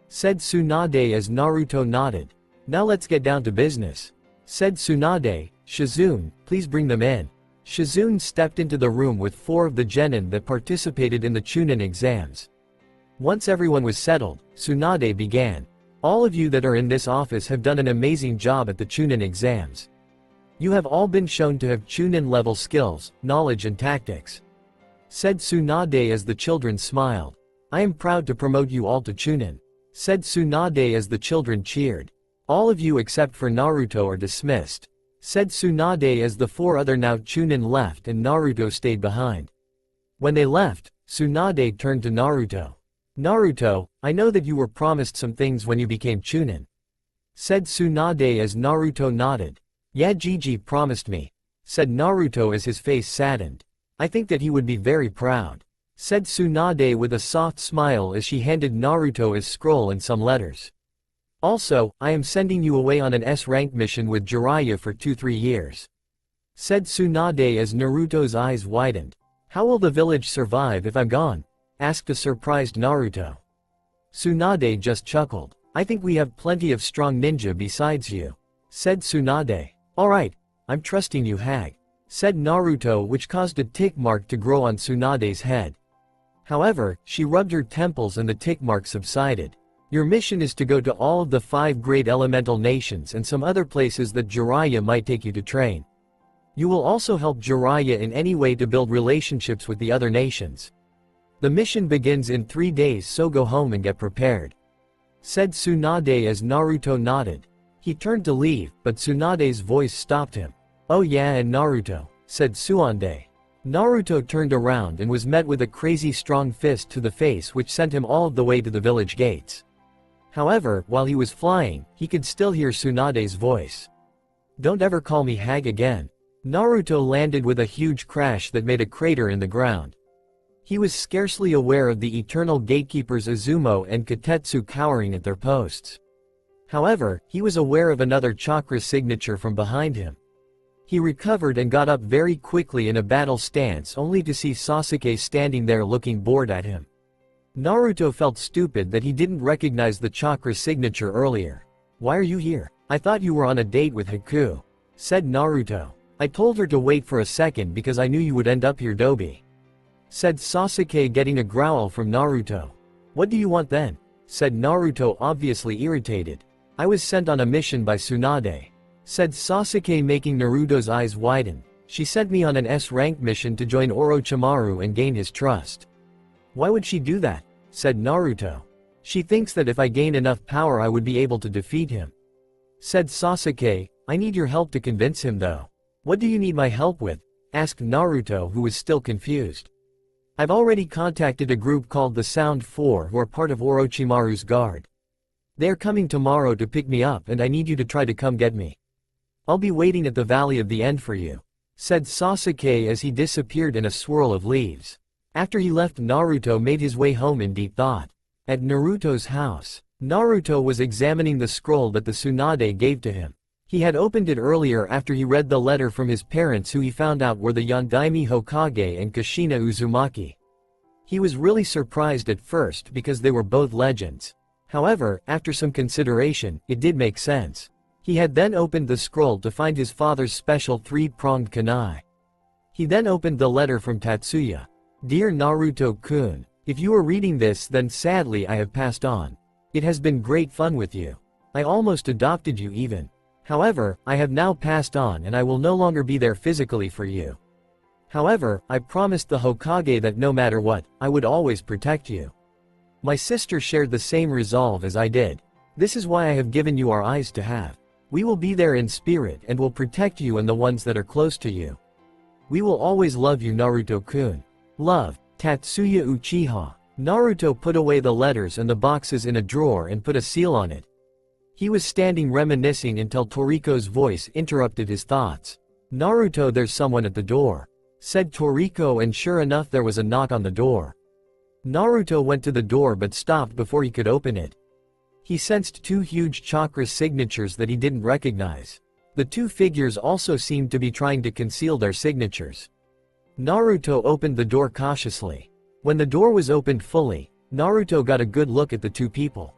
said Tsunade as Naruto nodded. "Now let's get down to business," said Tsunade. "Shizune, please bring them in." Shizune stepped into the room with 4 of the genin that participated in the Chunin exams. Once everyone was settled, Tsunade began. "All of you that are in this office have done an amazing job at the Chunin exams. You have all been shown to have Chunin level skills, knowledge and tactics," said Tsunade as the children smiled. "I am proud to promote you all to Chunin," said Tsunade as the children cheered. "All of you except for Naruto are dismissed," said Tsunade as the 4 other now Chunin left and Naruto stayed behind. When they left, Tsunade turned to Naruto. "Naruto, I know that you were promised some things when you became Chunin," said Tsunade as Naruto nodded. "Yeah, Gigi promised me," said Naruto as his face saddened. "I think that he would be very proud," said Tsunade with a soft smile as she handed Naruto his scroll and some letters. "Also, I am sending you away on an S-rank mission with Jiraiya for 2-3 years," said Tsunade as Naruto's eyes widened. "How will the village survive if I'm gone?" asked a surprised Naruto. Tsunade just chuckled. "I think we have plenty of strong ninja besides you," said Tsunade. Alright, I'm trusting you, hag, said Naruto, which caused a tick mark to grow on Tsunade's head. However, she rubbed her temples and the tick mark subsided. Your mission is to go to all of the 5 great elemental nations and some other places that Jiraiya might take you to train. You will also help Jiraiya in any way to build relationships with the other nations. The mission begins in 3 days, so go home and get prepared, said Tsunade as Naruto nodded. He turned to leave, but Tsunade's voice stopped him. Oh yeah, and Naruto, said Tsuande. Naruto turned around and was met with a crazy strong fist to the face which sent him all the way to the village gates. However, while he was flying, he could still hear Tsunade's voice. Don't ever call me hag again. Naruto landed with a huge crash that made a crater in the ground. He was scarcely aware of the eternal gatekeepers Izumo and Katetsu cowering at their posts. However, he was aware of another chakra signature from behind him. He recovered and got up very quickly in a battle stance, only to see Sasuke standing there looking bored at him. Naruto felt stupid that he didn't recognize the chakra signature earlier. Why are you here? I thought you were on a date with Haku, said Naruto. I told her to wait for a second because I knew you would end up here, Dobi, said Sasuke, getting a growl from Naruto. What do you want then? Said Naruto, obviously irritated. I was sent on a mission by Tsunade, said Sasuke, making Naruto's eyes widen. She sent me on an S-rank mission to join Orochimaru and gain his trust. Why would she do that? Said Naruto. She thinks that if I gain enough power I would be able to defeat him, said Sasuke. I need your help to convince him though. What do you need my help with? Asked Naruto, who was still confused. I've already contacted a group called the Sound 4 who are part of Orochimaru's guard. They are coming tomorrow to pick me up and I need you to try to come get me. I'll be waiting at the Valley of the End for you, said Sasuke as he disappeared in a swirl of leaves. After he left, Naruto made his way home in deep thought. At Naruto's house, Naruto was examining the scroll that the Tsunade gave to him. He had opened it earlier after he read the letter from his parents, who he found out were the Yondaime Hokage and Kushina Uzumaki. He was really surprised at first because they were both legends. However, after some consideration, it did make sense. He had then opened the scroll to find his father's special 3-pronged kunai. He then opened the letter from Tatsuya. Dear Naruto-kun, if you are reading this, then sadly I have passed on. It has been great fun with you. I almost adopted you even. However, I have now passed on and I will no longer be there physically for you. However, I promised the Hokage that no matter what, I would always protect you. My sister shared the same resolve as I did. This is why I have given you our eyes to have. We will be there in spirit and will protect you and the ones that are close to you. We will always love you, Naruto-kun. Love, Tatsuya Uchiha. Naruto put away the letters and the boxes in a drawer and put a seal on it. He was standing reminiscing until Toriko's voice interrupted his thoughts. Naruto, there's someone at the door, said Toriko, and sure enough there was a knock on the door. Naruto went to the door but stopped before he could open it. He sensed 2 huge chakra signatures that he didn't recognize. The 2 figures also seemed to be trying to conceal their signatures. Naruto opened the door cautiously. When the door was opened fully, Naruto got a good look at the 2 people.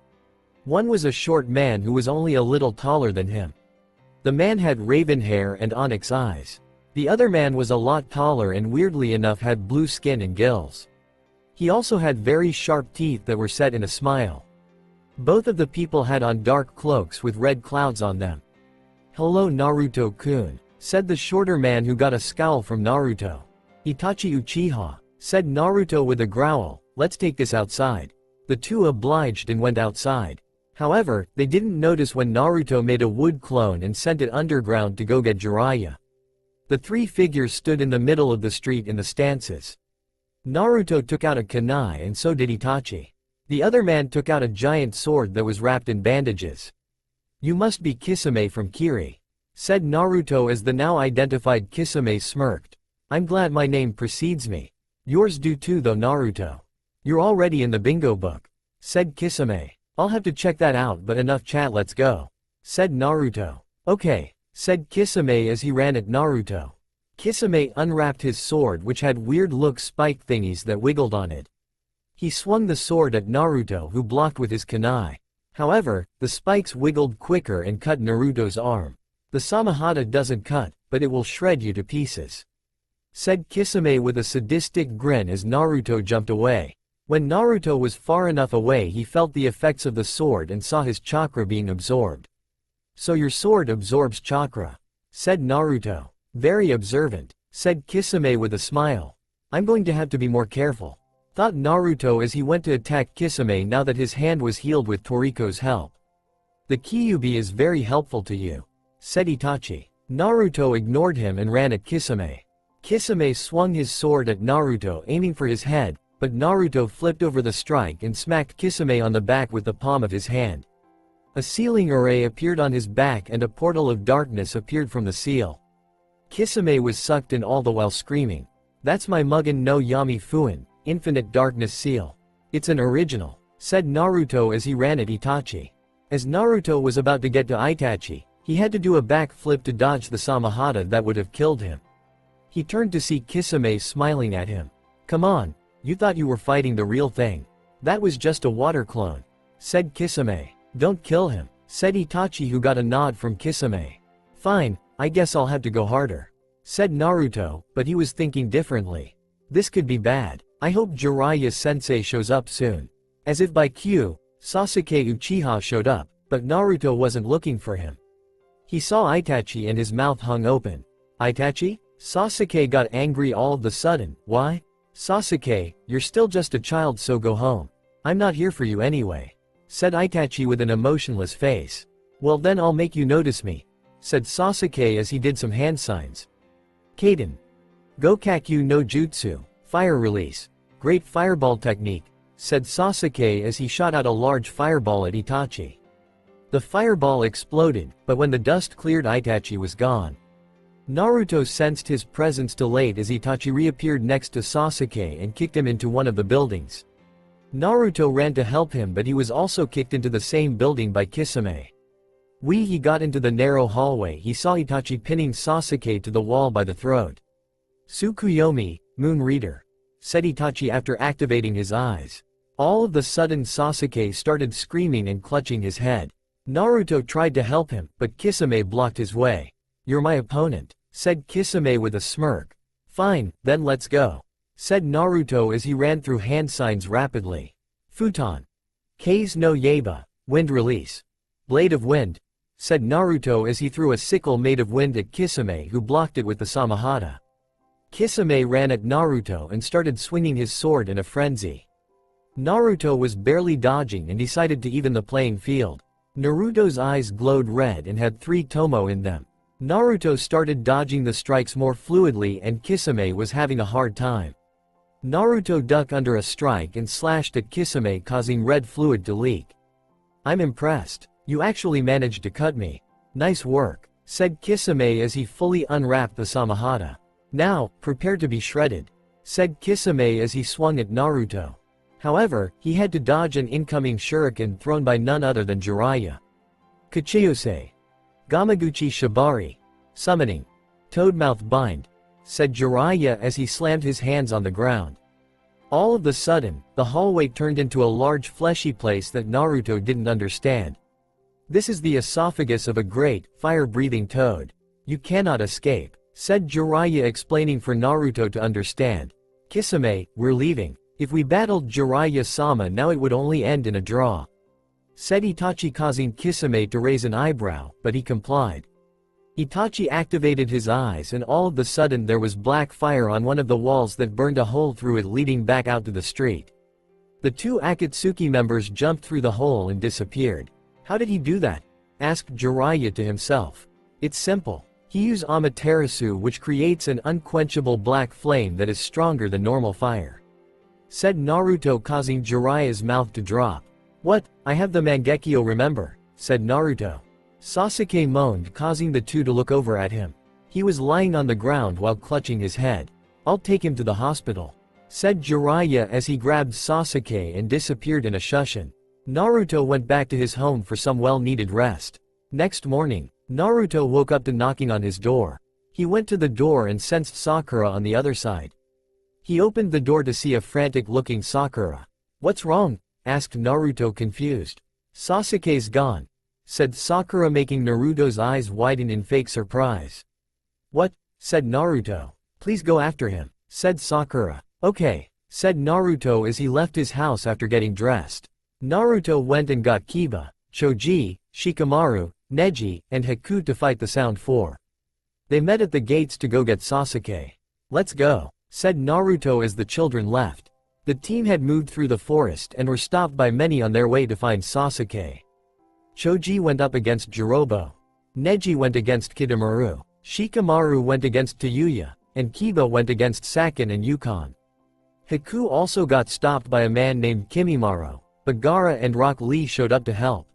One was a short man who was only a little taller than him. The man had raven hair and onyx eyes. The other man was a lot taller and weirdly enough had blue skin and gills. He also had very sharp teeth that were set in a smile. Both of the people had on dark cloaks with red clouds on them. Hello Naruto-kun, said the shorter man, who got a scowl from Naruto. Itachi Uchiha, said Naruto with a growl, let's take this outside. The 2 obliged and went outside. However, they didn't notice when Naruto made a wood clone and sent it underground to go get Jiraiya. The 3 figures stood in the middle of the street in the stances. Naruto took out a kunai and so did Itachi. The other man took out a giant sword that was wrapped in bandages. You must be Kisame from Kiri, said Naruto as the now identified Kisame smirked. I'm glad my name precedes me. Yours do too though, Naruto. You're already in the bingo book, said Kisame. I'll have to check that out, but enough chat, let's go, said Naruto. Okay, said Kisame as he ran at Naruto. Kisame unwrapped his sword, which had weird look spike thingies that wiggled on it. He swung the sword at Naruto, who blocked with his kunai. However, the spikes wiggled quicker and cut Naruto's arm. The Samahata doesn't cut, but it will shred you to pieces," said Kisame with a sadistic grin as Naruto jumped away. When Naruto was far enough away, he felt the effects of the sword and saw his chakra being absorbed. "So your sword absorbs chakra," said Naruto. "Very observant," said Kisame with a smile. "I'm going to have to be more careful," thought Naruto as he went to attack Kisame now that his hand was healed with Toriko's help. "The Kyuubi is very helpful to you," said Itachi. Naruto ignored him and ran at Kisame. Kisame swung his sword at Naruto, aiming for his head, but Naruto flipped over the strike and smacked Kisame on the back with the palm of his hand. A sealing array appeared on his back and a portal of darkness appeared from the seal. Kisame was sucked in all the while screaming, "That's my Mugen no Yami Fuin, Infinite Darkness Seal. It's an original," said Naruto as he ran at Itachi. As Naruto was about to get to Itachi, he had to do a backflip to dodge the Samahata that would have killed him. He turned to see Kisame smiling at him. "Come on, you thought you were fighting the real thing. That was just a water clone," said Kisame. "Don't kill him," said Itachi, who got a nod from Kisame. "Fine, I guess I'll have to go harder," said Naruto, but he was thinking differently. "This could be bad. I hope Jiraiya-sensei shows up soon." As if by cue, Sasuke Uchiha showed up, but Naruto wasn't looking for him. He saw Itachi and his mouth hung open. "Itachi?" Sasuke got angry all of a sudden. "Why?" "Sasuke, you're still just a child, so go home. I'm not here for you anyway," said Itachi with an emotionless face. "Well then I'll make you notice me," said Sasuke as he did some hand signs. "Kaden. Gokakyu no Jutsu, fire release. Great fireball technique," said Sasuke as he shot out a large fireball at Itachi. The fireball exploded, but when the dust cleared, Itachi was gone. Naruto sensed his presence delayed as Itachi reappeared next to Sasuke and kicked him into one of the buildings. Naruto ran to help him, but he was also kicked into the same building by Kisame. When he got into the narrow hallway, he saw Itachi pinning Sasuke to the wall by the throat. "Tsukuyomi, Moon Reader," said Itachi after activating his eyes. All of a sudden Sasuke started screaming and clutching his head. Naruto tried to help him, but Kisame blocked his way. "You're my opponent," said Kisame with a smirk. "Fine, then let's go," said Naruto as he ran through hand signs rapidly. "Futon. Kei's no Yaiba, Wind Release. Blade of Wind," said Naruto as he threw a sickle made of wind at Kisame, who blocked it with the Samahata. Kisame ran at Naruto and started swinging his sword in a frenzy. Naruto was barely dodging and decided to even the playing field. Naruto's eyes glowed red and had 3 tomo in them. Naruto started dodging the strikes more fluidly and Kisame was having a hard time. Naruto ducked under a strike and slashed at Kisame, causing red fluid to leak. "I'm impressed. You actually managed to cut me. Nice work," said Kisame as he fully unwrapped the Samahata. "Now, prepare to be shredded," said Kisame as he swung at Naruto. However, he had to dodge an incoming shuriken thrown by none other than Jiraiya. "Kachiyose. Gamaguchi Shibari. Summoning. Toadmouth Bind," said Jiraiya as he slammed his hands on the ground. All of a sudden, the hallway turned into a large fleshy place that Naruto didn't understand. "This is the esophagus of a great, fire-breathing toad. You cannot escape," said Jiraiya, explaining for Naruto to understand. "Kisame, we're leaving. If we battled Jiraiya-sama now it would only end in a draw," said Itachi, causing Kisame to raise an eyebrow, but he complied. Itachi activated his eyes and all of a sudden there was black fire on one of the walls that burned a hole through it, leading back out to the street. The 2 Akatsuki members jumped through the hole and disappeared. "How did he do that?" asked Jiraiya to himself. "It's simple. He used Amaterasu, which creates an unquenchable black flame that is stronger than normal fire," said Naruto, causing Jiraiya's mouth to drop. "What? I have the Mangekyo, remember," said Naruto. Sasuke moaned, causing the 2 to look over at him. He was lying on the ground while clutching his head. "I'll take him to the hospital," said Jiraiya as he grabbed Sasuke and disappeared in a shushin. Naruto went back to his home for some well-needed rest. Next morning, Naruto woke up to knocking on his door. He went to the door and sensed Sakura on the other side. He opened the door to see a frantic-looking Sakura. "What's wrong?" asked Naruto, confused. "Sasuke's gone," said Sakura, making Naruto's eyes widen in fake surprise. What? Said Naruto. Please go after him, said Sakura. Okay, said Naruto as he left his house after getting dressed. Naruto went and got Kiba, Choji, Shikamaru, Neji, and Haku to fight the Sound Four. They met at the gates to go get Sasuke. Let's go, said Naruto as the children left. The team had moved through the forest and were stopped by many on their way to find Sasuke. Choji went up against Jirobo. Neji went against Kidomaru. Shikamaru went against Tayuya, and Kiba went against Sakin and Yukon. Haku also got stopped by a man named Kimimaro, but Gaara and Rock Lee showed up to help.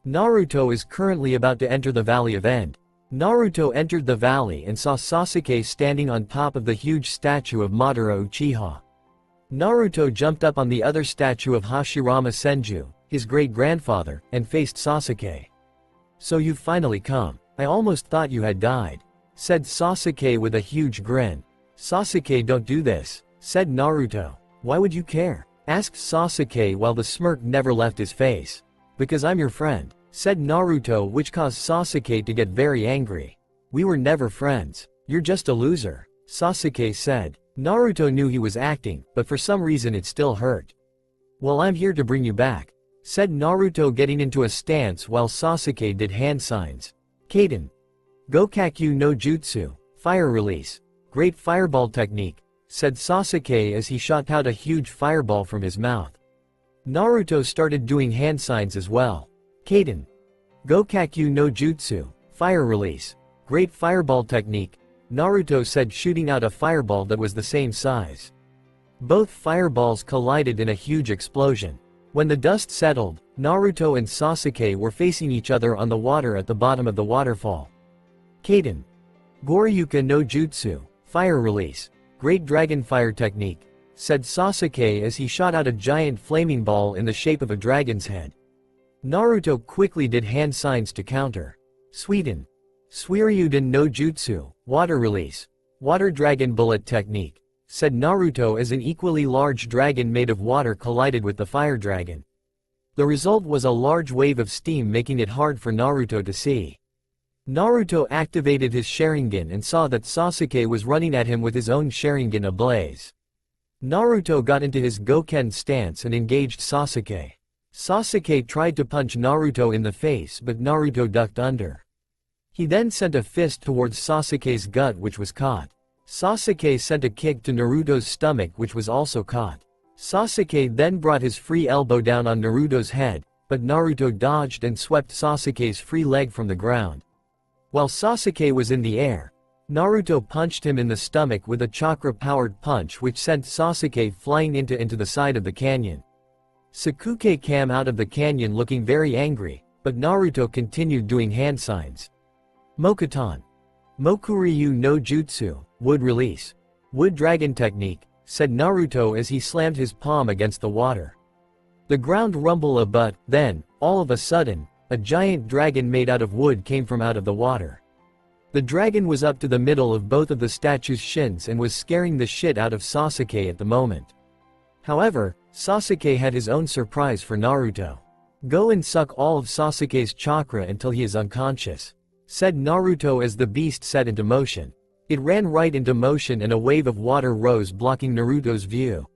Naruto is currently about to enter the Valley of End. Naruto entered the valley and saw Sasuke standing on top of the huge statue of Madara Uchiha. Naruto jumped up on the other statue of Hashirama Senju, his great-grandfather, and faced Sasuke. So you've finally come. I almost thought you had died, said Sasuke with a huge grin. Sasuke, don't do this, said Naruto. Why would you care? Asked Sasuke while the smirk never left his face. Because I'm your friend, said Naruto, which caused Sasuke to get very angry. We were never friends. You're just a loser, Sasuke said. Naruto knew he was acting, but for some reason it still hurt. Well, I'm here to bring you back, said Naruto, getting into a stance while Sasuke did hand signs. Kaden. Gokakyu no Jutsu, fire release. Great fireball technique, said Sasuke as he shot out a huge fireball from his mouth. Naruto started doing hand signs as well. Kaden. Gokakyu no Jutsu, fire release. Great fireball technique, Naruto said, shooting out a fireball that was the same size. Both fireballs collided in a huge explosion. When the dust settled, Naruto and Sasuke were facing each other on the water at the bottom of the waterfall. Kaden. Goryuka no Jutsu, fire release. Great dragon fire technique, said Sasuke as he shot out a giant flaming ball in the shape of a dragon's head. Naruto quickly did hand signs to counter. Suiden. Suiryuden no Jutsu, water release. Water dragon bullet technique, said Naruto as an equally large dragon made of water collided with the fire dragon. The result was a large wave of steam, making it hard for Naruto to see. Naruto activated his Sharingan and saw that Sasuke was running at him with his own Sharingan ablaze. Naruto got into his Goken stance and engaged Sasuke. Sasuke tried to punch Naruto in the face, but Naruto ducked under. He then sent a fist towards Sasuke's gut, which was caught. Sasuke sent a kick to Naruto's stomach, which was also caught. Sasuke then brought his free elbow down on Naruto's head, but Naruto dodged and swept Sasuke's free leg from the ground. While Sasuke was in the air, Naruto punched him in the stomach with a chakra-powered punch, which sent Sasuke flying into the side of the canyon. Sasuke came out of the canyon looking very angry, but Naruto continued doing hand signs. Mokuton. Mokuryu no Jutsu, wood release. Wood dragon technique, said Naruto as he slammed his palm against the water. The ground rumbled a but, then, all of a sudden, a giant dragon made out of wood came from out of the water. The dragon was up to the middle of both of the statue's shins and was scaring the shit out of Sasuke at the moment. However, Sasuke had his own surprise for Naruto. Go and suck all of Sasuke's chakra until he is unconscious, said Naruto as the beast set into motion. It ran right into motion and a wave of water rose, blocking Naruto's view.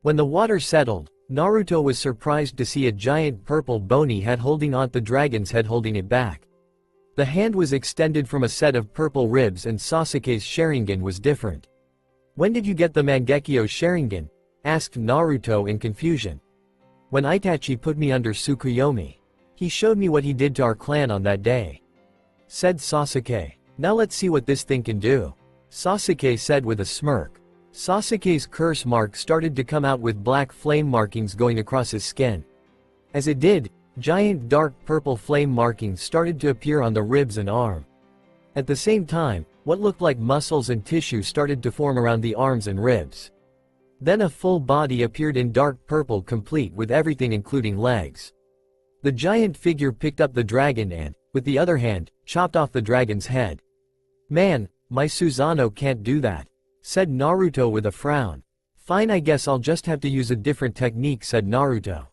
When the water settled, Naruto was surprised to see a giant purple bony head holding on the dragon's head, holding it back. The hand was extended from a set of purple ribs, and Sasuke's Sharingan was different. When did you get the Mangekyo Sharingan? Asked Naruto in confusion. When Itachi put me under Tsukuyomi. He showed me what he did to our clan on that day, said Sasuke. Now let's see what this thing can do, Sasuke said with a smirk. Sasuke's curse mark started to come out with black flame markings going across his skin. As it did, giant dark purple flame markings started to appear on the ribs and arm. At the same time, what looked like muscles and tissue started to form around the arms and ribs. Then a full body appeared in dark purple, complete with everything including legs. The giant figure picked up the dragon and, with the other hand, chopped off the dragon's head. Man, my Susanoo can't do that, said Naruto with a frown. Fine, I guess I'll just have to use a different technique, said Naruto.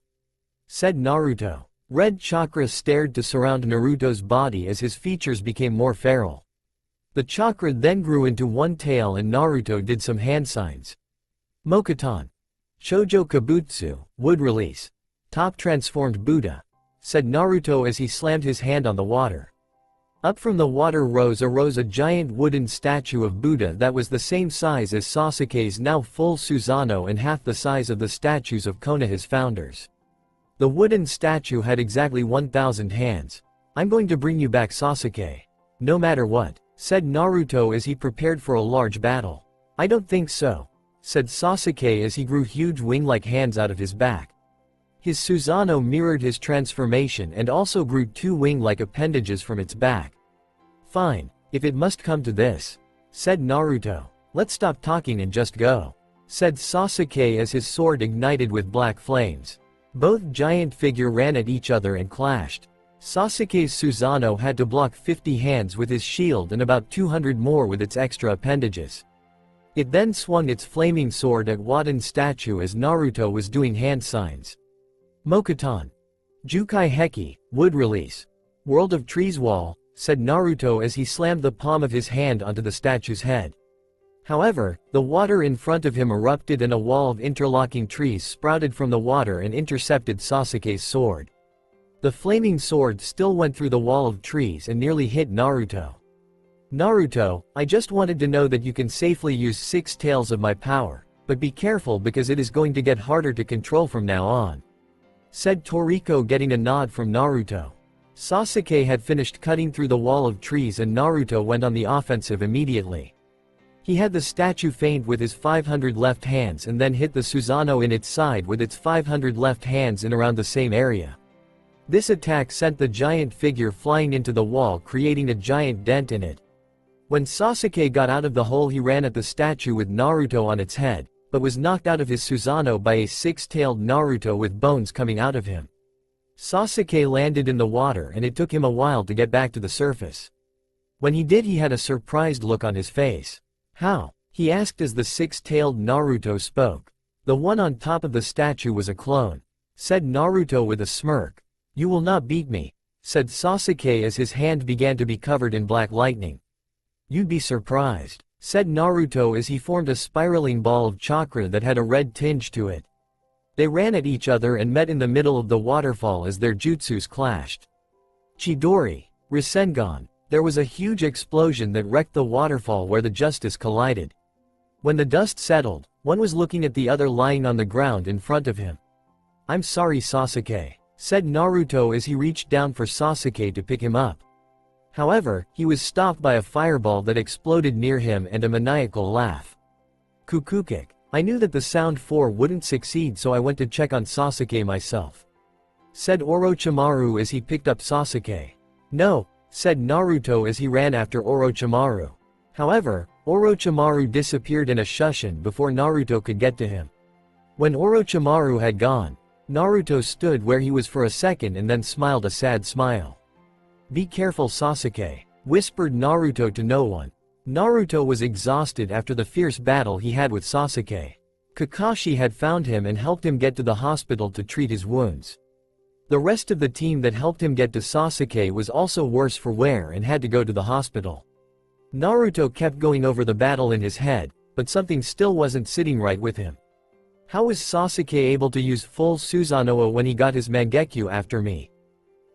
Red chakra stared to surround Naruto's body as his features became more feral. The chakra then grew into one tail and Naruto did some hand signs. Mokuton. Shoujo Kabutsu, wood release. Top transformed Buddha, said Naruto as he slammed his hand on the water. Up from the water arose a giant wooden statue of Buddha that was the same size as Sasuke's now full Susanoo and half the size of the statues of Konoha's founders. The wooden statue had exactly 1,000 hands. I'm going to bring you back Sasuke. No matter what, said Naruto as he prepared for a large battle. I don't think so, said Sasuke as he grew huge wing-like hands out of his back. His Susanoo mirrored his transformation and also grew two wing-like appendages from its back. Fine, if it must come to this, said Naruto. Let's stop talking and just go, said Sasuke as his sword ignited with black flames. Both giant figures ran at each other and clashed. Sasuke's Susanoo had to block 50 hands with his shield and about 200 more with its extra appendages. It then swung its flaming sword at Waden's statue as Naruto was doing hand signs. Mokuton. Jukai Heki, wood release. World of Trees wall, said Naruto as he slammed the palm of his hand onto the statue's head. However, the water in front of him erupted and a wall of interlocking trees sprouted from the water and intercepted Sasuke's sword. The flaming sword still went through the wall of trees and nearly hit Naruto. Naruto, I just wanted to know that you can safely use 6 tails of my power, but be careful because it is going to get harder to control from now on, said Toriko, getting a nod from Naruto. Sasuke had finished cutting through the wall of trees and Naruto went on the offensive immediately. He had the statue feint with his 500 left hands and then hit the Susanoo in its side with its 500 left hands in around the same area. This attack sent the giant figure flying into the wall, creating a giant dent in it. When Sasuke got out of the hole, he ran at the statue with Naruto on its head, but was knocked out of his Susanoo by a 6-tailed Naruto with bones coming out of him. Sasuke landed in the water and it took him a while to get back to the surface. When he did, he had a surprised look on his face. How? He asked as the 6-tailed Naruto spoke. The one on top of the statue was a clone, said Naruto with a smirk. You will not beat me, said Sasuke as his hand began to be covered in black lightning. You'd be surprised, said Naruto as he formed a spiraling ball of chakra that had a red tinge to it. They ran at each other and met in the middle of the waterfall as their jutsus clashed. Chidori, Rasengan. There was a huge explosion that wrecked the waterfall where the justice collided. When the dust settled, one was looking at the other lying on the ground in front of him. I'm sorry, Sasuke, said Naruto as he reached down for Sasuke to pick him up. However, he was stopped by a fireball that exploded near him and a maniacal laugh. Kukukik. I knew that the sound 4 wouldn't succeed, so I went to check on Sasuke myself, said Orochimaru as he picked up Sasuke. No, said Naruto as he ran after Orochimaru. However, Orochimaru disappeared in a shushin before Naruto could get to him. When Orochimaru had gone, Naruto stood where he was for a second and then smiled a sad smile. Be careful, Sasuke, whispered Naruto to no one. Naruto was exhausted after the fierce battle he had with Sasuke. Kakashi had found him and helped him get to the hospital to treat his wounds. The rest of the team that helped him get to Sasuke was also worse for wear and had to go to the hospital. Naruto kept going over the battle in his head, but something still wasn't sitting right with him. How was Sasuke able to use full Susanoo when he got his Mangekyo after me?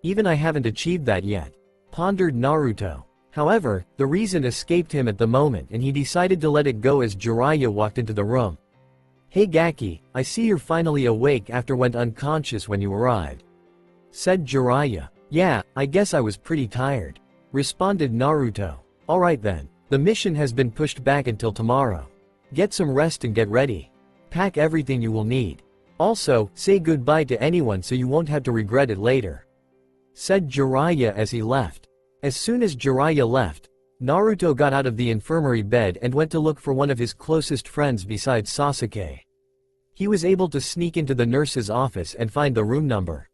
Even I haven't achieved that yet, pondered Naruto. However, the reason escaped him at the moment and he decided to let it go as Jiraiya walked into the room. Hey Gaki, I see you're finally awake after went unconscious when you arrived, said Jiraiya. Yeah, I guess I was pretty tired, responded Naruto. Alright then, the mission has been pushed back until tomorrow. Get some rest and get ready. Pack everything you will need. Also, say goodbye to anyone so you won't have to regret it later, said Jiraiya as he left. As soon as Jiraiya left, Naruto got out of the infirmary bed and went to look for one of his closest friends besides Sasuke. He was able to sneak into the nurse's office and find the room number.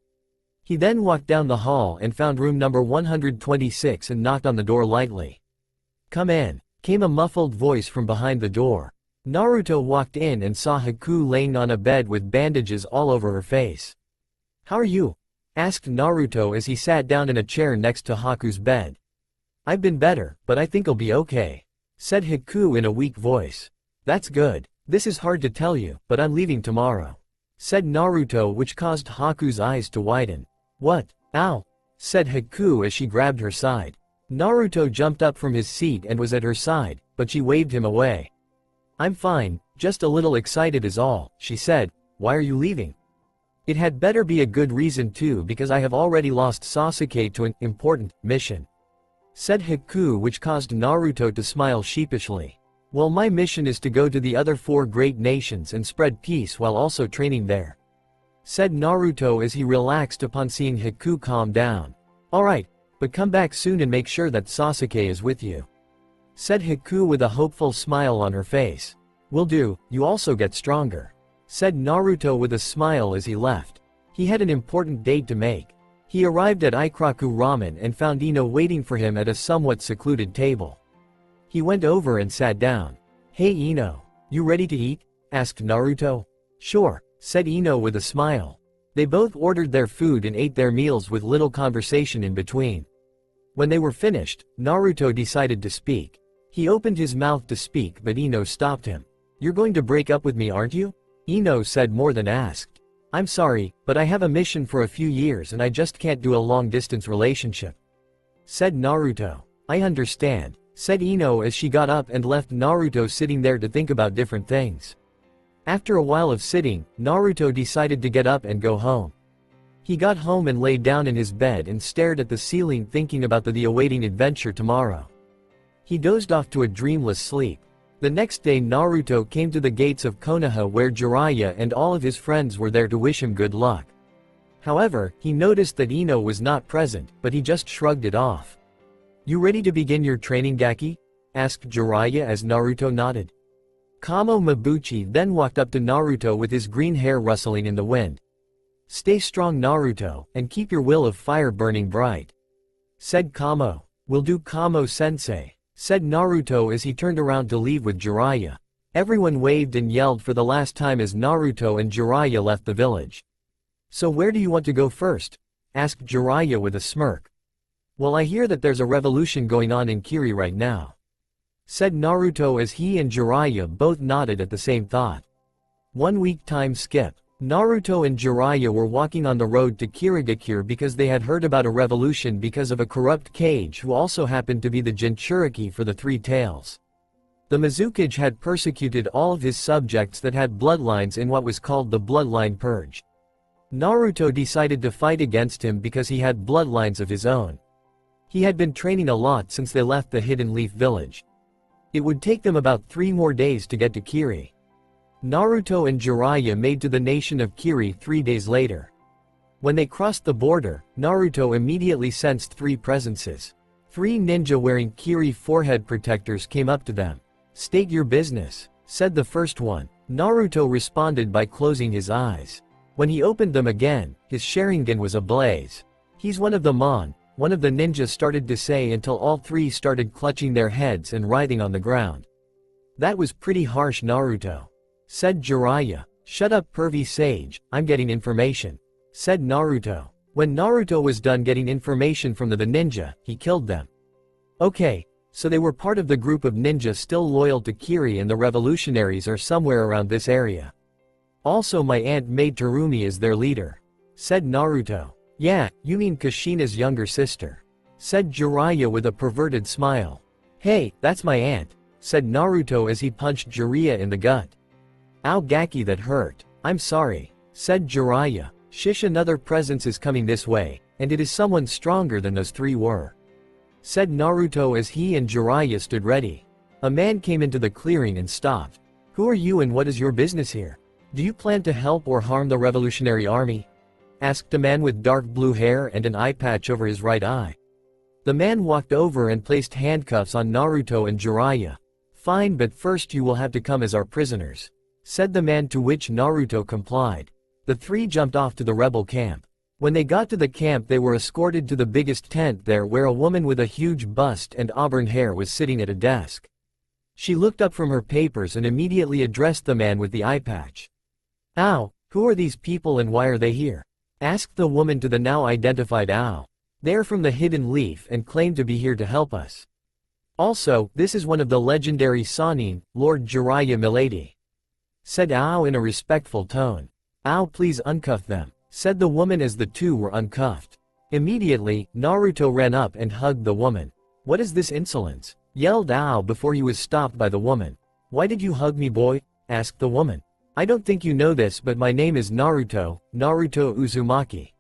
He then walked down the hall and found room number 126 and knocked on the door lightly. Come in, came a muffled voice from behind the door. Naruto walked in and saw Haku laying on a bed with bandages all over her face. How are you? asked Naruto as he sat down in a chair next to Haku's bed. I've been better, but I think I'll be okay, said Haku in a weak voice. That's good. This is hard to tell you, but I'm leaving tomorrow, said Naruto, which caused Haku's eyes to widen. What? Ow, said Haku as she grabbed her side. Naruto jumped up from his seat and was at her side, but she waved him away. I'm fine, just a little excited is all, she said. Why are you leaving? It had better be a good reason too, because I have already lost Sasuke to an important mission, said Haku, which caused Naruto to smile sheepishly. Well, my mission is to go to the other 4 great nations and spread peace while also training there, said Naruto as he relaxed upon seeing Haku calm down. Alright, but come back soon and make sure that Sasuke is with you, said Haku with a hopeful smile on her face. Will do, you also get stronger, said Naruto with a smile as he left. He had an important date to make. He arrived at Ikiraku Ramen and found Ino waiting for him at a somewhat secluded table. He went over and sat down. Hey Ino, you ready to eat? Asked Naruto. Sure, said Ino with a smile. They both ordered their food and ate their meals with little conversation in between. When they were finished, Naruto decided to speak. He opened his mouth to speak, but Ino stopped him. You're going to break up with me, aren't you? Ino said more than asked. I'm sorry, but I have a mission for a few years and I just can't do a long-distance relationship, said Naruto. I understand, said Ino as she got up and left Naruto sitting there to think about different things. After a while of sitting, Naruto decided to get up and go home. He got home and laid down in his bed and stared at the ceiling, thinking about the awaiting adventure tomorrow. He dozed off to a dreamless sleep. The next day Naruto came to the gates of Konoha where Jiraiya and all of his friends were there to wish him good luck. However, he noticed that Ino was not present, but he just shrugged it off. You ready to begin your training, Gaki? Asked Jiraiya as Naruto nodded. Kamo Mabuchi then walked up to Naruto with his green hair rustling in the wind. Stay strong, Naruto, and keep your will of fire burning bright, said Kamo. Will do, Kamo-sensei, said Naruto as he turned around to leave with Jiraiya. Everyone waved and yelled for the last time as Naruto and Jiraiya left the village. So where do you want to go first? Asked Jiraiya with a smirk. Well, I hear that there's a revolution going on in Kiri right now, said Naruto as he and Jiraiya both nodded at the same thought. 1 week time skip. Naruto and Jiraiya were walking on the road to Kirigakure because they had heard about a revolution because of a corrupt Kage who also happened to be the Jinchuriki for the Three Tails. The Mizukage had persecuted all of his subjects that had bloodlines in what was called the Bloodline Purge. Naruto decided to fight against him because he had bloodlines of his own. He had been training a lot since they left the Hidden Leaf village. It would take them about 3 more days to get to Kiri. Naruto and Jiraiya made to the nation of Kiri 3 days later. When they crossed the border, Naruto immediately sensed 3 presences. 3 ninja wearing Kiri forehead protectors came up to them. State your business, said the first one. Naruto responded by closing his eyes. When he opened them again, his Sharingan was ablaze. He's one of the Mon, one of the ninjas started to say until all 3 started clutching their heads and writhing on the ground. That was pretty harsh, Naruto, said Jiraiya. Shut up, pervy sage, I'm getting information, said Naruto. When Naruto was done getting information from the ninja, he killed them. Okay, so they were part of the group of ninjas still loyal to Kiri, and the revolutionaries are somewhere around this area. Also, my aunt made Terumi as their leader, said Naruto. Yeah, you mean Kushina's younger sister, said Jiraiya with a perverted smile. Hey, that's my aunt, said Naruto as he punched Jiraiya in the gut. Ow, Gaki, that hurt. I'm sorry, said Jiraiya. Shish, another presence is coming this way, and it is someone stronger than those 3 were, said Naruto as he and Jiraiya stood ready. A man came into the clearing and stopped. Who are you and what is your business here? Do you plan to help or harm the revolutionary army? Asked a man with dark blue hair and an eye patch over his right eye. The man walked over and placed handcuffs on Naruto and Jiraiya. Fine, but first you will have to come as our prisoners, said the man, to which Naruto complied. The 3 jumped off to the rebel camp. When they got to the camp, they were escorted to the biggest tent there, where a woman with a huge bust and auburn hair was sitting at a desk. She looked up from her papers and immediately addressed the man with the eye patch. Ow, who are these people and why are they here? asked the woman to the now identified owl. They're from the hidden leaf and claim to be here to help us. Also, this is one of the legendary Sanin, Lord Jiraiya milady, said Ao in a respectful tone. Ao, please uncuff them, said the woman as the two were uncuffed. Immediately, Naruto ran up and hugged the woman. What is this insolence? Yelled Ao before he was stopped by the woman. Why did you hug me, boy? Asked the woman. I don't think you know this, but my name is Naruto, Naruto Uzumaki,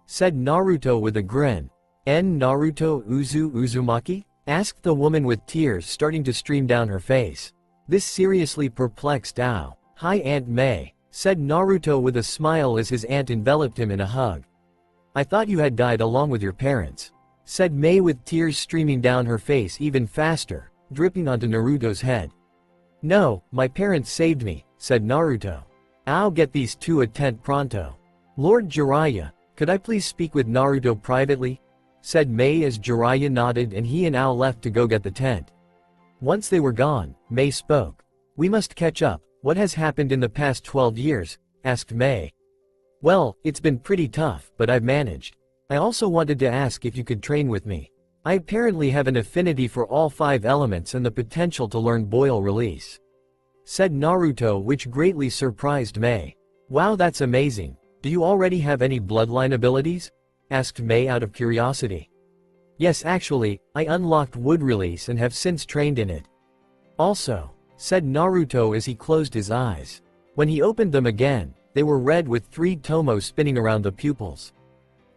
said Naruto with a grin. Naruto Uzumaki? Asked the woman with tears starting to stream down her face. This seriously perplexed Ao. Hi Aunt May, said Naruto with a smile as his aunt enveloped him in a hug. I thought you had died along with your parents, said May with tears streaming down her face even faster, dripping onto Naruto's head. No, my parents saved me, said Naruto. I'll get these two a tent pronto. Lord Jiraiya, could I please speak with Naruto privately? Said May as Jiraiya nodded and he and Ao left to go get the tent. Once they were gone, May spoke. We must catch up. What has happened in the past 12 years? Asked May. Well, it's been pretty tough, but I've managed. I also wanted to ask if you could train with me. I apparently have an affinity for all 5 elements and the potential to learn boil release, said Naruto, which greatly surprised May. Wow, that's amazing. Do you already have any bloodline abilities? Asked May out of curiosity. Yes, actually, I unlocked wood release and have since trained in it. Also, said Naruto as he closed his eyes. When he opened them again, they were red with 3 tomos spinning around the pupils.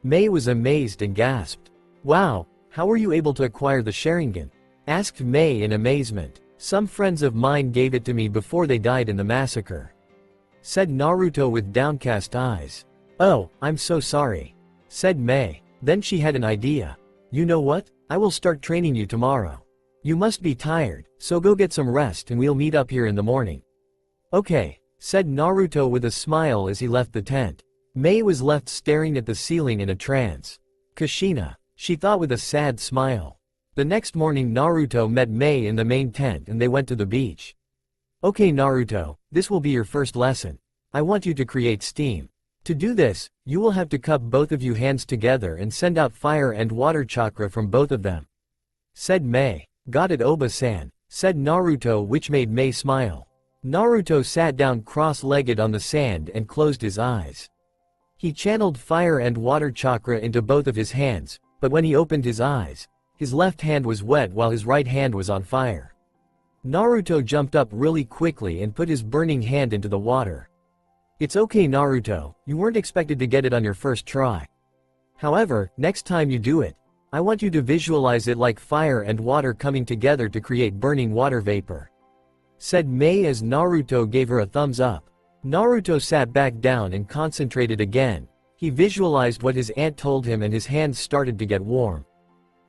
May was amazed and gasped. Wow, how were you able to acquire the Sharingan? Asked May in amazement. Some friends of mine gave it to me before they died in the massacre, said Naruto with downcast eyes. Oh, I'm so sorry, said May. Then she had an idea. You know what? I will start training you tomorrow. You must be tired, so go get some rest and we'll meet up here in the morning. Okay, said Naruto with a smile as he left the tent. May was left staring at the ceiling in a trance. Kushina, she thought with a sad smile. The next morning Naruto met May in the main tent and they went to the beach. Okay Naruto, this will be your first lesson. I want you to create steam. To do this, you will have to cup both of your hands together and send out fire and water chakra from both of them, said May. Got it Oba-san, said Naruto, which made May smile. Naruto sat down cross-legged on the sand and closed his eyes. He channeled fire and water chakra into both of his hands, but when he opened his eyes, his left hand was wet while his right hand was on fire. Naruto jumped up really quickly and put his burning hand into the water. It's okay Naruto, you weren't expected to get it on your first try. However, next time you do it, I want you to visualize it like fire and water coming together to create burning water vapor, said May as Naruto gave her a thumbs up. Naruto sat back down and concentrated again. He visualized what his aunt told him and his hands started to get warm.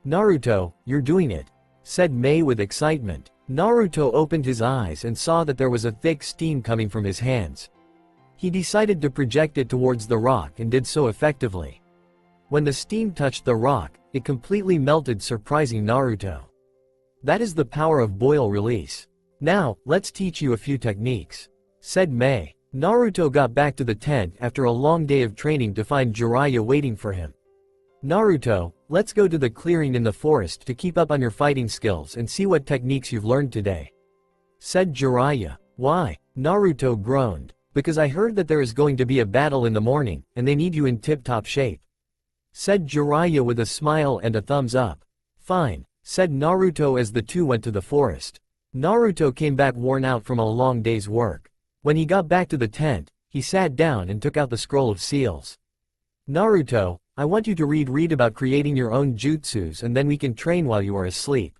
Naruto, you're doing it, said May with excitement. Naruto opened his eyes and saw that there was a thick steam coming from his hands. He decided to project it towards the rock and did so effectively. When the steam touched the rock, it completely melted, surprising Naruto. That is the power of boil release. Now, let's teach you a few techniques, said May. Naruto got back to the tent after a long day of training to find Jiraiya waiting for him. Naruto, let's go to the clearing in the forest to keep up on your fighting skills and see what techniques you've learned today, said Jiraiya. Why? Naruto groaned. Because I heard that there is going to be a battle in the morning, and they need you in tip-top shape, said Jiraiya with a smile and a thumbs up. Fine, said Naruto as the two went to the forest. Naruto came back worn out from a long day's work. When he got back to the tent, he sat down and took out the scroll of seals. Naruto, I want you to read about creating your own jutsus and then we can train while you are asleep,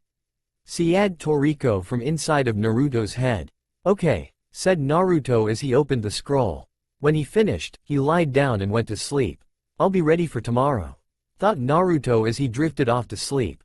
said Toriko from inside of Naruto's head. Okay, said Naruto as he opened the scroll. When he finished, he lied down and went to sleep. I'll be ready for tomorrow, thought Naruto as he drifted off to sleep.